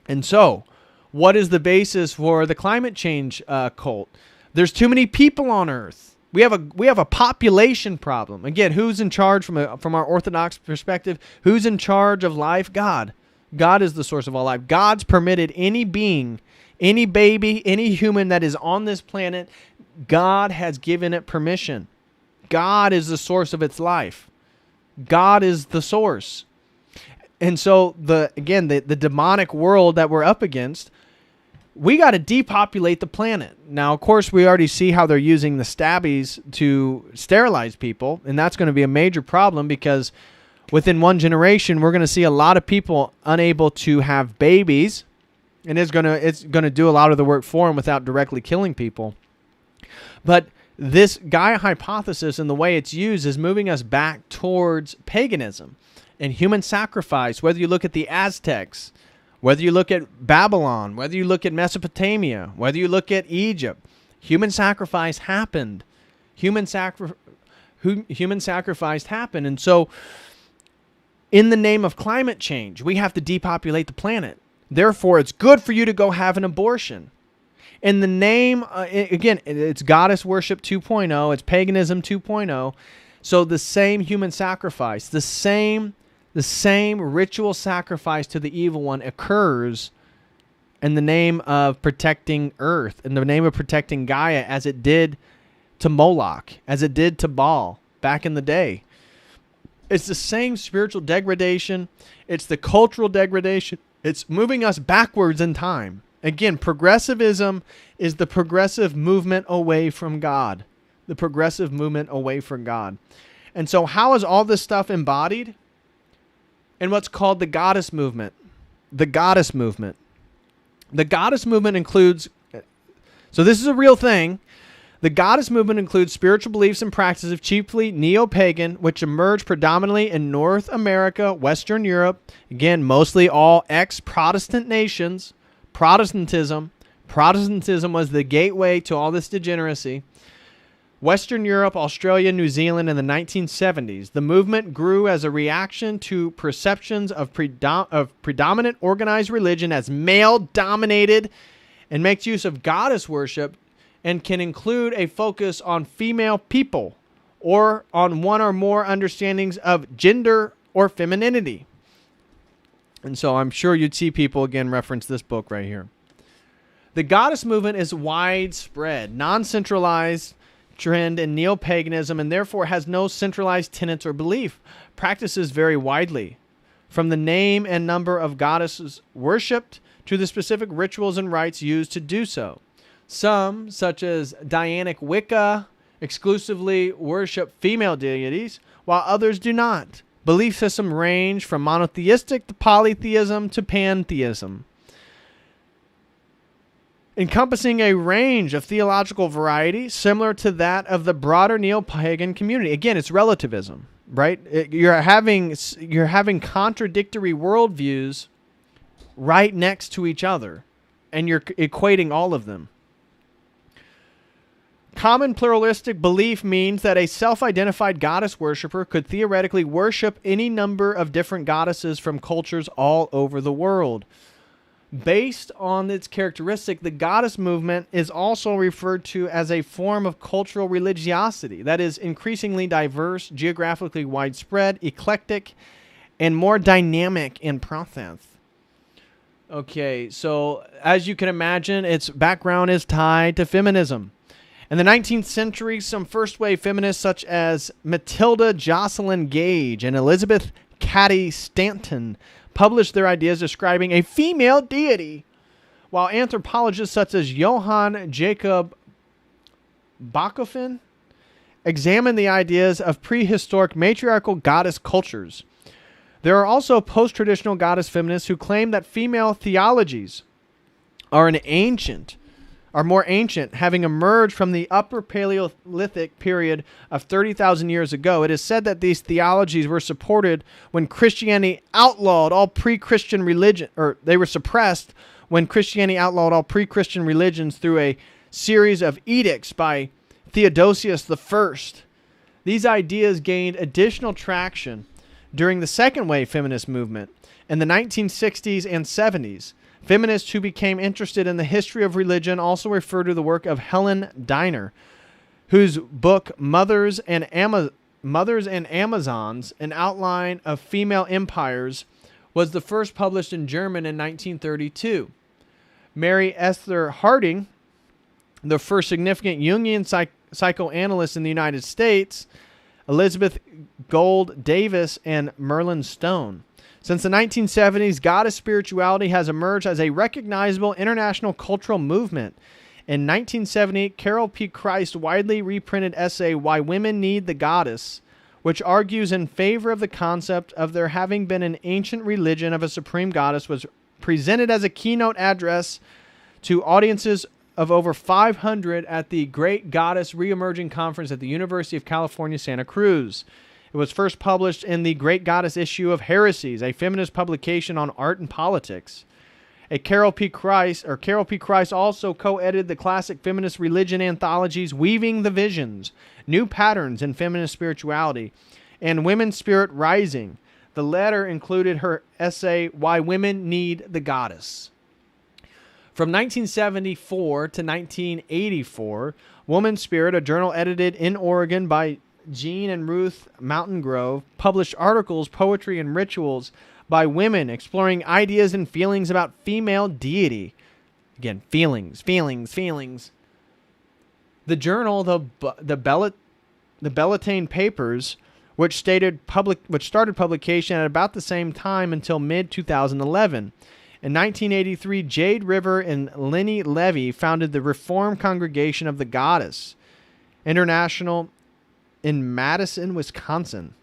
And so, what is the basis for the climate change cult? There's too many people on Earth. We have a population problem. Again, who's in charge from our Orthodox perspective? Who's in charge of life? God. God is the source of all life. God's permitted any being, any baby, any human that is on this planet, God has given it permission. God is the source of its life. God is the source. And so the demonic world that we're up against, we got to depopulate the planet. Now, of course, we already see how they're using the stabbies to sterilize people, and that's going to be a major problem because within one generation, we're going to see a lot of people unable to have babies, and it's going to do a lot of the work for them without directly killing people. But this Gaia hypothesis and the way it's used is moving us back towards paganism and human sacrifice, whether you look at the Aztecs, whether you look at Babylon, whether you look at Mesopotamia, whether you look at Egypt, human sacrifice happened. Human sacrifice happened. And so in the name of climate change, we have to depopulate the planet. Therefore, it's good for you to go have an abortion. In the name, again, it's goddess worship 2.0, it's paganism 2.0. So the same human sacrifice, the same ritual sacrifice to the evil one occurs in the name of protecting Earth, in the name of protecting Gaia, as it did to Moloch, as it did to Baal back in the day. It's the same spiritual degradation. It's the cultural degradation. It's moving us backwards in time. Again, progressivism is the progressive movement away from God. The progressive movement away from God. And so how is all this stuff embodied? In what's called the goddess movement. The goddess movement. The goddess movement includes, so this is a real thing. The goddess movement includes spiritual beliefs and practices, chiefly neo-pagan, which emerged predominantly in North America, Western Europe. Again, mostly all ex-Protestant nations. Protestantism was the gateway to all this degeneracy. Western Europe, Australia, New Zealand in the 1970s. The movement grew as a reaction to perceptions of predominant organized religion as male-dominated and makes use of goddess worship and can include a focus on female people or on one or more understandings of gender or femininity. And so I'm sure you'd see people again reference this book right here. The goddess movement is widespread, non-centralized trend in neo-paganism and therefore has no centralized tenets or belief. Practices vary widely, from the name and number of goddesses worshipped to the specific rituals and rites used to do so. Some, such as Dianic Wicca, exclusively worship female deities, while others do not. Belief systems range from monotheistic to polytheism to pantheism, encompassing a range of theological variety similar to that of the broader neo-pagan community. Again, it's relativism, right? You're having contradictory worldviews right next to each other, and you're equating all of them. Common pluralistic belief means that a self-identified goddess worshiper could theoretically worship any number of different goddesses from cultures all over the world. Based on its characteristic, the goddess movement is also referred to as a form of cultural religiosity that is increasingly diverse, geographically widespread, eclectic, and more dynamic in process. Okay, so as you can imagine, its background is tied to feminism. In the 19th century, some first-wave feminists such as Matilda Jocelyn Gage and Elizabeth Cady Stanton published their ideas describing a female deity, while anthropologists such as Johann Jacob Bachofen examined the ideas of prehistoric matriarchal goddess cultures. There are also post-traditional goddess feminists who claim that female theologies are more ancient, having emerged from the Upper Paleolithic period of 30,000 years ago. It is said that these theologies were supported when Christianity outlawed all pre-Christian religion, or they were suppressed when Christianity outlawed all pre-Christian religions through a series of edicts by Theodosius I. These ideas gained additional traction during the second wave feminist movement in the 1960s and 70s. Feminists who became interested in the history of religion also refer to the work of Helen Diner, whose book Mothers and Amazons, An Outline of Female Empires, was the first published in German in 1932. Mary Esther Harding, the first significant Jungian psychoanalyst in the United States, Elizabeth Gould Davis, and Merlin Stone. Since the 1970s, goddess spirituality has emerged as a recognizable international cultural movement. In 1978, Carol P. Christ's widely reprinted essay, Why Women Need the Goddess, which argues in favor of the concept of there having been an ancient religion of a supreme goddess, was presented as a keynote address to audiences of over 500 at the Great Goddess Reemerging Conference at the University of California, Santa Cruz. It was first published in the Great Goddess issue of Heresies, a feminist publication on art and politics. Carol P. Christ also co-edited the classic feminist religion anthologies Weaving the Visions, New Patterns in Feminist Spirituality, and Women's Spirit Rising. The latter included her essay, Why Women Need the Goddess. From 1974 to 1984, Woman's Spirit, a journal edited in Oregon by Jean and Ruth Mountain Grove, published articles, poetry, and rituals by women exploring ideas and feelings about female deity. Again, feelings. The journal, the Bellatane Papers, which started publication at about the same time until mid-2011. In 1983, Jade River and Lenny Levy founded the Reformed Congregation of the Goddess International in Madison, Wisconsin.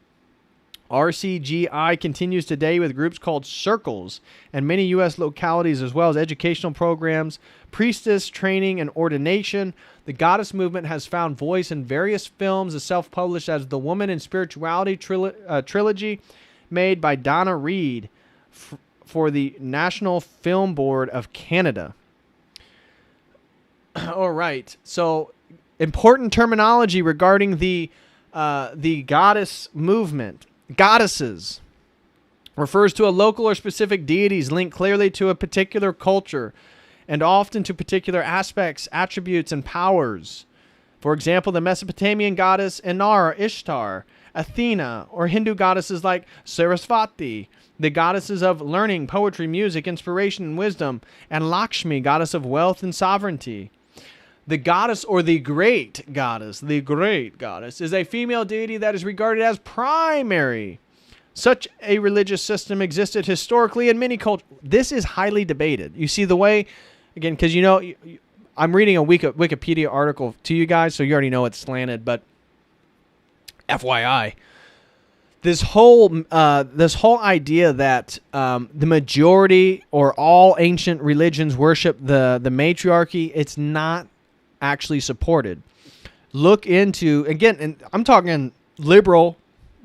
RCGI continues today with groups called Circles and many U.S. localities, as well as educational programs, priestess training, and ordination. The Goddess movement has found voice in various films, as self-published as the Woman in Spirituality trilogy made by Donna Reed for the National Film Board of Canada. All right, so important terminology regarding the goddess movement. Goddesses refers to a local or specific deities linked clearly to a particular culture and often to particular aspects, attributes, and powers. For example, the Mesopotamian goddess Inara, Ishtar, Athena, or Hindu goddesses like Sarasvati, the goddesses of learning, poetry, music, inspiration, and wisdom, and Lakshmi, goddess of wealth and sovereignty. The goddess, or the great goddess, is a female deity that is regarded as primary. Such a religious system existed historically in many cultures. This is highly debated. You see the way, again, because I'm reading a Wikipedia article to you guys, so you already know it's slanted, but FYI. This whole idea that the majority or all ancient religions worship the matriarchy, it's not actually supported. Look into, again, and I'm talking liberal,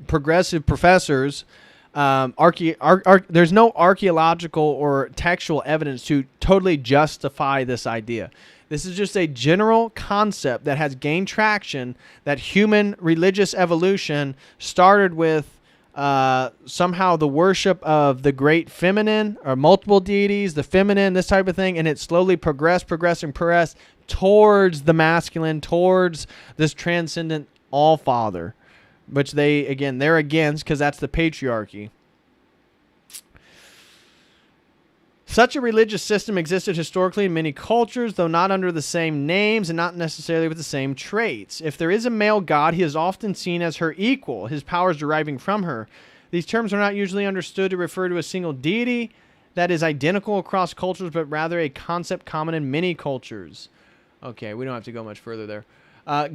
progressive professors. There's no archaeological or textual evidence to totally justify this idea. This is just a general concept that has gained traction, that human religious evolution started with somehow the worship of the great feminine or multiple deities, the feminine, this type of thing, and it slowly progressed towards the masculine, towards this transcendent all-father, which they're against because that's the patriarchy. Such a religious system existed historically in many cultures, though not under the same names and not necessarily with the same traits. If there is a male god, he is often seen as her equal, his powers deriving from her. These terms are not usually understood to refer to a single deity that is identical across cultures, but rather a concept common in many cultures. Okay, we don't have to go much further there.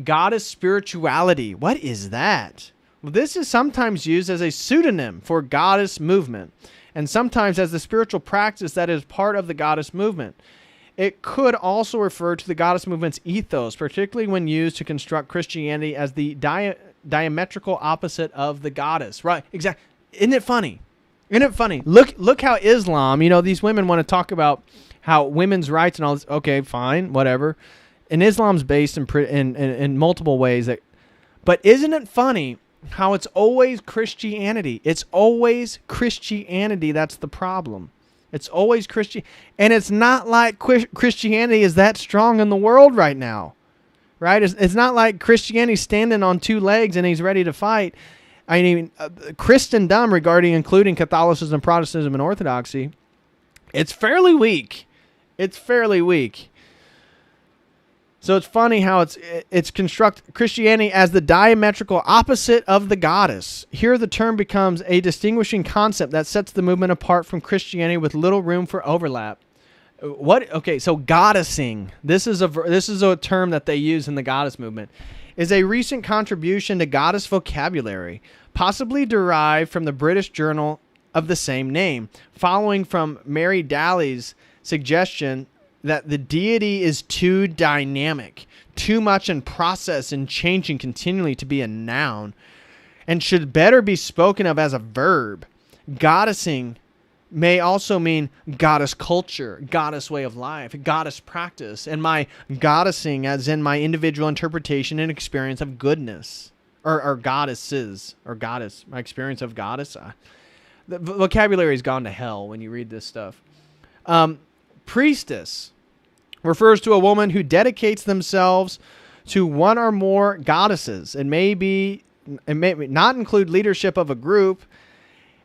Goddess spirituality. What is that? Well, this is sometimes used as a pseudonym for goddess movement, and sometimes as the spiritual practice that is part of the goddess movement. It could also refer to the goddess movement's ethos, particularly when used to construct Christianity as the diametrical opposite of the goddess. Right, exactly. Isn't it funny? Look how Islam, these women want to talk about how women's rights and all this. Okay, fine, whatever. And Islam's based in multiple ways. But isn't it funny how it's always Christianity? It's always Christianity that's the problem. It's always Christian. And it's not like Christianity is that strong in the world right now. Right? It's not like Christianity's standing on two legs and he's ready to fight. I mean, Christendom regarding including Catholicism, Protestantism, and Orthodoxy, it's fairly weak. It's fairly weak. So it's funny how it's construct Christianity as the diametrical opposite of the goddess. Here the term becomes a distinguishing concept that sets the movement apart from Christianity with little room for overlap. What? Okay, so goddessing. This is a term that they use in the goddess movement. Is a recent contribution to goddess vocabulary, possibly derived from the British journal of the same name, following from Mary Daly's suggestion that the deity is too dynamic, too much in process and changing continually to be a noun, and should better be spoken of as a verb. Goddessing may also mean goddess culture, goddess way of life, goddess practice, and my goddessing as in my individual interpretation and experience of goodness, or goddesses, or goddess, my experience of goddess. The vocabulary has gone to hell when you read this stuff. Priestess refers to a woman who dedicates themselves to one or more goddesses. It may not include leadership of a group,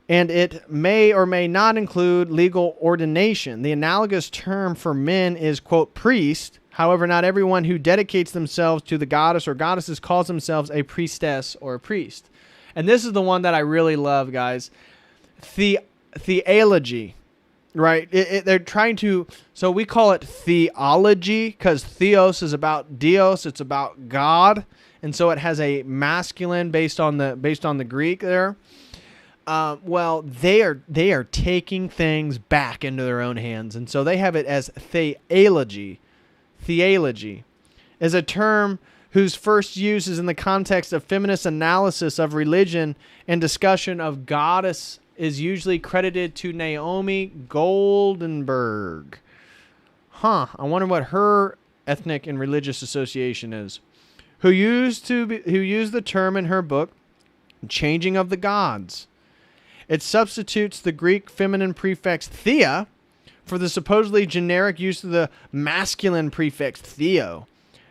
and it may or may not include legal ordination. The analogous term for men is, quote, priest. However, not everyone who dedicates themselves to the goddess or goddesses calls themselves a priestess or a priest. And this is the one that I really love, guys. Theology. Right, they're trying to. So we call it theology because theos is about Dios. It's about God, and so it has a masculine based on the Greek there. Well, they are taking things back into their own hands, and so they have it as theology. Theology is a term whose first use is in the context of feminist analysis of religion and discussion of goddess. Is usually credited to Naomi Goldenberg. I wonder what her ethnic and religious association is. Who used the term in her book, Changing of the Gods. It substitutes the Greek feminine prefix thea for the supposedly generic use of the masculine prefix theo.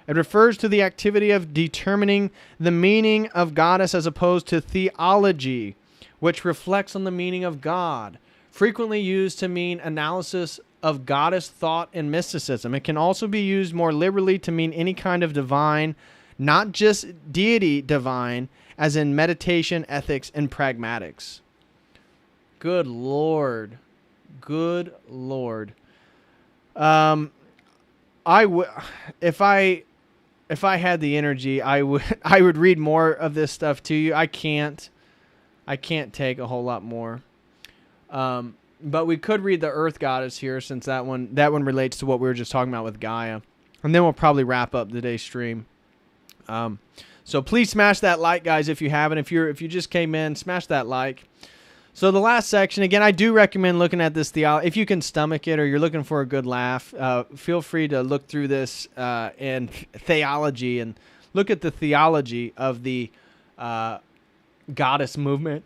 It refers to the activity of determining the meaning of goddess as opposed to theology, which reflects on the meaning of God, frequently used to mean analysis of goddess thought and mysticism. It can also be used more liberally to mean any kind of divine, not just deity divine, as in meditation, ethics, and pragmatics. Good Lord. Good Lord. If I had the energy, I would read more of this stuff to you. I can't take a whole lot more. But we could read the Earth Goddess here since that one relates to what we were just talking about with Gaia. And then we'll probably wrap up today's stream. So please smash that like, guys, if you haven't. If you just came in, smash that like. So the last section, again, I do recommend looking at this theology. If you can stomach it or you're looking for a good laugh, feel free to look through this and theology and look at the theology of the goddess movement.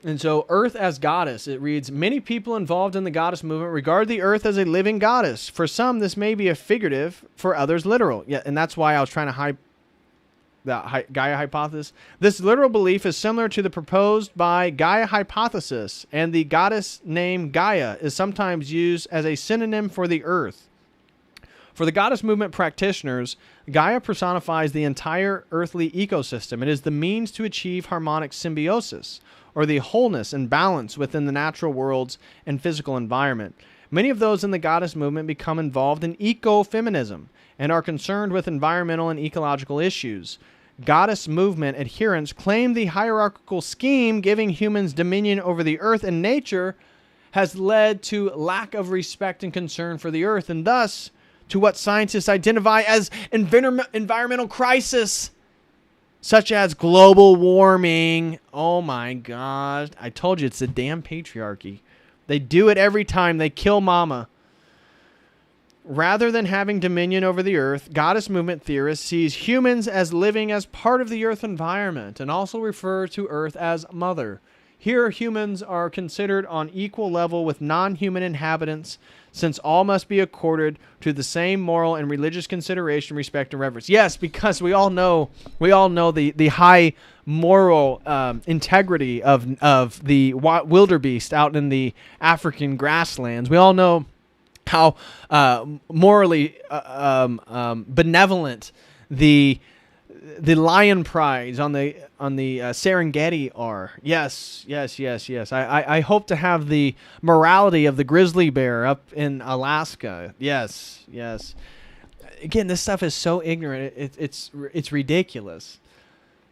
And so Earth as goddess, it reads, many people involved in the goddess movement regard the Earth as a living goddess. For some, this may be a figurative, for others literal. Yeah, and that's why I was trying to hype the Gaia hypothesis. This literal belief is similar to the proposed by Gaia hypothesis, and the goddess name Gaia is sometimes used as a synonym for the Earth. For the goddess movement practitioners, Gaia personifies the entire earthly ecosystem. It is the means to achieve harmonic symbiosis, or the wholeness and balance within the natural worlds and physical environment. Many of those in the goddess movement become involved in eco-feminism and are concerned with environmental and ecological issues. Goddess movement adherents claim the hierarchical scheme giving humans dominion over the earth and nature has led to lack of respect and concern for the earth, and thus to what scientists identify as environmental crisis, such as global warming. Oh my God. I told you, it's the damn patriarchy. They do it every time. They kill mama. Rather than having dominion over the earth, goddess movement theorists sees humans as living as part of the earth environment and also refer to earth as mother. Here, humans are considered on equal level with non-human inhabitants, since all must be accorded to the same moral and religious consideration, respect, and reverence. Yes, because we all know the high moral integrity of the wildebeest out in the African grasslands. We all know how morally benevolent the lion prides on the Serengeti are. Yes. I hope to have the morality of the grizzly bear up in Alaska. Yes. Again, this stuff is so ignorant. It's ridiculous.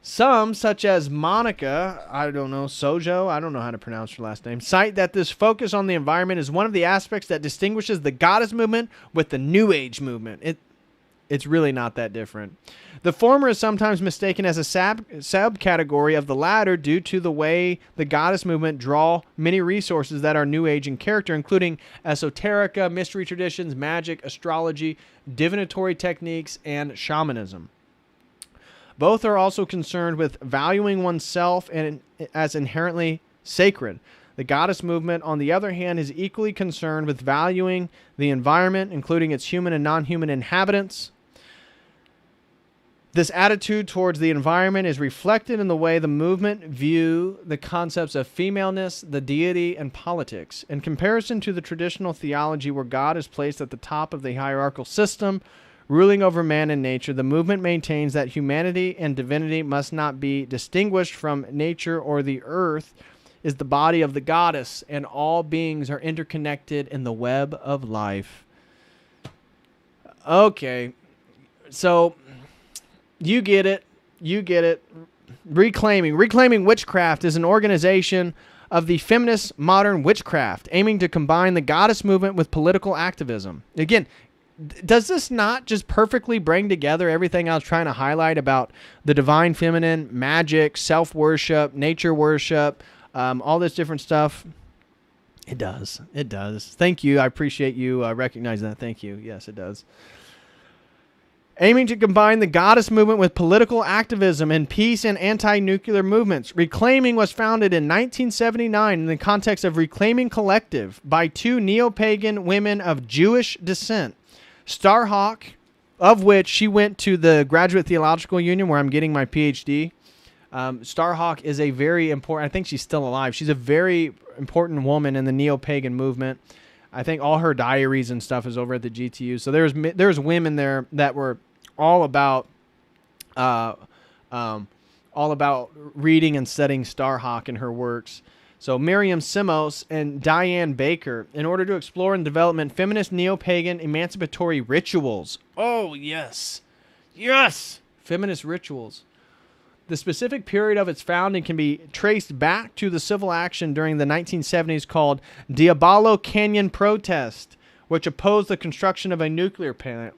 Some, such as Monica, Sojo, I don't know how to pronounce her last name, cite that this focus on the environment is one of the aspects that distinguishes the goddess movement with the New Age movement. It's really not that different. The former is sometimes mistaken as a subcategory of the latter due to the way the goddess movement draw many resources that are New Age in character, including esoterica, mystery traditions, magic, astrology, divinatory techniques, and shamanism. Both are also concerned with valuing oneself and as inherently sacred. The goddess movement, on the other hand, is equally concerned with valuing the environment, including its human and non-human inhabitants. This attitude towards the environment is reflected in the way the movement view the concepts of femaleness, the deity, and politics. In comparison to the traditional theology where God is placed at the top of the hierarchical system, ruling over man and nature, the movement maintains that humanity and divinity must not be distinguished from nature, or the earth is the body of the goddess, and all beings are interconnected in the web of life. Okay, so you get it. Reclaiming Witchcraft is an organization of the feminist modern witchcraft, aiming to combine the goddess movement with political activism. Again, does this not just perfectly bring together everything I was trying to highlight about the divine feminine, magic, self-worship, nature worship, all this different stuff? It does. Thank you. I appreciate you recognizing that. Thank you. Yes, it does. Aiming to combine the goddess movement with political activism and peace and anti-nuclear movements. Reclaiming was founded in 1979 in the context of Reclaiming Collective by two neo-pagan women of Jewish descent. Starhawk, of which she went to the Graduate Theological Union where I'm getting my PhD. Starhawk is a very important, I think she's still alive. She's a very important woman in the neo-pagan movement. I think all her diaries and stuff is over at the GTU. So there's women there that were all about reading and studying Starhawk and her works. So Miriam Simos and Diane Baker, in order to explore and develop feminist neo-pagan emancipatory rituals. Oh, yes. Feminist rituals. The specific period of its founding can be traced back to the civil action during the 1970s called Diablo Canyon Protest, which opposed the construction of a nuclear plant.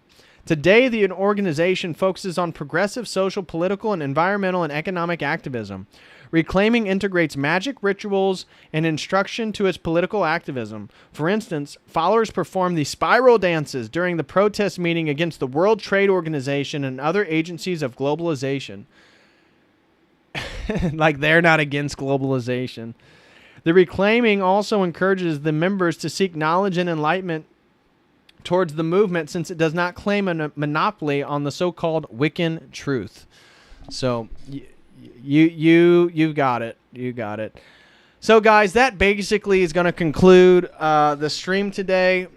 Today, the organization focuses on progressive social, political, and environmental and economic activism. Reclaiming integrates magic, rituals, and instruction to its political activism. For instance, followers perform the spiral dances during the protest meeting against the World Trade Organization and other agencies of globalization. Like they're not against globalization. The reclaiming also encourages the members to seek knowledge and enlightenment towards the movement, since it does not claim a monopoly on the so-called Wiccan truth. So you got it. You got it. So guys, that basically is going to conclude the stream today.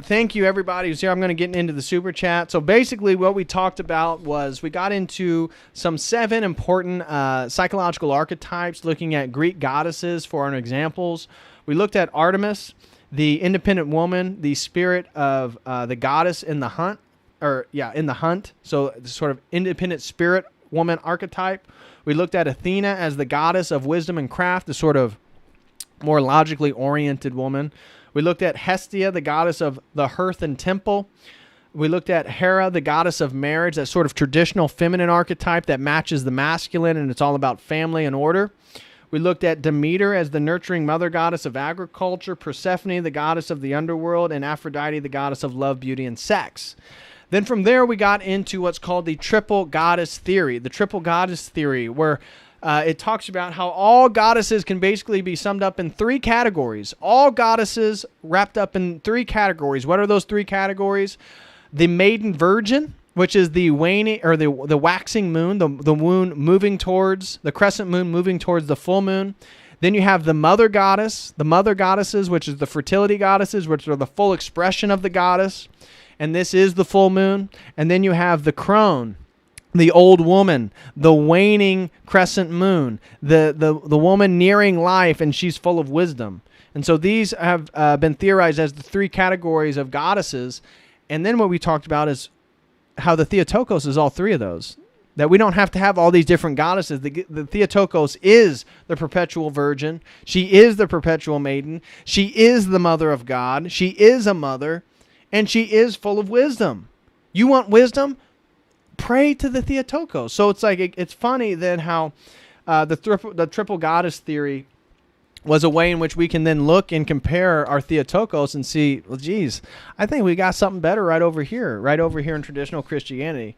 Thank you, everybody who's here. I'm going to get into the super chat. So basically what we talked about was we got into some 7 important psychological archetypes, looking at Greek goddesses for our examples. We looked at Artemis, the independent woman, the spirit of the goddess in the hunt, in the hunt. So the sort of independent spirit woman archetype. We looked at Athena as the goddess of wisdom and craft, the sort of more logically oriented woman. We looked at Hestia, the goddess of the hearth and temple. We looked at Hera, the goddess of marriage, that sort of traditional feminine archetype that matches the masculine, and it's all about family and order. We looked at Demeter as the nurturing mother goddess of agriculture, Persephone, the goddess of the underworld, and Aphrodite, the goddess of love, beauty, and sex. Then from there, we got into what's called the triple goddess theory. The triple goddess theory, where it talks about how all goddesses can basically be summed up in 3 categories. All goddesses wrapped up in 3 categories. What are those 3 categories? The maiden virgin, which is the waning or the waxing moon, the moon moving towards the crescent moon, moving towards the full moon. Then you have the mother goddess, the mother goddesses, which is the fertility goddesses, which are the full expression of the goddess. And this is the full moon. And then you have the crone, the old woman, the waning crescent moon, the woman nearing life, and she's full of wisdom. And so these have been theorized as the 3 categories of goddesses. And then what we talked about is how the Theotokos is all 3 of those. That we don't have to have all these different goddesses. The Theotokos is the perpetual virgin. She is the perpetual maiden. She is the mother of God. She is a mother. And she is full of wisdom. You want wisdom? Pray to the Theotokos. So it's like it's funny then how the triple goddess theory was a way in which we can then look and compare our Theotokos and see, well, geez, I think we got something better right over here in traditional Christianity.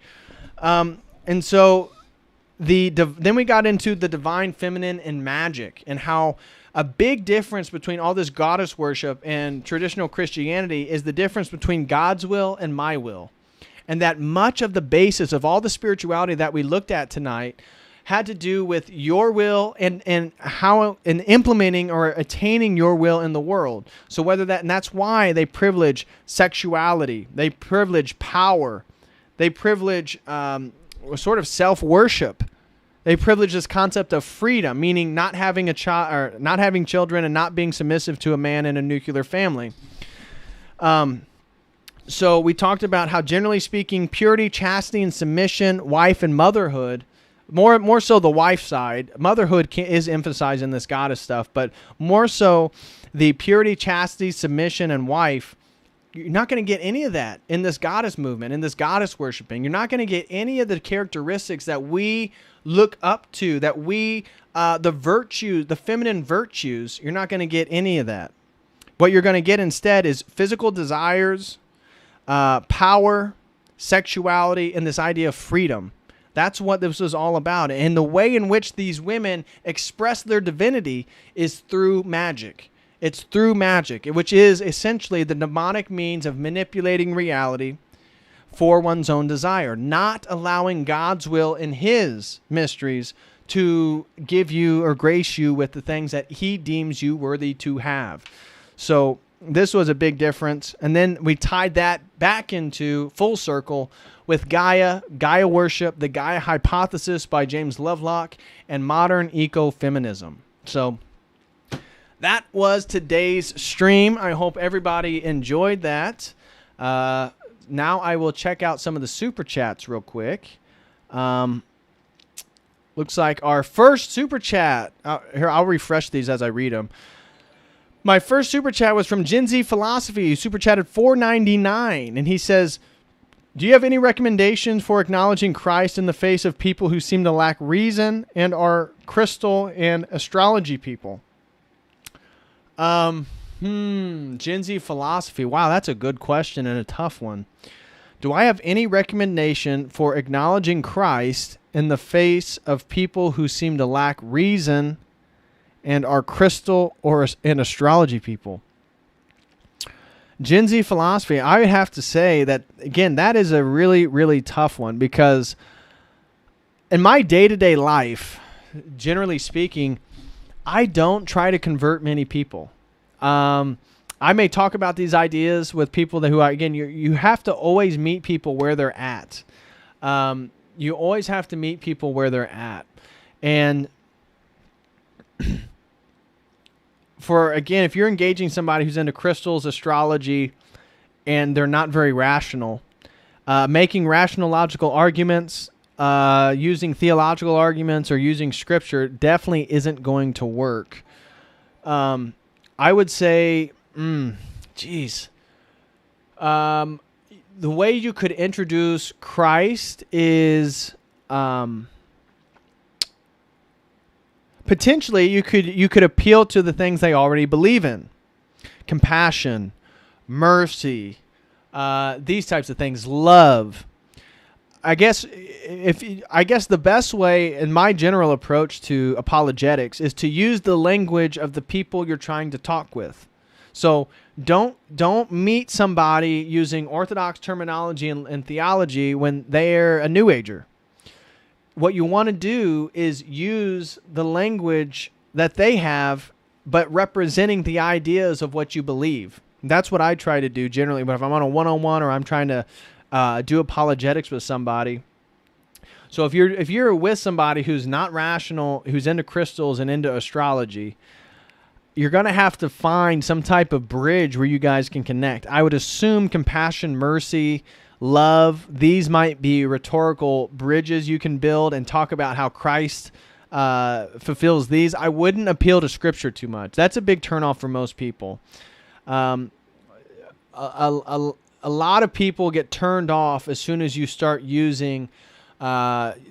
And so then we got into the divine feminine and magic, and how a big difference between all this goddess worship and traditional Christianity is the difference between God's will and my will. And that much of the basis of all the spirituality that we looked at tonight had to do with your will and how in implementing or attaining your will in the world. So and that's why they privilege sexuality, they privilege power, they privilege sort of self-worship. They privilege this concept of freedom, meaning not having a child or not having children and not being submissive to a man in a nuclear family. So we talked about how, generally speaking, purity, chastity, and submission, wife and motherhood, more so the wife side. Motherhood is emphasized in this goddess stuff, but more so the purity, chastity, submission, and wife. You're not going to get any of that in this goddess movement, in this goddess worshiping. You're not going to get any of the characteristics that we look up to, that the virtues, the feminine virtues. You're not going to get any of that. What you're going to get instead is physical desires, power, sexuality, and this idea of freedom. That's what this is all about. And the way in which these women express their divinity is through magic. It's through magic, which is essentially the demonic means of manipulating reality for one's own desire, not allowing God's will and his mysteries to give you or grace you with the things that he deems you worthy to have. So this was a big difference. And then we tied that back into full circle with Gaia worship, the Gaia hypothesis by James Lovelock, and modern eco-feminism. So that was today's stream. I hope everybody enjoyed that. Now I will check out some of the super chats real quick. Looks like our first super chat. Here, I'll refresh these as I read them. My first super chat was from Gen Z Philosophy, who super chatted $4.99, and he says, "Do you have any recommendations for acknowledging Christ in the face of people who seem to lack reason and are crystal and astrology people?" Gen Z Philosophy. Wow, that's a good question and a tough one. Do I have any recommendation for acknowledging Christ in the face of people who seem to lack reason and are crystal and astrology people? Gen Z Philosophy, I would have to say that, again, that is a really, really tough one, because in my day-to-day life, generally speaking, I don't try to convert many people. I may talk about these ideas with people who, again, you have to always meet people where they're at. You always have to meet people where they're at. And if you're engaging somebody who's into crystals, astrology, and they're not very rational, making rational logical arguments, using theological arguments, or using scripture definitely isn't going to work. I would say, the way you could introduce Christ is potentially you could appeal to the things they already believe in: compassion, mercy, these types of things, love. I guess the best way, in my general approach to apologetics, is to use the language of the people you're trying to talk with. So don't meet somebody using Orthodox terminology and theology when they're a New Ager. What you want to do is use the language that they have, but representing the ideas of what you believe. That's what I try to do generally. But if I'm on a one-on-one or I'm trying to do apologetics with somebody. So if you're with somebody who's not rational, who's into crystals and into astrology, you're going to have to find some type of bridge where you guys can connect. I would assume compassion, mercy, love, these might be rhetorical bridges you can build and talk about how Christ fulfills these. I wouldn't appeal to Scripture too much. That's a big turnoff for most people. A lot of people get turned off as soon as you start using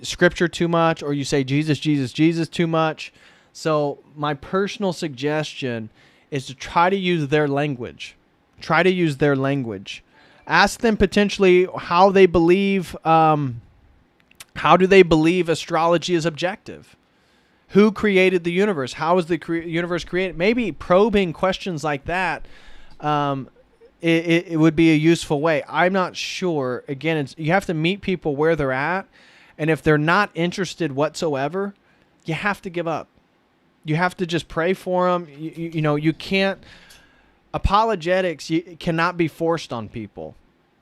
Scripture too much, or you say Jesus, Jesus, Jesus too much. So my personal suggestion is to try to use their language. Try to use their language. Ask them potentially how they believe. How do they believe astrology is objective? Who created the universe? How was the universe created? Maybe probing questions like that. It would be a useful way. I'm not sure. Again, you have to meet people where they're at, and if they're not interested whatsoever, you have to give up. You have to just pray for them. You can't. Apologetics cannot be forced on people.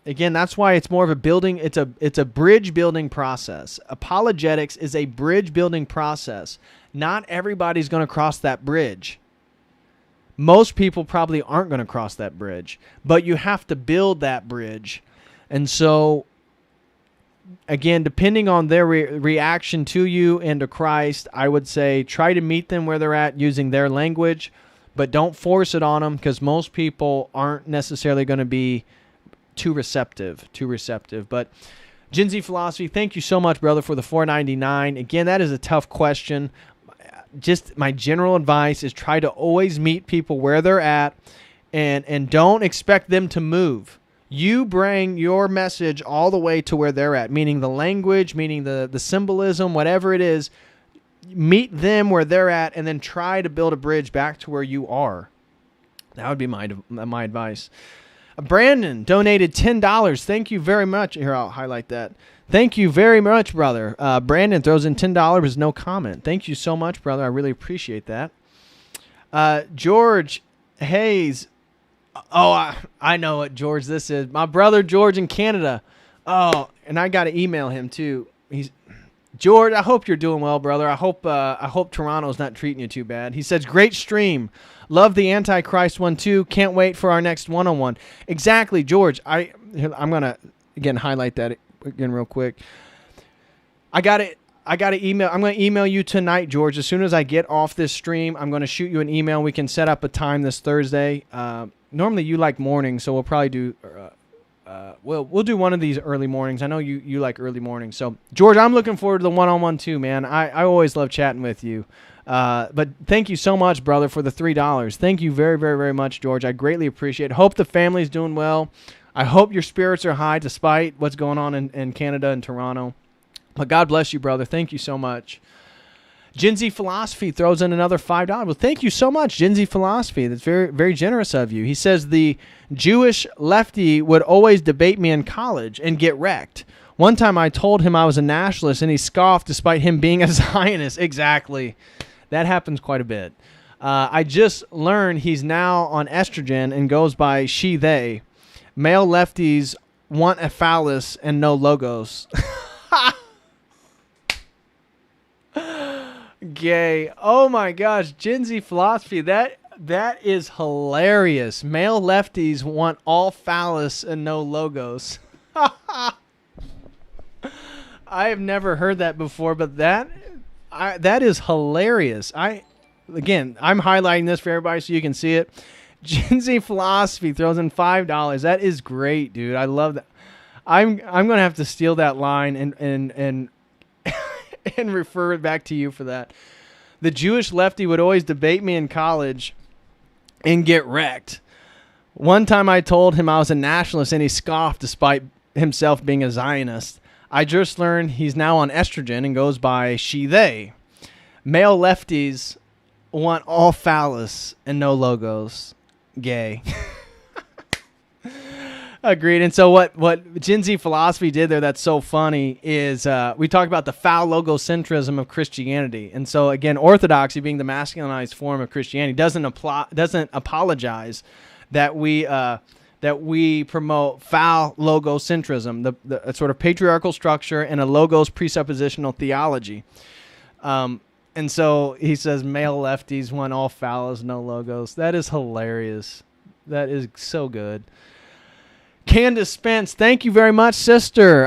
Again, that's why it's more of a building. It's a bridge building process. Apologetics is a bridge building process. Not everybody's going to cross that bridge. Most people probably aren't going to cross that bridge, but you have to build that bridge. And so, again, depending on their reaction to you and to Christ, I would say try to meet them where they're at using their language, but don't force it on them, because most people aren't necessarily going to be too receptive. But Gen Z Philosophy, thank you so much, brother, for the $4.99. Again, that is a tough question. Just my general advice is try to always meet people where they're at, and don't expect them to move. You bring your message all the way to where they're at, meaning the language, meaning the symbolism, whatever it is. Meet them where they're at, and then try to build a bridge back to where you are. That would be my advice. Brandon donated $10. Thank you very much. Here, I'll highlight that. Thank you very much, brother. Brandon throws in $10 with no comment. Thank you so much, brother. I really appreciate that. George Hayes. Oh, I know what George this is. My brother George in Canada. Oh, and I got to email him too. George, I hope you're doing well, brother. I hope Toronto's not treating you too bad. He says, great stream. Love the Antichrist one too. Can't wait for our next one-on-one. Exactly, George. I'm going to, again, highlight that again real quick. I got to email. I'm going to email you tonight, George. As soon as I get off this stream, I'm going to shoot you an email. We can set up a time this Thursday. Normally you like mornings, so we'll probably do... we'll do one of these early mornings. I know you like early mornings. So, George, I'm looking forward to the one-on-one too, man. I always love chatting with you. But thank you so much, brother, for the $3. Thank you very, very, very much, George. I greatly appreciate it. Hope the family's doing well. I hope your spirits are high despite what's going on in Canada and Toronto. But God bless you, brother. Thank you so much. Gen Z Philosophy throws in another $5. Well, thank you so much, Gen Z Philosophy. That's very, very generous of you. He says, the Jewish lefty would always debate me in college and get wrecked. One time I told him I was a nationalist, and he scoffed despite him being a Zionist. Exactly. That happens quite a bit. I just learned he's now on estrogen and goes by she, they. Male lefties want a phallus and no logos. Gay. Oh my gosh, Gen Z Philosophy. That is hilarious. Male lefties want all phallus and no logos. I have never heard that before, but that is hilarious. I'm highlighting this for everybody so you can see it. Gen Z Philosophy throws in $5. That is great, dude. I love that. I'm gonna have to steal that line and and refer it back to you for that. The Jewish lefty would always debate me in college and get wrecked. One time I told him I was a nationalist, and he scoffed despite himself being a Zionist. I just learned he's now on estrogen and goes by she, they. Male lefties want all phallus and no logos. Gay. Agreed. And so what Gen Z philosophy did there that's so funny is we talked about the foul logocentrism of Christianity. And so, again, Orthodoxy, being the masculinized form of Christianity, doesn't apologize that we promote foul logocentrism, the sort of patriarchal structure and a logos presuppositional theology. And so he says male lefties want all phallus, no logos. That is hilarious. That is so good. Candace Spence, thank you very much, sister.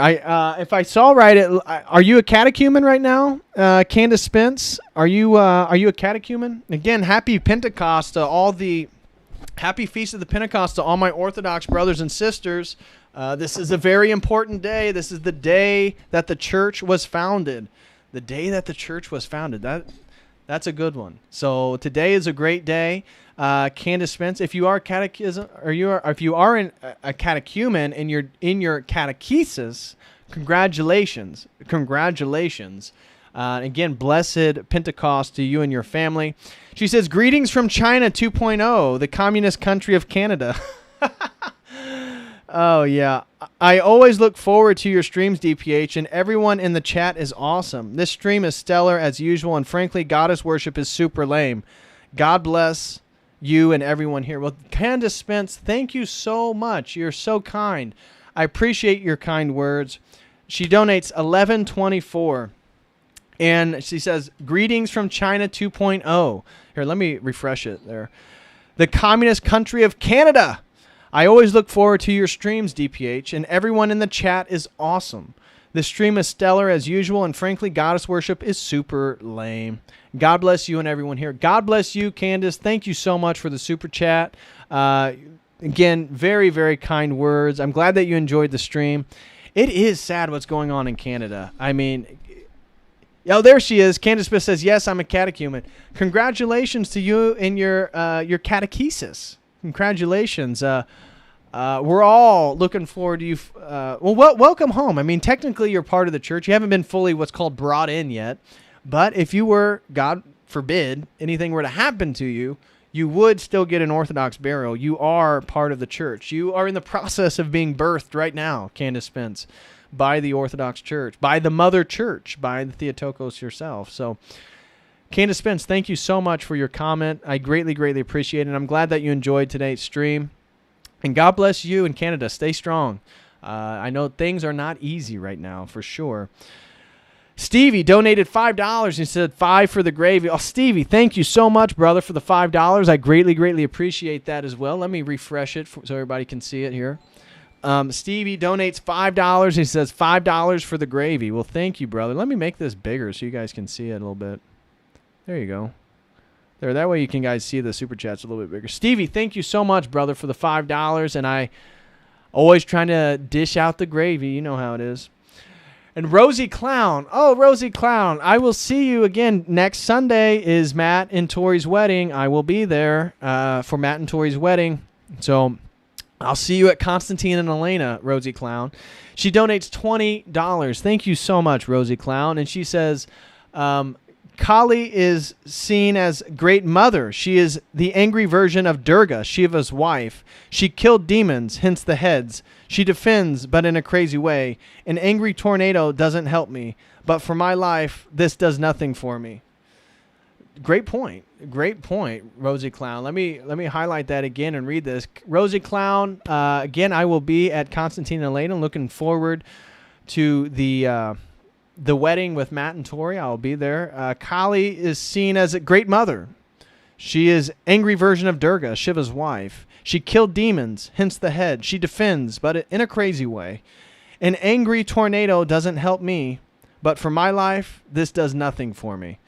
If I saw right, are you a catechumen right now, Candace Spence? Are you a catechumen? Again, happy Pentecost to all the happy Feast of the Pentecost to all my Orthodox brothers and sisters. This is a very important day. This is the day that the church was founded. The day that the church was founded. That's a good one. So today is a great day. Candace Spence, if you are catechism, if you are a catechumen and you're in your catechesis, congratulations. Again, blessed Pentecost to you and your family. She says, greetings from China 2.0, the communist country of Canada. Oh, yeah. I always look forward to your streams, DPH, and everyone in the chat is awesome. This stream is stellar as usual, and frankly, goddess worship is super lame. God bless you and everyone here. Well, Candace Spence, thank you so much. You're so kind. I appreciate your kind words. She donates $11.24, and she says, greetings from China 2.0. Here, let me refresh it there. The communist country of Canada. I always look forward to your streams, DPH, and everyone in the chat is awesome. The stream is stellar as usual, and frankly, goddess worship is super lame. God bless you and everyone here. God bless you, Candace. Thank you so much for the super chat. Again, very, very kind words. I'm glad that you enjoyed the stream. It is sad what's going on in Canada. I mean, oh, there she is. Candace Smith says, yes, I'm a catechumen. Congratulations to you in your catechesis. Congratulations. We're all looking forward to you. Welcome home. I mean, technically you're part of the church. You haven't been fully what's called brought in yet. But if you were, God forbid, anything were to happen to you, you would still get an Orthodox burial. You are part of the church. You are in the process of being birthed right now, Candace Spence, by the Orthodox Church, by the Mother Church, by the Theotokos yourself. So, Candace Spence, thank you so much for your comment. I greatly, greatly appreciate it. I'm glad that you enjoyed today's stream. And God bless you in Canada. Stay strong. I know things are not easy right now, for sure. Stevie donated $5. He said, 5 for the gravy. Oh, Stevie, thank you so much, brother, for the $5. I greatly, greatly appreciate that as well. Let me refresh it so everybody can see it here. Stevie donates $5. He says, $5 for the gravy. Well, thank you, brother. Let me make this bigger so you guys can see it a little bit. There you go. There, that way you can guys see the super chats a little bit bigger. Stevie, thank you so much, brother, for the $5. And I always trying to dish out the gravy. You know how it is. And Rosie Clown. Oh, Rosie Clown. I will see you again. Next Sunday is Matt and Tori's wedding. I will be there for Matt and Tori's wedding. So I'll see you at Constantine and Elena, Rosie Clown. She donates $20. Thank you so much, Rosie Clown. And she says, Kali is seen as great mother. She is the angry version of Durga, Shiva's wife. She killed demons, hence the heads. She defends, but in a crazy way. An angry tornado doesn't help me, but for my life, this does nothing for me. Great point. Great point, Rosie Clown. Let me highlight that again and read this. Rosie Clown, again, I will be at Constantine and Elena. Looking forward to the wedding with Matt and Tori. I'll be there. Kali is seen as a great mother. She is angry version of Durga, Shiva's wife. She killed demons, hence the head. She defends, but in a crazy way. An angry tornado doesn't help me, but for my life, this does nothing for me.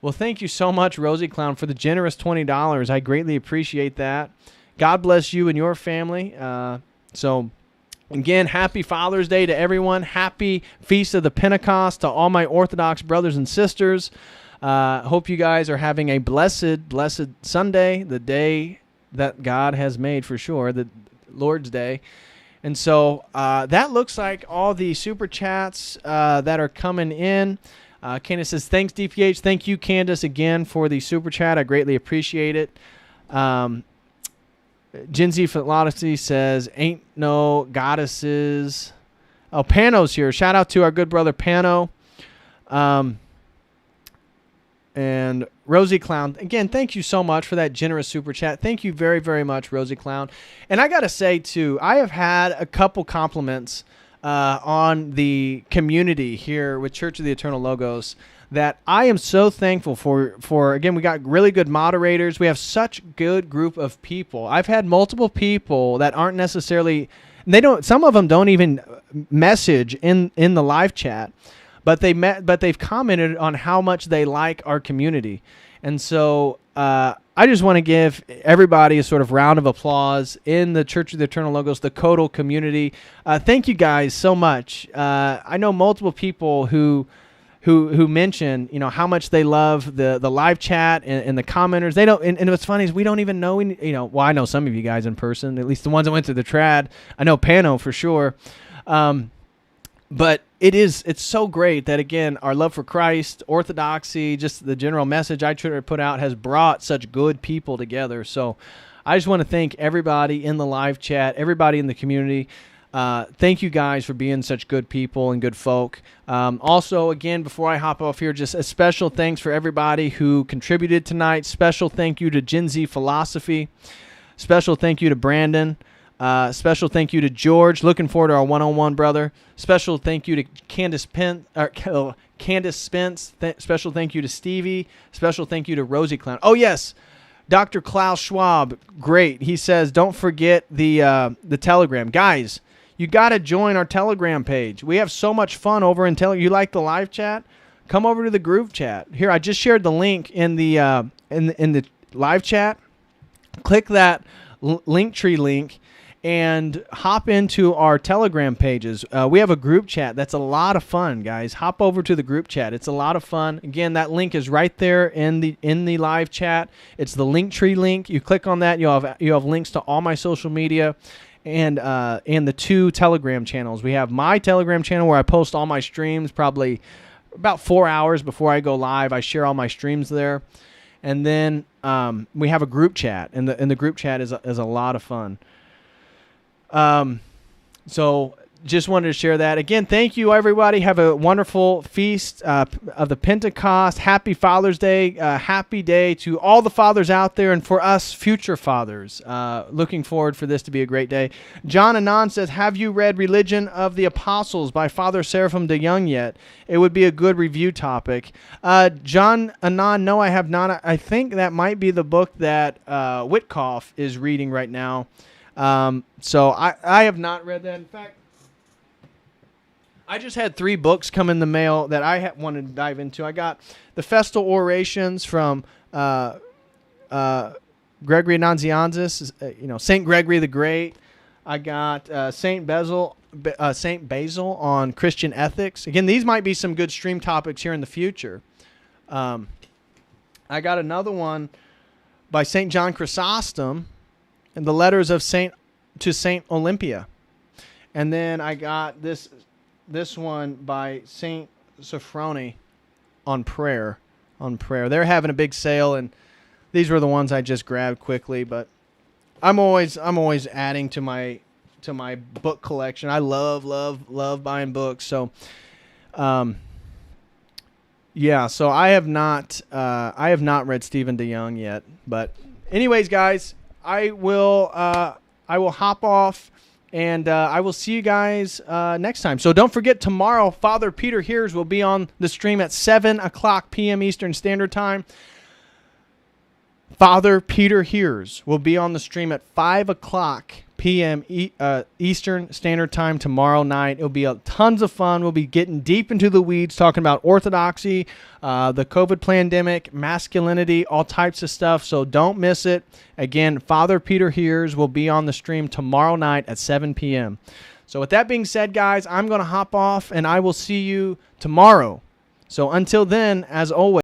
Well, thank you so much, Rosie Clown, for the generous $20. I greatly appreciate that. God bless you and your family. Again, happy Father's Day to everyone. Happy Feast of the Pentecost to all my Orthodox brothers and sisters. Hope you guys are having a blessed, blessed Sunday, the day that God has made for sure, the Lord's Day. And so that looks like all the super chats that are coming in. Candace says, thanks, DPH. Thank you, Candace, again for the super chat. I greatly appreciate it. Gen Z Philosophy says, ain't no goddesses. Oh, Pano's here. Shout out to our good brother Pano. And Rosie Clown, again, thank you so much for that generous super chat. Thank you very, very much, Rosie Clown. And I got to say, too, I have had a couple compliments on the community here with Church of the Eternal Logos that I am so thankful for. Again, we got really good moderators. We have such good group of people. I've had multiple people that aren't necessarily, some of them don't even message in the live chat, but they've commented on how much they like our community. And so I just want to give everybody a sort of round of applause in the Church of the Eternal Logos, the COTEL community. Thank you guys so much. I know multiple people who mention, how much they love the live chat and the commenters. They don't, and what's funny is we don't even know, well, I know some of you guys in person, at least the ones that went to the trad. I know Pano for sure. But it's so great that, again, our love for Christ, Orthodoxy, just the general message I try to put out has brought such good people together. So I just want to thank everybody in the live chat, everybody in the community. Thank you guys for being such good people and good folk. Also, again, before I hop off here, just a special thanks for everybody who contributed tonight. Special thank you to Gen Z Philosophy. Special thank you to Brandon. Special thank you to George. Looking forward to our one-on-one, brother. Special thank you to Candace Spence. Special thank you to Stevie. Special thank you to Rosie Clown. Oh, yes. Dr. Klaus Schwab. Great. He says, don't forget the Telegram. Guys, you got to join our Telegram page. We have so much fun over in Telegram. You like the live chat? Come over to the group chat. Here, I just shared the link in the live chat. Click that Linktree link and hop into our Telegram pages. We have a group chat that's a lot of fun, guys. Hop over to the group chat. It's a lot of fun. Again, that link is right there in the live chat. It's the Linktree link. You click on that, you have links to all my social media and the 2 Telegram channels. We have my Telegram channel where I post all my streams probably about 4 hours before I go live. I share all my streams there. And then we have a group chat, and the group chat is a lot of fun. So just wanted to share that. Again, thank you, everybody. Have a wonderful feast of the Pentecost. Happy Father's Day. Happy day to all the fathers out there, and for us future fathers. Looking forward for this to be a great day. John Anand says, have you read Religion of the Apostles by Father Seraphim de Young yet? It would be a good review topic. John Anand, no, I have not. I think that might be the book that Witkoff is reading right now. So I have not read that. In fact, I just had 3 books come in the mail that I wanted to dive into. I got the Festal Orations from Gregory Nazianzus, Saint Gregory the Great. I got Saint Basil on Christian ethics. Again, these might be some good stream topics here in the future. I got another one by Saint John Chrysostom and the letters of Saint Olympia. And then I got this one by Saint Sophrony on prayer. They're having a big sale, and these were the ones I just grabbed quickly, but I'm always adding to my book collection. I love buying books. So yeah, so I have not read Stephen DeYoung yet, but anyways, guys, I will hop off, and I will see you guys next time. So don't forget, tomorrow, Father Peter Hears will be on the stream at 7 o'clock p.m. Eastern Standard Time. Father Peter Hears will be on the stream at 5 o'clock p.m. Eastern Standard Time tomorrow night. It'll be tons of fun. We'll be getting deep into the weeds, talking about orthodoxy, the COVID pandemic, masculinity, all types of stuff. So don't miss it. Again, Father Peter Hears will be on the stream tomorrow night at 7 p.m. So with that being said, guys, I'm going to hop off, and I will see you tomorrow. So until then, as always,